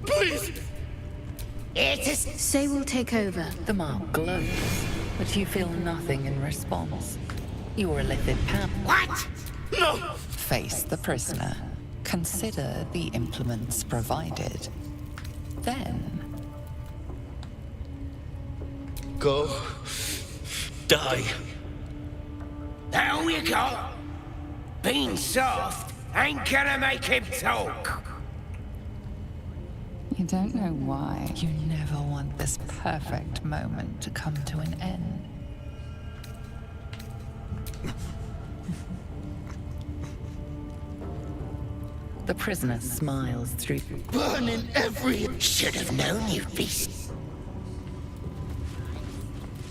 Please! Say will take over. The mark glows, but you feel nothing in response. Your lithic power. What? No! Face the prisoner. Consider the implements provided. Then... Go. Die. Down you go. Being soft ain't gonna make him talk. You don't know why you never want this perfect moment to come to an end. The prisoner smiles through. Burning every... Should have known you'd be...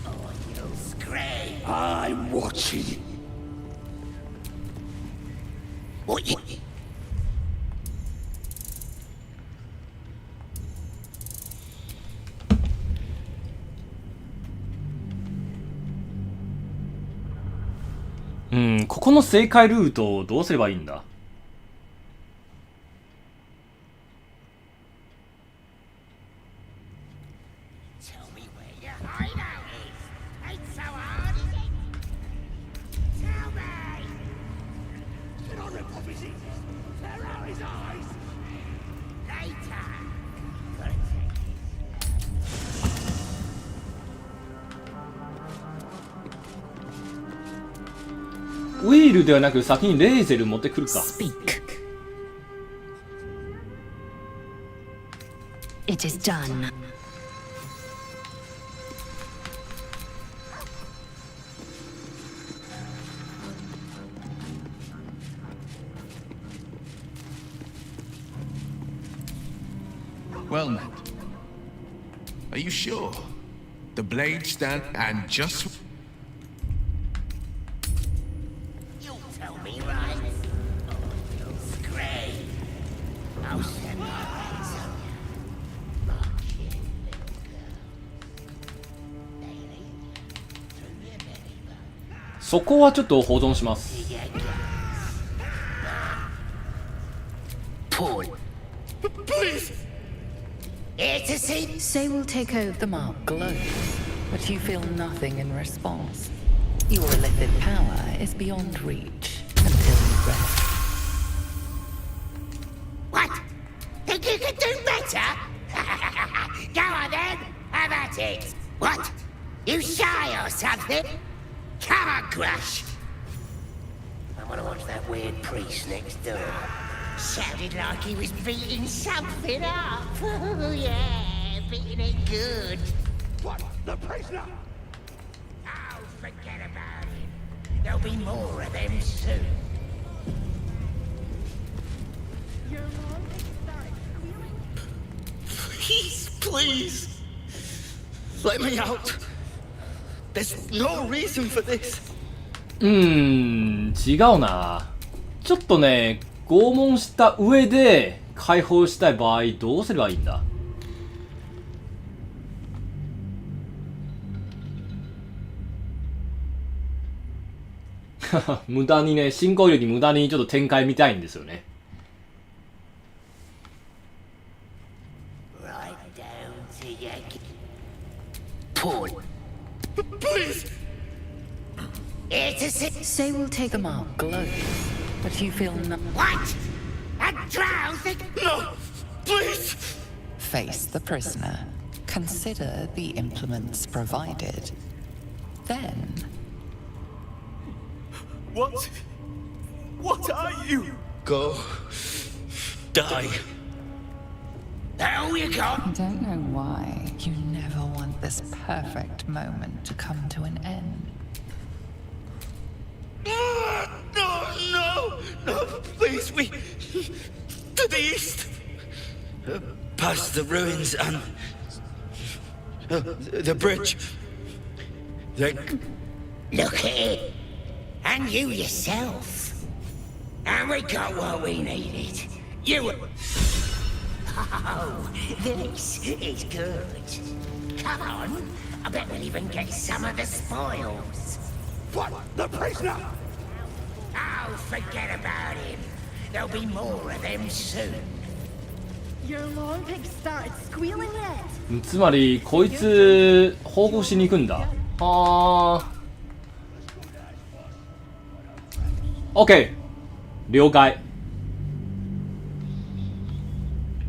Oh, you scream. I'm watching. What you...ここの正解ルートをどうすればいいんだ？ウィールではなく先にレーゼル持ってくるか。Speak. It is done. Well met. Are you sure? The blade stand and just... You'll tell me, right? Oh, you're great. I'll send my eyes on you. Mark it, little girl. そこはちょっと保存します。Paul. Please! Here to see. Say will take over. The mark glows, but you feel nothing in response. Your illicit power is beyond reach until you rest. What? Think you could do better? Go on then, have at it. What? You shy or something? Come on, Crush. I want to watch that weird priest next door. Sounded like he was beating something up. Oh, yeah, beating it good. What? The prisoner? Oh, forget about it. There'll be more of them soon. Please. Let me out. There's no reason for this. 違うな。ちょっとね、拷問した上で解放したい場合どうすればいいんだ。無駄にね、進行より無駄にちょっと展開見たいんですよね。Right down to your... Paul. Please. Here to see. Say will take the mark glows, but you feel no. What? A drowsy? No. Please. Face the prisoner. Consider the implements provided. Then. What are you? Go. Die. That all you got? I don't know why you never want this perfect moment to come to an end. No, please, we... To the east. Past the ruins and... the bridge. Look at it. And you yourself. And we got what we needed. You... Oh, this is good. Come on. I bet we'll even get some of the spoils. What? The prisoner? Oh, forget about him. There'll be more of them soon. Your long pig started squealing yet? つまりこいつ報告しに行くんだ。はあ。OK。了解。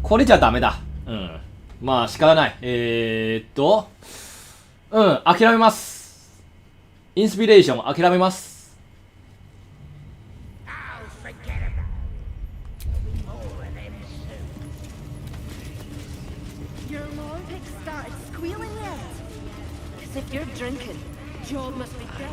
これじゃダメだ。うん。まあ仕方ない。諦めます。インスピレーション諦めます。Your long pig started squealing yet? As if you're drinking. Job must be dead.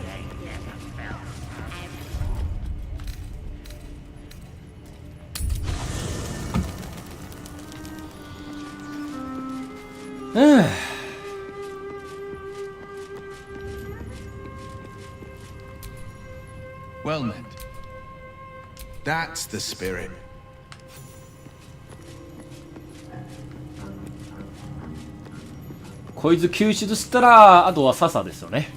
Well met. That's the spirit. こいつ救出したらあとは笹ですよね。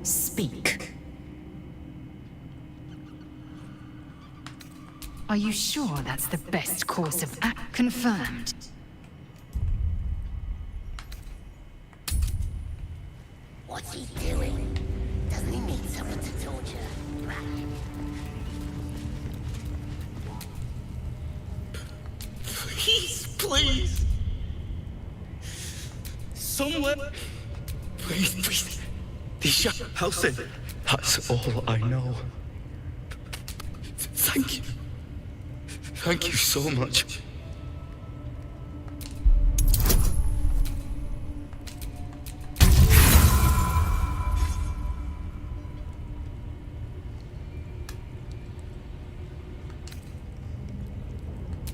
Speak. Are you sure that's the best course of action? Confirmed. What's he doing? Doesn't he need someone to torture? Please. Somewhere. Please. The house in. That's all I know. Thank you. Thank you so much.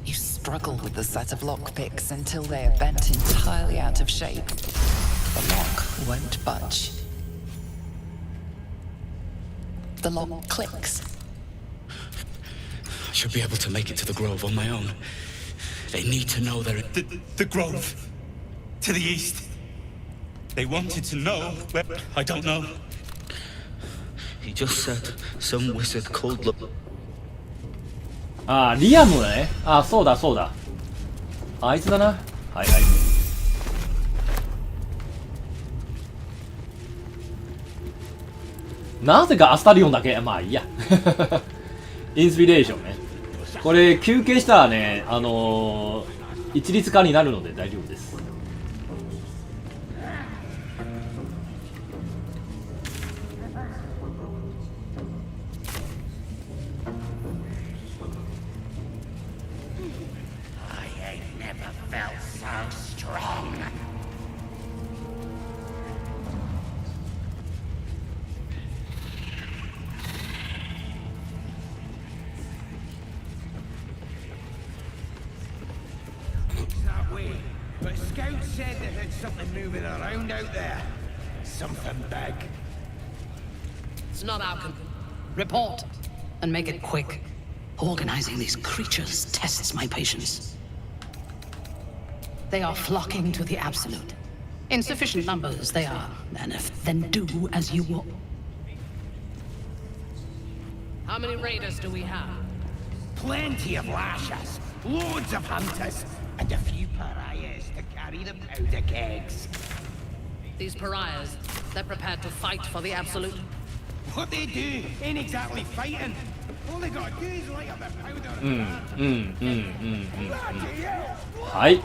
You the set of lockpicks until they are bent entirely out of shape. The lock won't budge. The lock clicks. I should be able to make it to the Grove on my own. They need to know they're at the Grove. To the east. They wanted to know where... I don't know. He just said some wizard called... あ、リアムね。あ、そうだそうだ。あいつだな。はいはい。なぜかアスタリオンだけ。まあいいや。インスピレーションね。これ休憩したらね、一律化になるので大丈夫です。But scouts said they heard something moving around out there. Something big. It's not our report, and make it quick. Organizing these creatures tests my patience. They are flocking to the Absolute. In sufficient numbers, they are. And if then do as you will. How many raiders do we have? Plenty of lashes, loads of hunters, and a few pariahs to carry the powder kegs. These pariahs, they're prepared to fight for the Absolute. What they do ain't exactly fighting. All they gotta do is light up the powder. はい。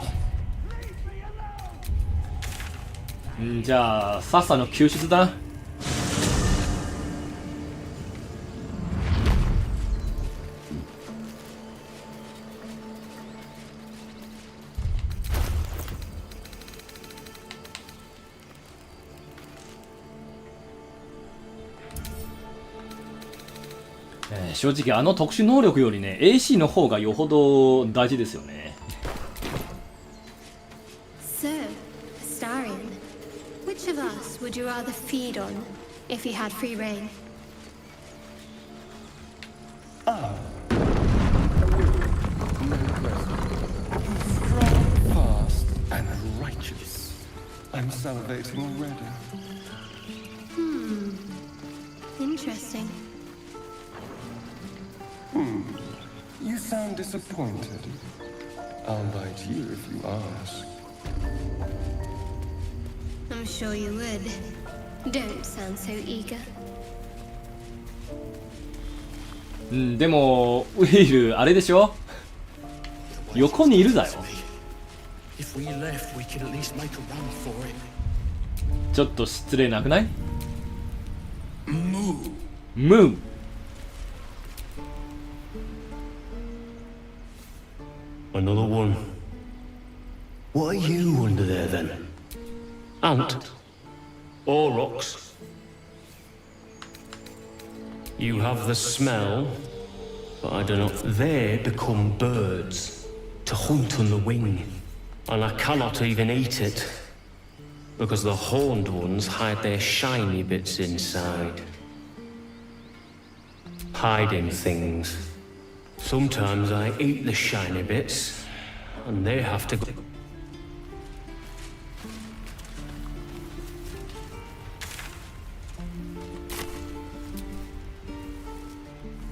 じゃあさっさの救出だ。正直あの特殊能力よりね AC の方がよほど大事ですよね。So, Astarion, which of us would you rather feed on if you had free reign? Strong, fast, and righteous. I'm salivating already. Interesting. You sound disappointed. I'll bite you if you ask. I'm sure you would. Don't sound so eager. でもウィルあれでしょ、横にいるだよ。ちょっと失礼なくない？ムー。Another one. What are you under there then? Ant? Or rocks? You have the smell, but I don't know. They become birds to hunt on the wing, and I cannot even eat it because the horned ones hide their shiny bits inside. Hiding things. Sometimes I eat the shiny bits, and they have to go.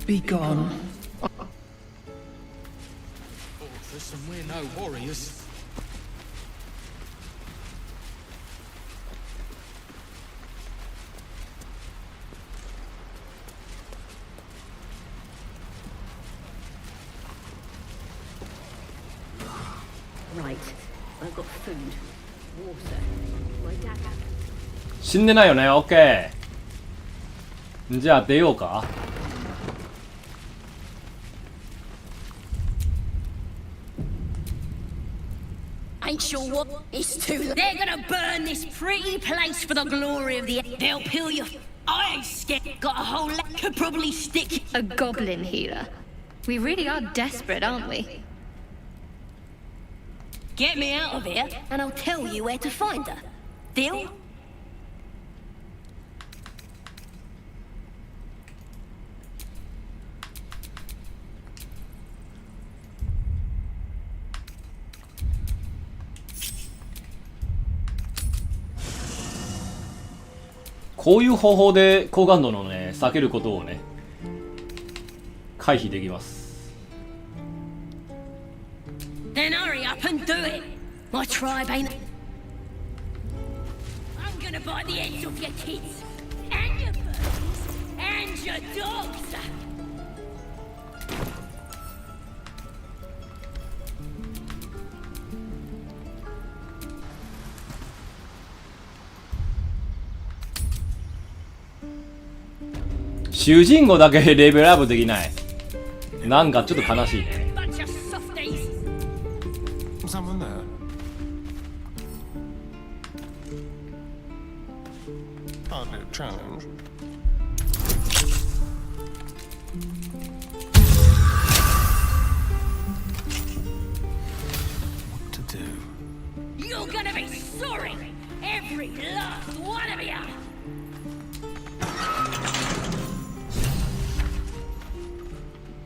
Be gone. Fortress, and we're no warriors. Right. I've got food, water, my dagger. 死んでないよね。オッケー。じゃあ出ようか。Ain't sure what? It's too late. They're gonna burn this pretty place for the glory of the... They'll peel you. I ain't scared. Got a whole lot. Could probably stick... A goblin healer. We really are desperate, aren't we? Get me out of here, and I'll tell you where to find her. Deal? こういう方法で高感度のね、避けることをね、回避できます。Then hurry up and do it. My tribe ain't. I'm gonna bite the heads off your kids, and your birds, and your dogs. 主人公だけレベルアップできない。なんかちょっと悲しいね。Someone there? Hardly a challenge. What to do? You're gonna be sorry, every last one of you.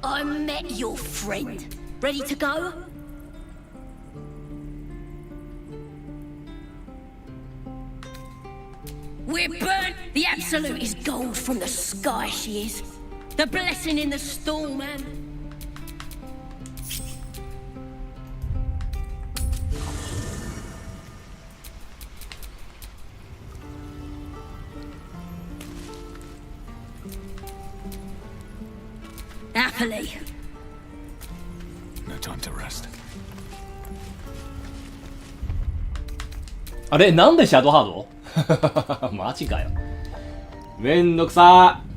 I met your friend. Ready to go? We're burnt. The Absolute is gold from the sky, she is. The blessing in the storm, man. Happily. No time to rest. あれなんでシャドウハードマジかよ。めんどくさー。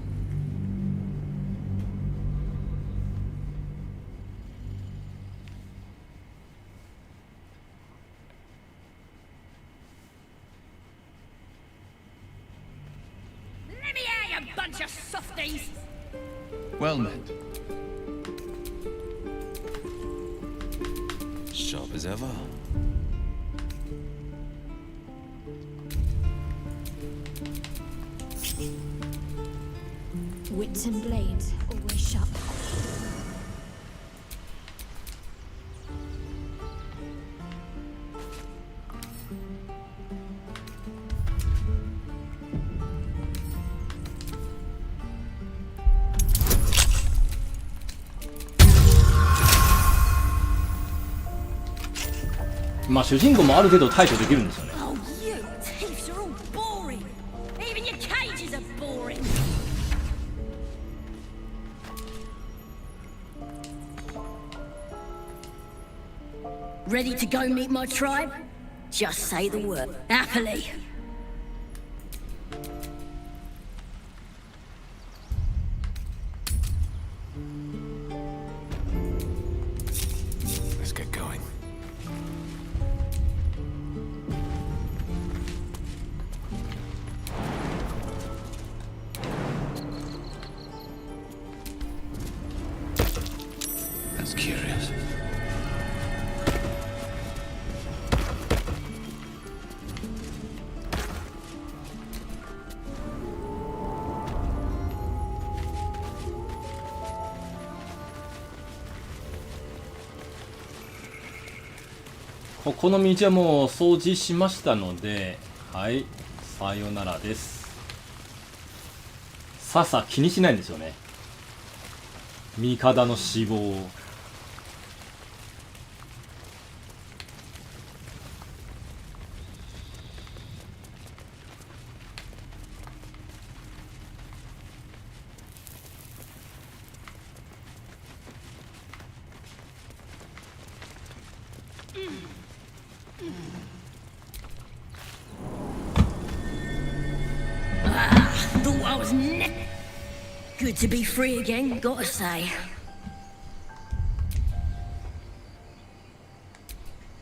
Let me out, you bunch of softies. Well met. Sharp as ever. Wits and blades, always sharp.まあ主人公もある程度対処できるんですよね。Oh, you thieves are all boring. Even your cages are boring. Ready to go meet my tribe? Just say the word. Happily. Let's get going. That's curious.ここの道はもう掃除しましたので、はい、さよならです。ささ気にしないんですよね。味方の死亡を。Thought I was good to be free again, gotta say.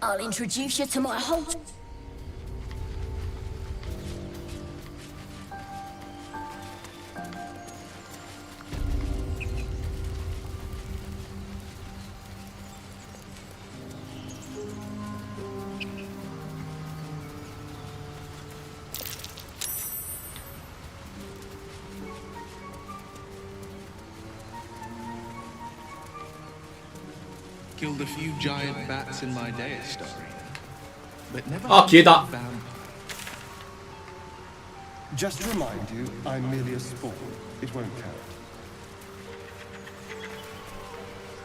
I'll introduce you to my whole... killed a few giant bats in my day story. But never あ、消えた。 Just to remind you, I'm merely a spawn. It won't count.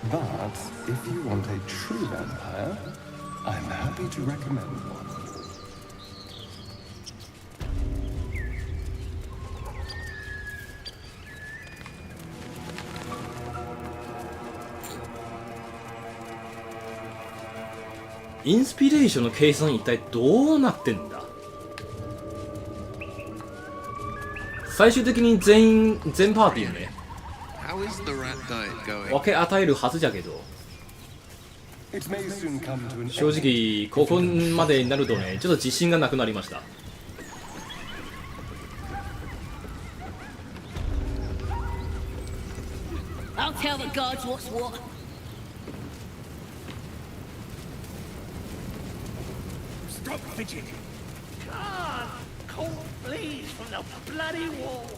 But if you want a true vampire, I'm happy to recommend one.「インスピレーションの計算一体どうなってんだ」最終的に全パーティーをね分け与えるはずじゃけど、正直ここまでになるとねちょっと自信がなくなりました。I'll tell the gods what's what. Stop fidgeting. Can't call please from the bloody walls.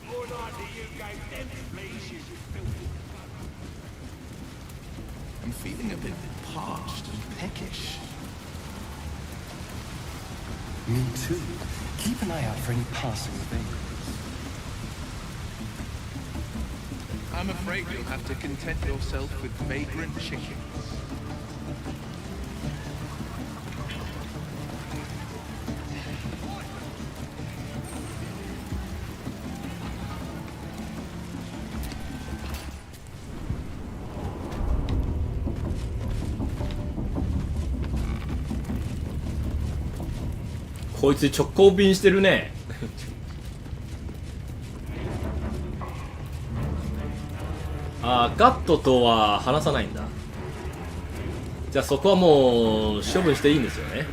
More likely you gave them please, you filthy. I'm feeling a bit parched and peckish. Me too. Keep an eye out for any passing vagrants. I'm afraid you'll have to content yourself with vagrant chickens. こいつ直行便してるね。あー、ガットとは話さないんだ。じゃあそこはもう処分していいんですよね。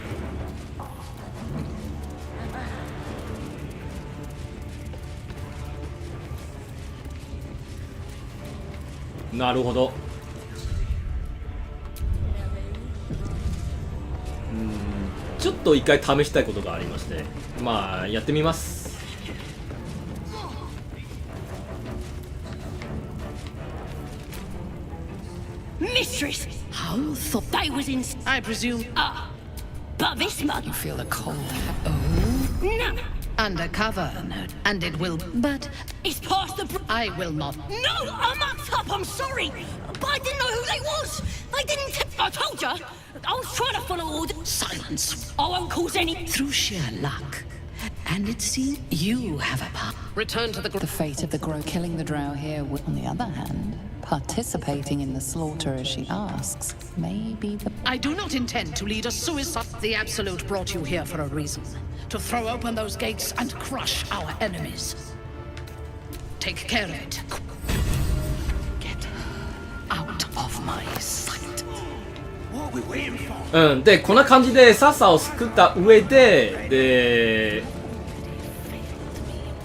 なるほど。ちょっと一回試したいことがありまして、まあやってみます。Mistress! How thought they was in... I presume... but this mug... You feel a cold... No! Undercover, and it will... But... It's past the... I will not... No! I'm mucked up, I'm sorry! But I didn't know who they was! They didn't... I told you! I was trying to follow order... Silence! I won't cause any... Through sheer luck. And it seems you have a part. Return to the... The fate of the Grow killing the drow here will, on the other hand, participating in the slaughter as she asks, may be the... I do not intend to lead a suicide. The Absolute brought you here for a reason. To throw open those gates and crush our enemies. Take care of it. Get out of my sight. うん、でこんな感じでサッサを救った上で、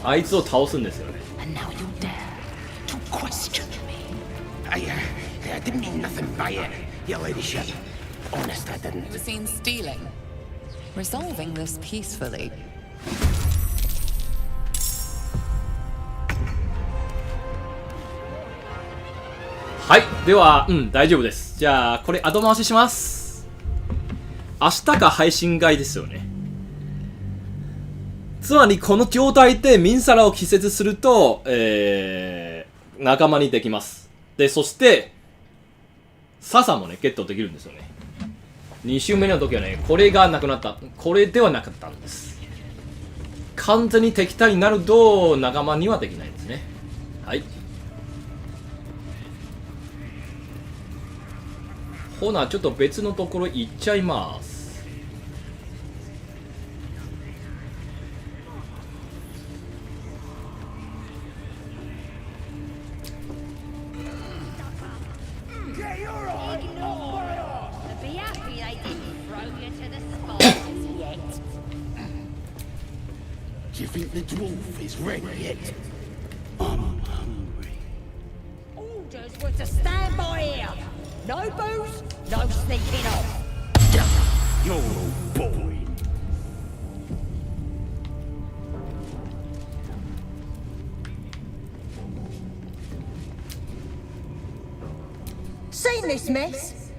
あいつを倒すんですよね。I didn't mean nothing by it, your ladyship. Honest, I didn't. We're seen stealing. Resolving this peacefully. はい、では、大丈夫です。じゃあこれ後回しします。明日か配信外ですよね。つまりこの状態でミンサラを季節すると、仲間にできます。で、そしてササもねゲットできるんですよね。2周目の時はねこれがなくなった。これではなかったんです。完全に敵対になると仲間にはできないんですね。はい。ほなちょっと別のところ行っちゃいます。Do you think the dwarf is ready yet? I'm hungry. Orders were to stand by here. No booze, no sneaking off. You're a boy. Seen this mess?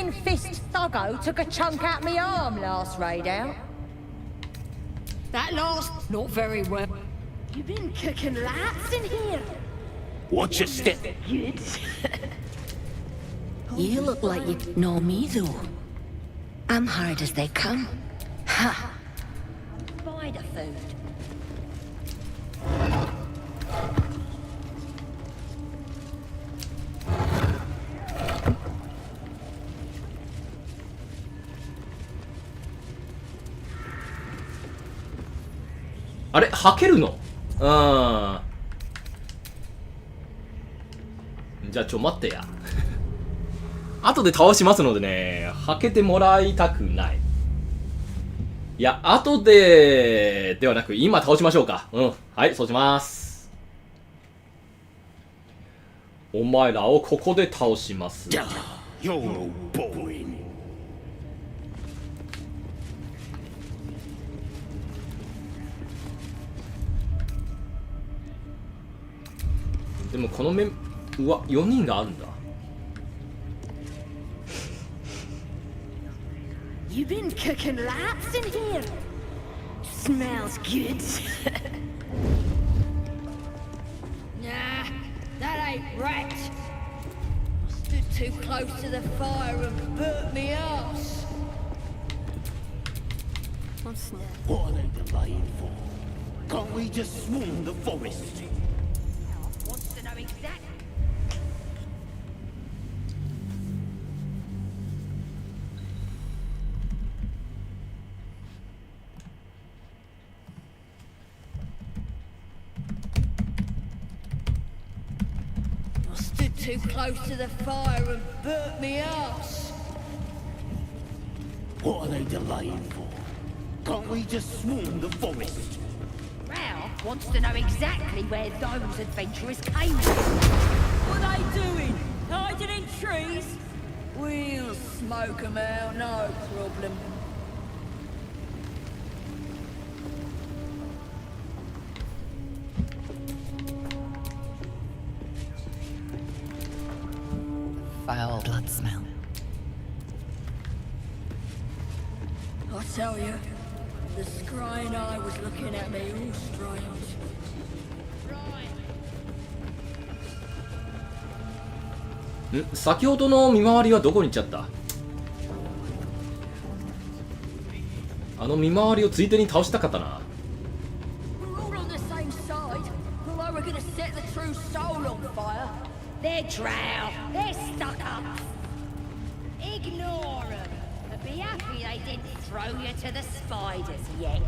thin-fist thuggo took a chunk out my arm last raid out. That last, not very well. You've been cooking rats in here. Watch your step. Good. You look like you know me, though. I'm hard as they come. Ha! Buy the food. あれ、はけるの？じゃあ待ってや。後で倒しますのでね、はけてもらいたくない。いや、後で、ではなく、今倒しましょうか。はい、そうします。お前らをここで倒します。でもこのうわ、4人があるんだ。You've been cooking rats in here. Smells good. Nah, that ain't rat. Stood too close to the fire and burnt me arse. What's that? What are they delaying for? Can't we just swarm the forest? Wants to know exactly. Too close to the fire and burnt me arse. What are they delaying for? Can't we just swarm the forest? Ralph wants to know exactly where those adventurers came from. What are they doing? Hiding in trees? We'll smoke them out, no problem. Foul blood smell. I tell you, the scrying eye was looking at me all strange. Right. 先ほどの見回りはどこに行っちゃった？あの見回りをついでに倒したかったな。We're all on the same side. Although we're gonna set the true soul on fire. They're drow. They're stuck up. Ignore them. But be happy they didn't throw you to the spiders yet.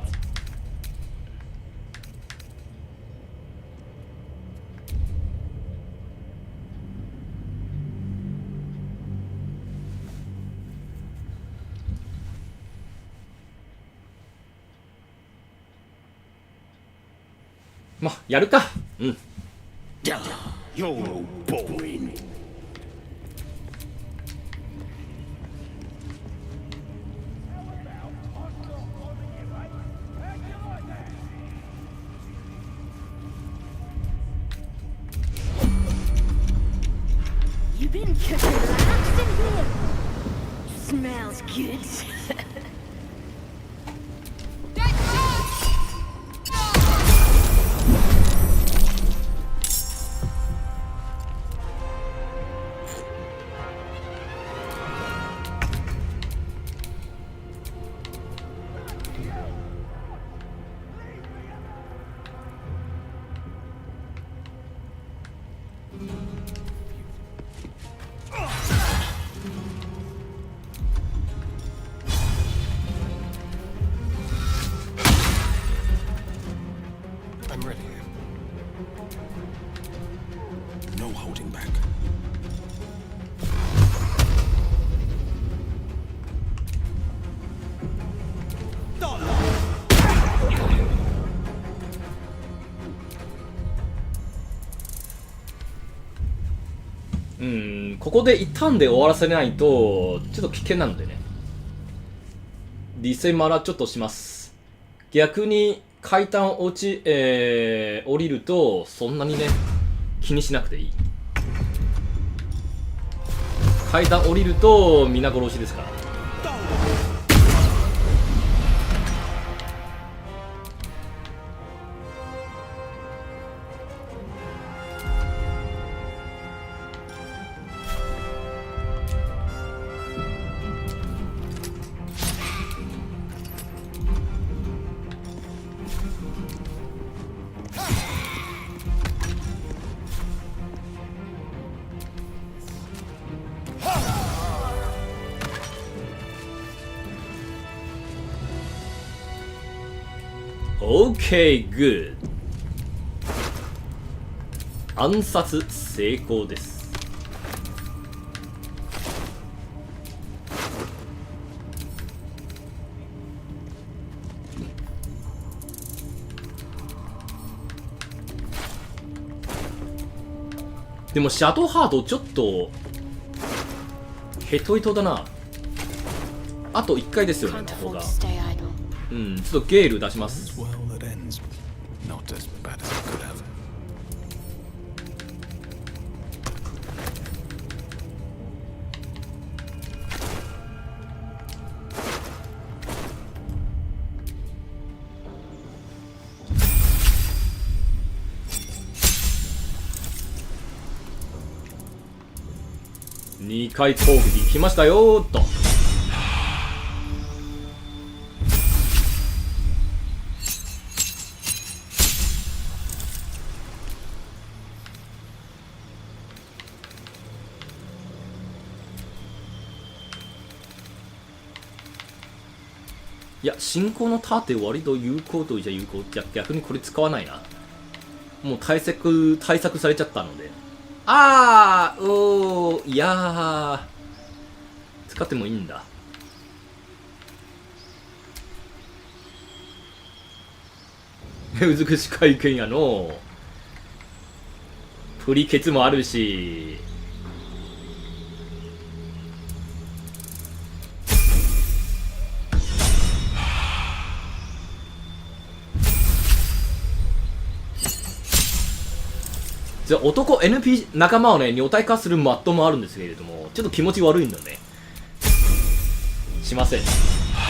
まあ、やるか。You're boring. You've been cooking rats in here. Smells good. I'm ready. No holding back. .ここで一旦で終わらせないとちょっと危険なのでね、リセマラちょっとします。逆に階段降りるとそんなにね気にしなくていい。階段降りると皆殺しですから。OK, good. 暗殺成功です。でもシャドウハートちょっとヘトヘトだな。あと1回ですよね、ここが。うん、ちょっとゲール出します。2回攻撃来ましたよーっと。いや、進行の盾割と有効といえば有効。逆にこれ使わないな。もう対策されちゃったので。いやー、使ってもいいんだ。美しかい剣やのプリケツもあるし、じゃあ男 NP 仲間をね女体化するマットもあるんですけれども、ちょっと気持ち悪いんだね。しません。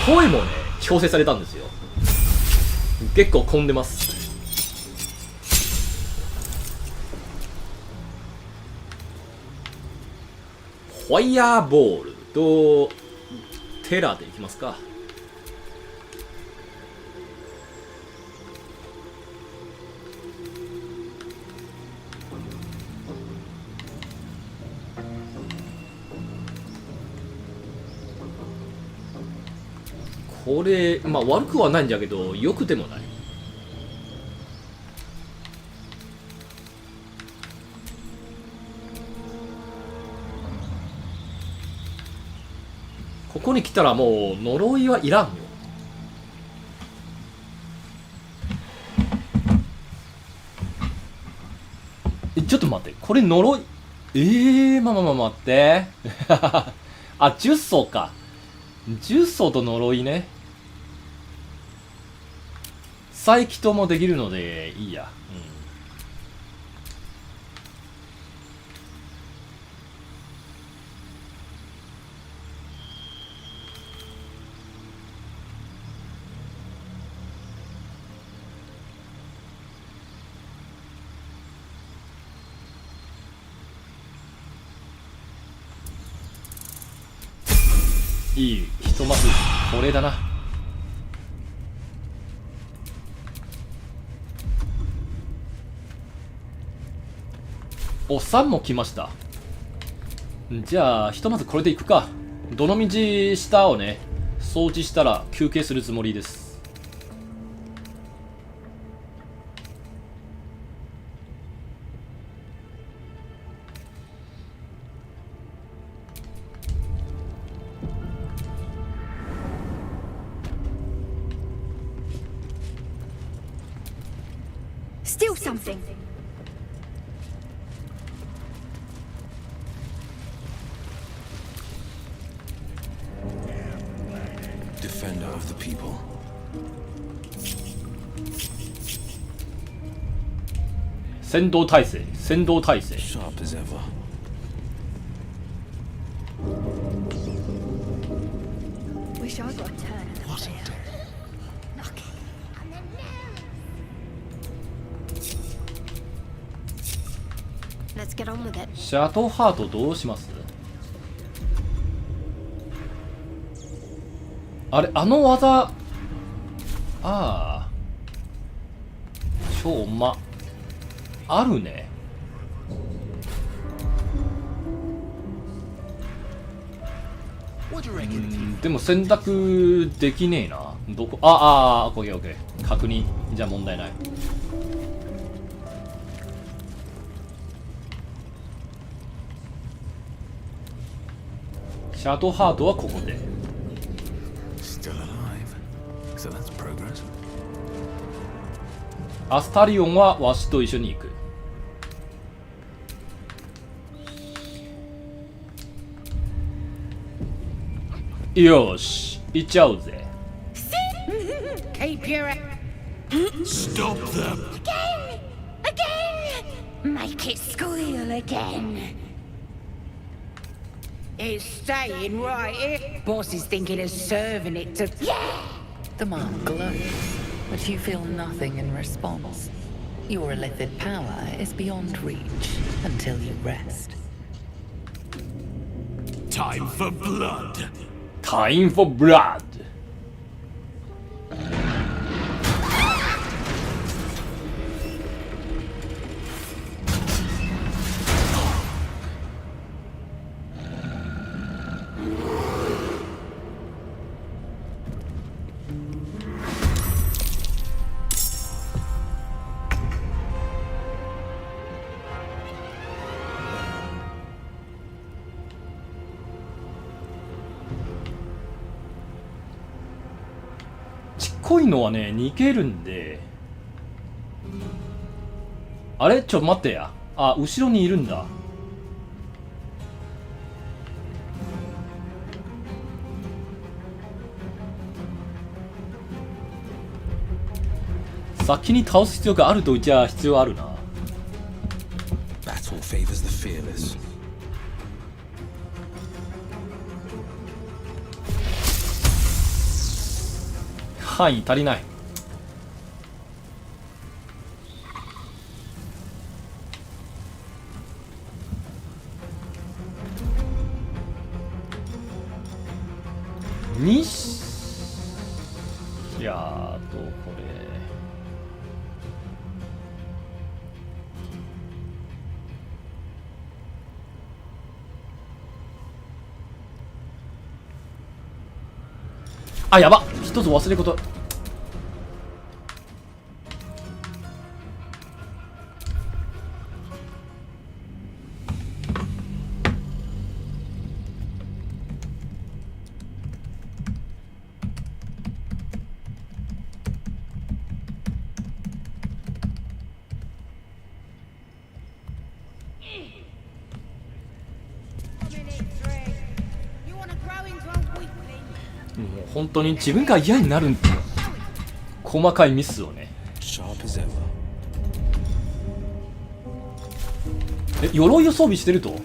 声もね調整されたんですよ。結構混んでます。ファイヤーボールとテラーでいきますか。これまあ悪くはないんだけど良くてもない。ここに来たらもう呪いはいらんよ。ちょっと待って、これ呪いまあ待ってあ、10層か。10層と呪いね。再起動もできるのでいいや。いい、ひとまずこれだな。お、3も来ました。じゃあひとまずこれでいくか。どのみち下をね掃除したら休憩するつもりです。Steal something. Defender of the people. 先導体制。 Sharp as ever. sure I got a turn at the Wasn't it? Let's get on with it. シャトーハートどうします？あれ、あの技、ああ、超ま、あるね。でも選択できねえな。どこ、オッケーオッケー。確認。じゃあ問題ない。シャトーハートはここで。Still alive. So that's progress. アスタリオンはわしと一緒に行く。よし、行っちゃおうぜ。Keep your... Stop them! Again! Again! Make it squeal again. It's staying right here. Boss is thinking of serving it to... Yeah! The mark glows, but you feel nothing in response. Your illithid power is beyond reach until you rest. Time for blood! Time for blood! 濃いのはね、逃げるんで。あれちょっと待ってや。あ、後ろにいるんだ。先に倒す必要があるとじゃあ必要あるな。Battle favors the fearless. 範囲足りない。にしやとこれあ、やばっ、一つ忘れること。もう本当に自分が嫌になる細かいミスをね。え、鎧を装備してると。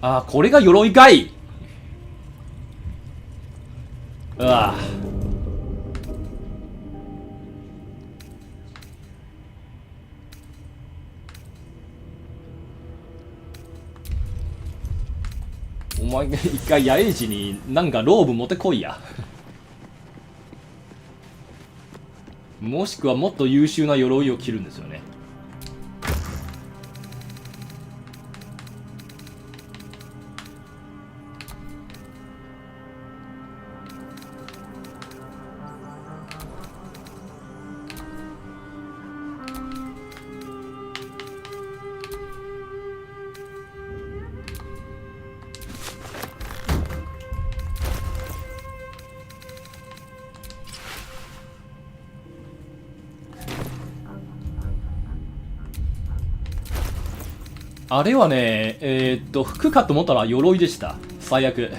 あー、これが鎧かい。うわお前が一回野営時になんかローブ持ってこいや。もしくはもっと優秀な鎧を着るんですよね。あれはね、服かと思ったら鎧でした。最悪。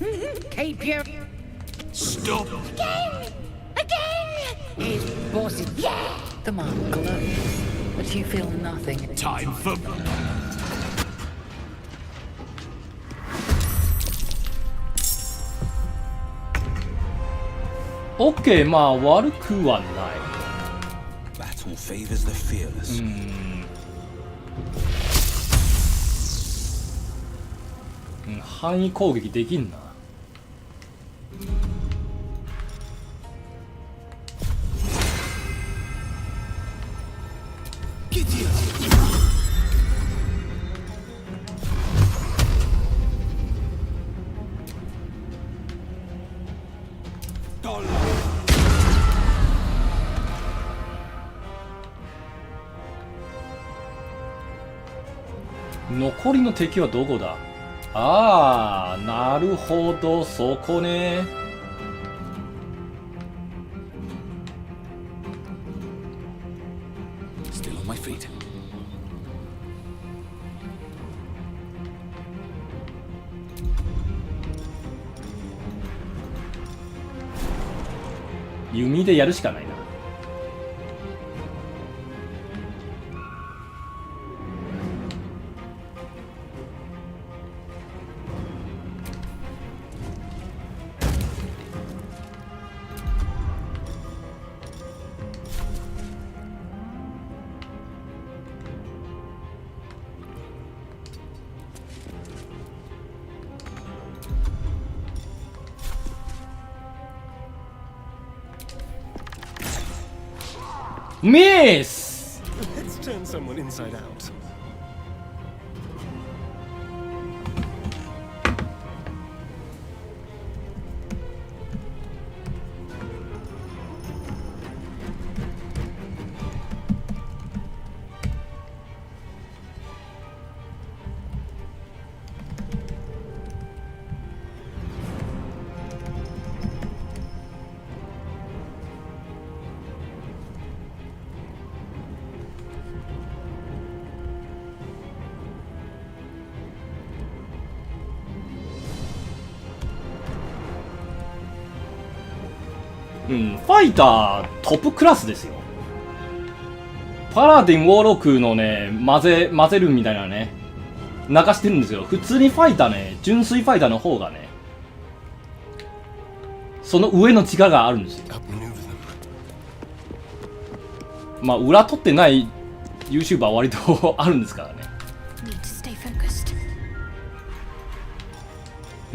Keep your... Stop! Again! His boss is... Yeah! The mark glows, but you feel nothing. Time for... OK、まあ悪くはない。Battle favors the fearless. 範囲攻撃できんな。残りの敵はどこだ。ああ、なるほど、そこね。Still on my feet. 弓でやるしかないな。Miss! Let's turn someone inside out. ファイタートップクラスですよ。パラディン、ウォーロックのね、混ぜるみたいなね、流してるんですよ。普通にファイターね、純粋ファイターの方がね、その上の力があるんですよ。まあ、裏取ってない YouTuber は割とあるんですからね。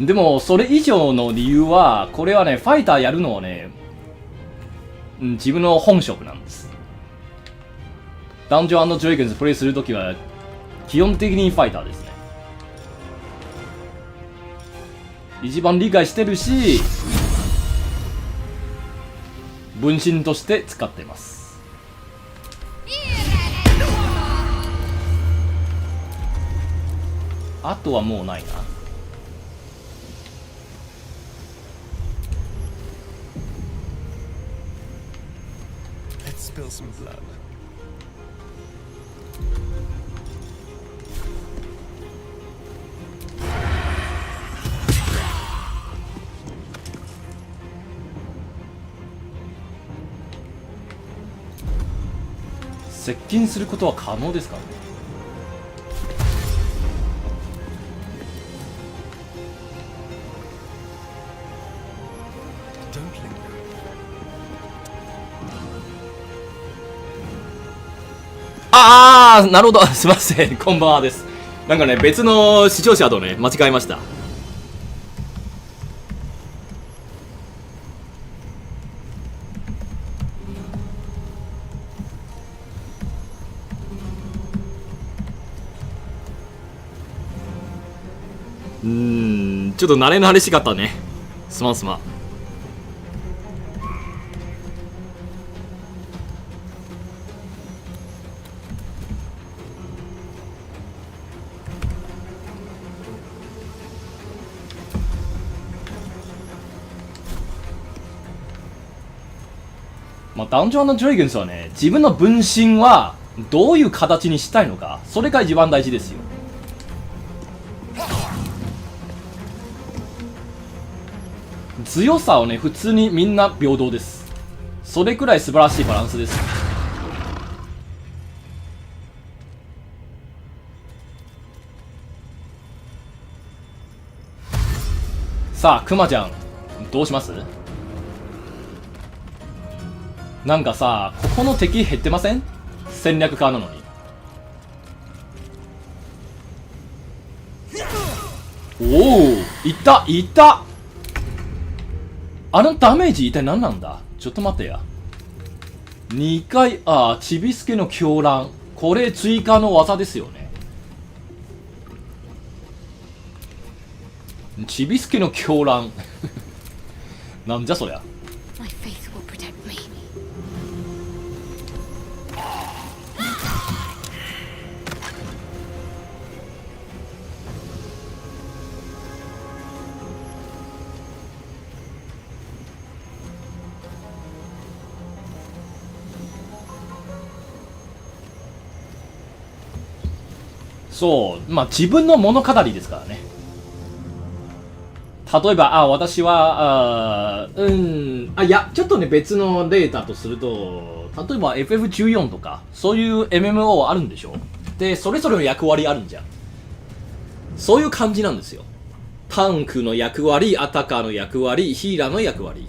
でも、それ以上の理由は、これはね、ファイターやるのはね、自分の本職なんです。ダンジョン&ドラゴンズプレイするときは、基本的にファイターですね。一番理解してるし、分身として使ってます。あとはもうないな。Spill some blood. 接近することは可能ですかね。ああ、なるほど。すいません。こんばんはです。なんかね、別の視聴者とね、間違えました。ちょっと慣れ慣れしかったね。すまんすまん。まあ、ダンジョン&ドラゴンズはね、自分の分身はどういう形にしたいのか、それが一番大事ですよ。強さをね普通にみんな平等です。それくらい素晴らしいバランスです。さあクマちゃんどうします？なんかさ、ここの敵減ってません？戦略家なのに。おお、いったいった。あのダメージ一体何なんだ？ちょっと待ってや。2回、ちびすけの狂乱。これ追加の技ですよね。ちびすけの狂乱。なんじゃそりゃ。My faith will protect me. そう、まあ自分の物語ですからね。例えば、私は、いや、ちょっとね、別のデータとすると、例えば FF14 とか、そういう MMO あるんでしょ？で、それぞれの役割あるんじゃん。そういう感じなんですよ。タンクの役割、アタカーの役割、ヒーラーの役割。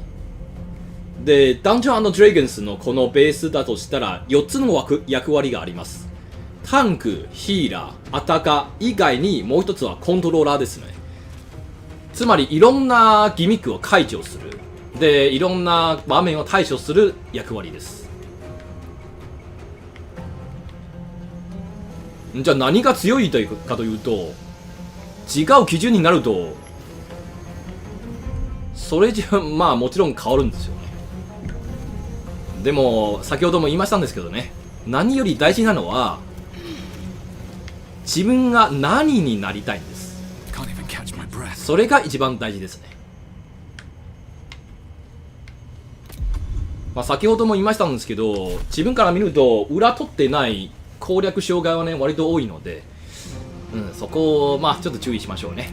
で、ダンジョン&ドラゴンズのこのベースだとしたら、4つの役割があります。タンク、ヒーラー、アタカー以外にもう一つはコントローラーですね。つまりいろんなギミックを解除する。で、いろんな場面を対処する役割です。じゃあ何が強いかというと、違う基準になると、それじゃ、まあもちろん変わるんですよね。でも、先ほども言いましたんですけどね、何より大事なのは、自分が何になりたいんです。それが一番大事ですね。まあ先ほども言いましたんですけど、自分から見ると裏取ってない攻略障害はね割と多いので、そこをまあちょっと注意しましょうね。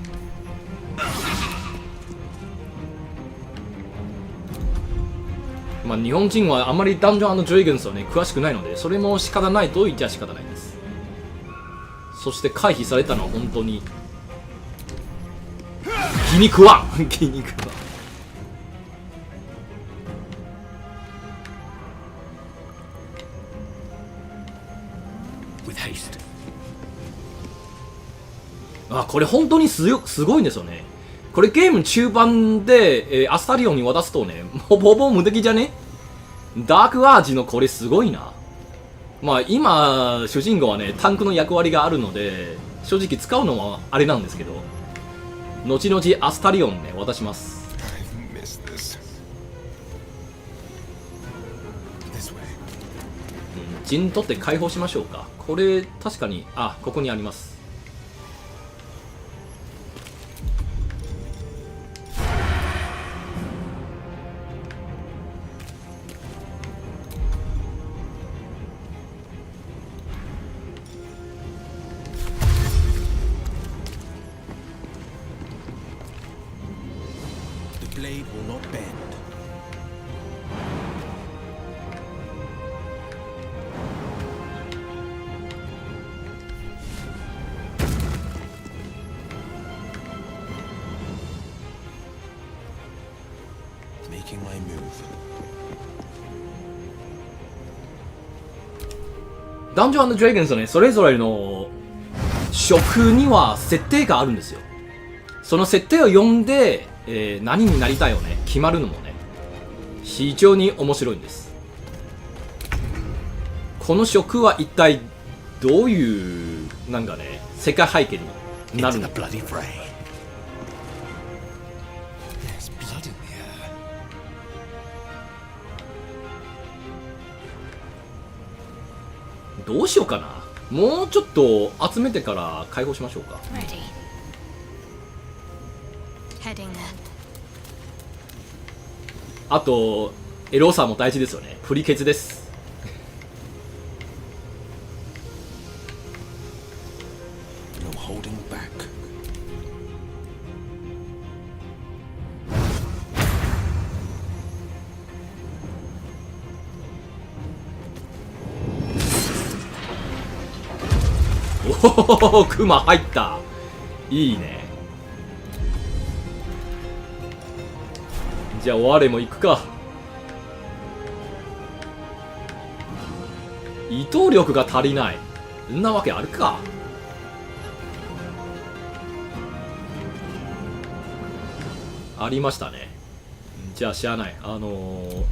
まあ日本人はあまりダンジョン&ドラゴンズはね詳しくないので、それも仕方ないと言っちゃ仕方ないです。そして回避されたのは本当に気に食わん気に食わん。これ本当にすごいんですよね。これゲーム中盤で、アスタリオンに渡すとね、ほぼほぼ無敵じゃね？ダークアージのこれすごいな。まあ今、主人公はね、タンクの役割があるので、正直使うのはあれなんですけど、後々アスタリオンね、渡します。陣取って解放しましょうか。これ、確かに、ここにあります。ダンジョン&ドラゴンズはね、それぞれの職には設定があるんですよ。その設定を読んで、何になりたいをね、決まるのもね、非常に面白いんです。この職は一体どういう、なんかね、世界背景になるのか。どうしようかな。もうちょっと集めてから解放しましょうか。あとエロさも大事ですよね。プリケツです。お、クマ入った。いいね。じゃあ我も行くか。移動力が足りない。そんなわけあるか。ありましたね。じゃあしゃあない。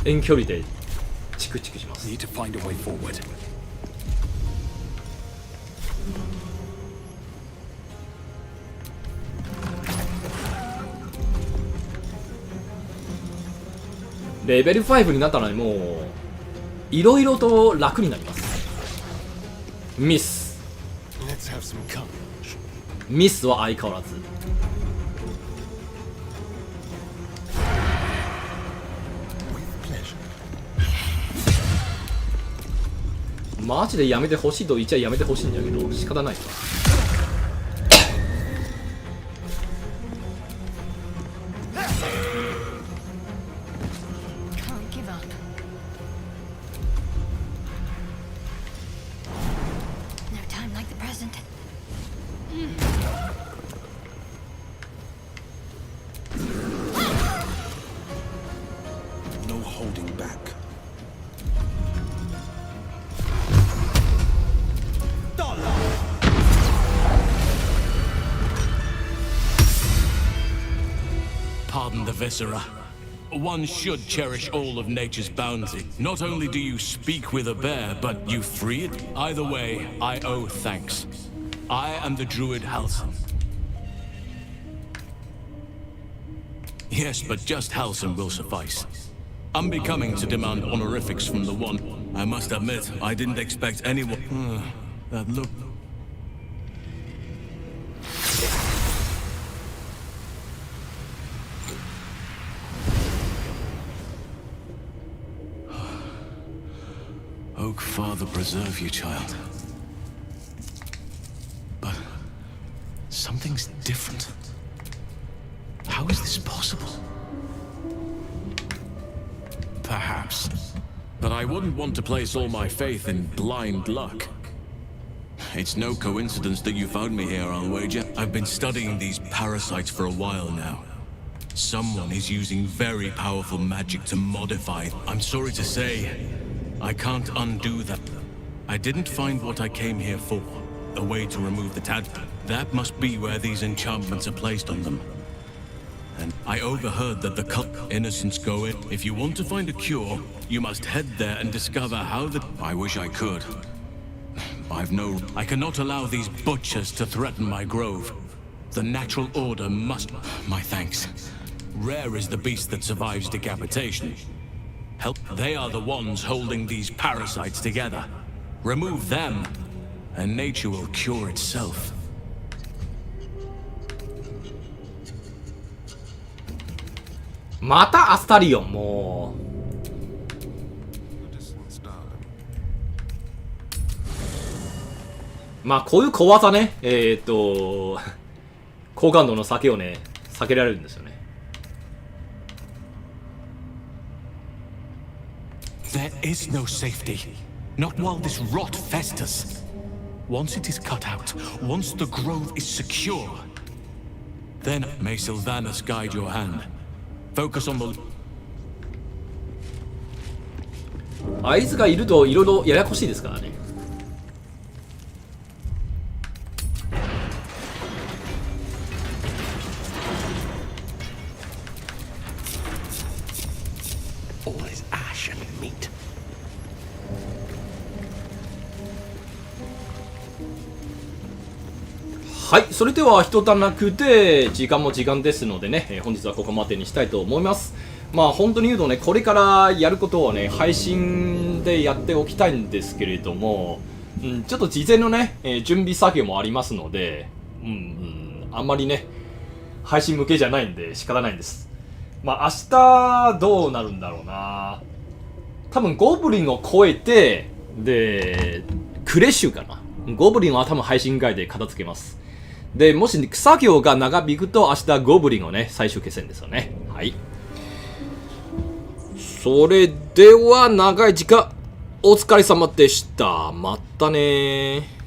遠距離でチクチクします。レベル5になったのにもういろいろと楽になります。ミスは相変わらず。マジでやめてほしいと言っちゃやめてほしいんだけど仕方ないか。Pardon the viscera. One should cherish all of nature's bounty. Not only do you speak with a bear, but you free it. Either way, I owe thanks. I am the druid Halsin. Yes, but just Halsin will suffice. Unbecoming to demand honorifics from the one. I must admit, I didn't expect anyone. That look. Oak Father preserve you, child. But something's different. How is this possible? Perhaps. But I wouldn't want to place all my faith in blind luck. It's no coincidence that you found me here, I'll wager. I've been studying these parasites for a while now. Someone is using very powerful magic to modify. I'm sorry to say, I can't undo that. I didn't find what I came here for. A way to remove the tadpole. That must be where these enchantments are placed on them. And I overheard that the cult innocents go in. If you want to find a cure, you must head there and discover how the... I wish I could. I cannot allow these butchers to threaten my grove. The natural order must... My thanks. Rare is the beast that survives decapitation. Help, they are the ones holding these parasites together. Remove them, and nature will cure itself. またアスタリオン、もう。まあこういう小技ね、高感度の酒をね避けられるんですよね。There is no safety, not while this rot festers. Once it is cut out, once the grove is secure, then may Sylvanus guide your hand. Focus on the... あいつがいるといろいろややこしいですからね。はい、それでは一段落で時間も時間ですのでね、本日はここまでにしたいと思います。まあ本当に言うとね、これからやることをね、配信でやっておきたいんですけれども、ちょっと事前のね、準備作業もありますので、あんまりね、配信向けじゃないんで仕方ないんです。まあ明日どうなるんだろうな。多分ゴブリンを超えて、で、クレッシュかな。ゴブリンは多分配信外で片付けます。で、もし作業が長引くと明日ゴブリンをね、最終決戦ですよね。はい。それでは長い時間お疲れ様でした。またねー。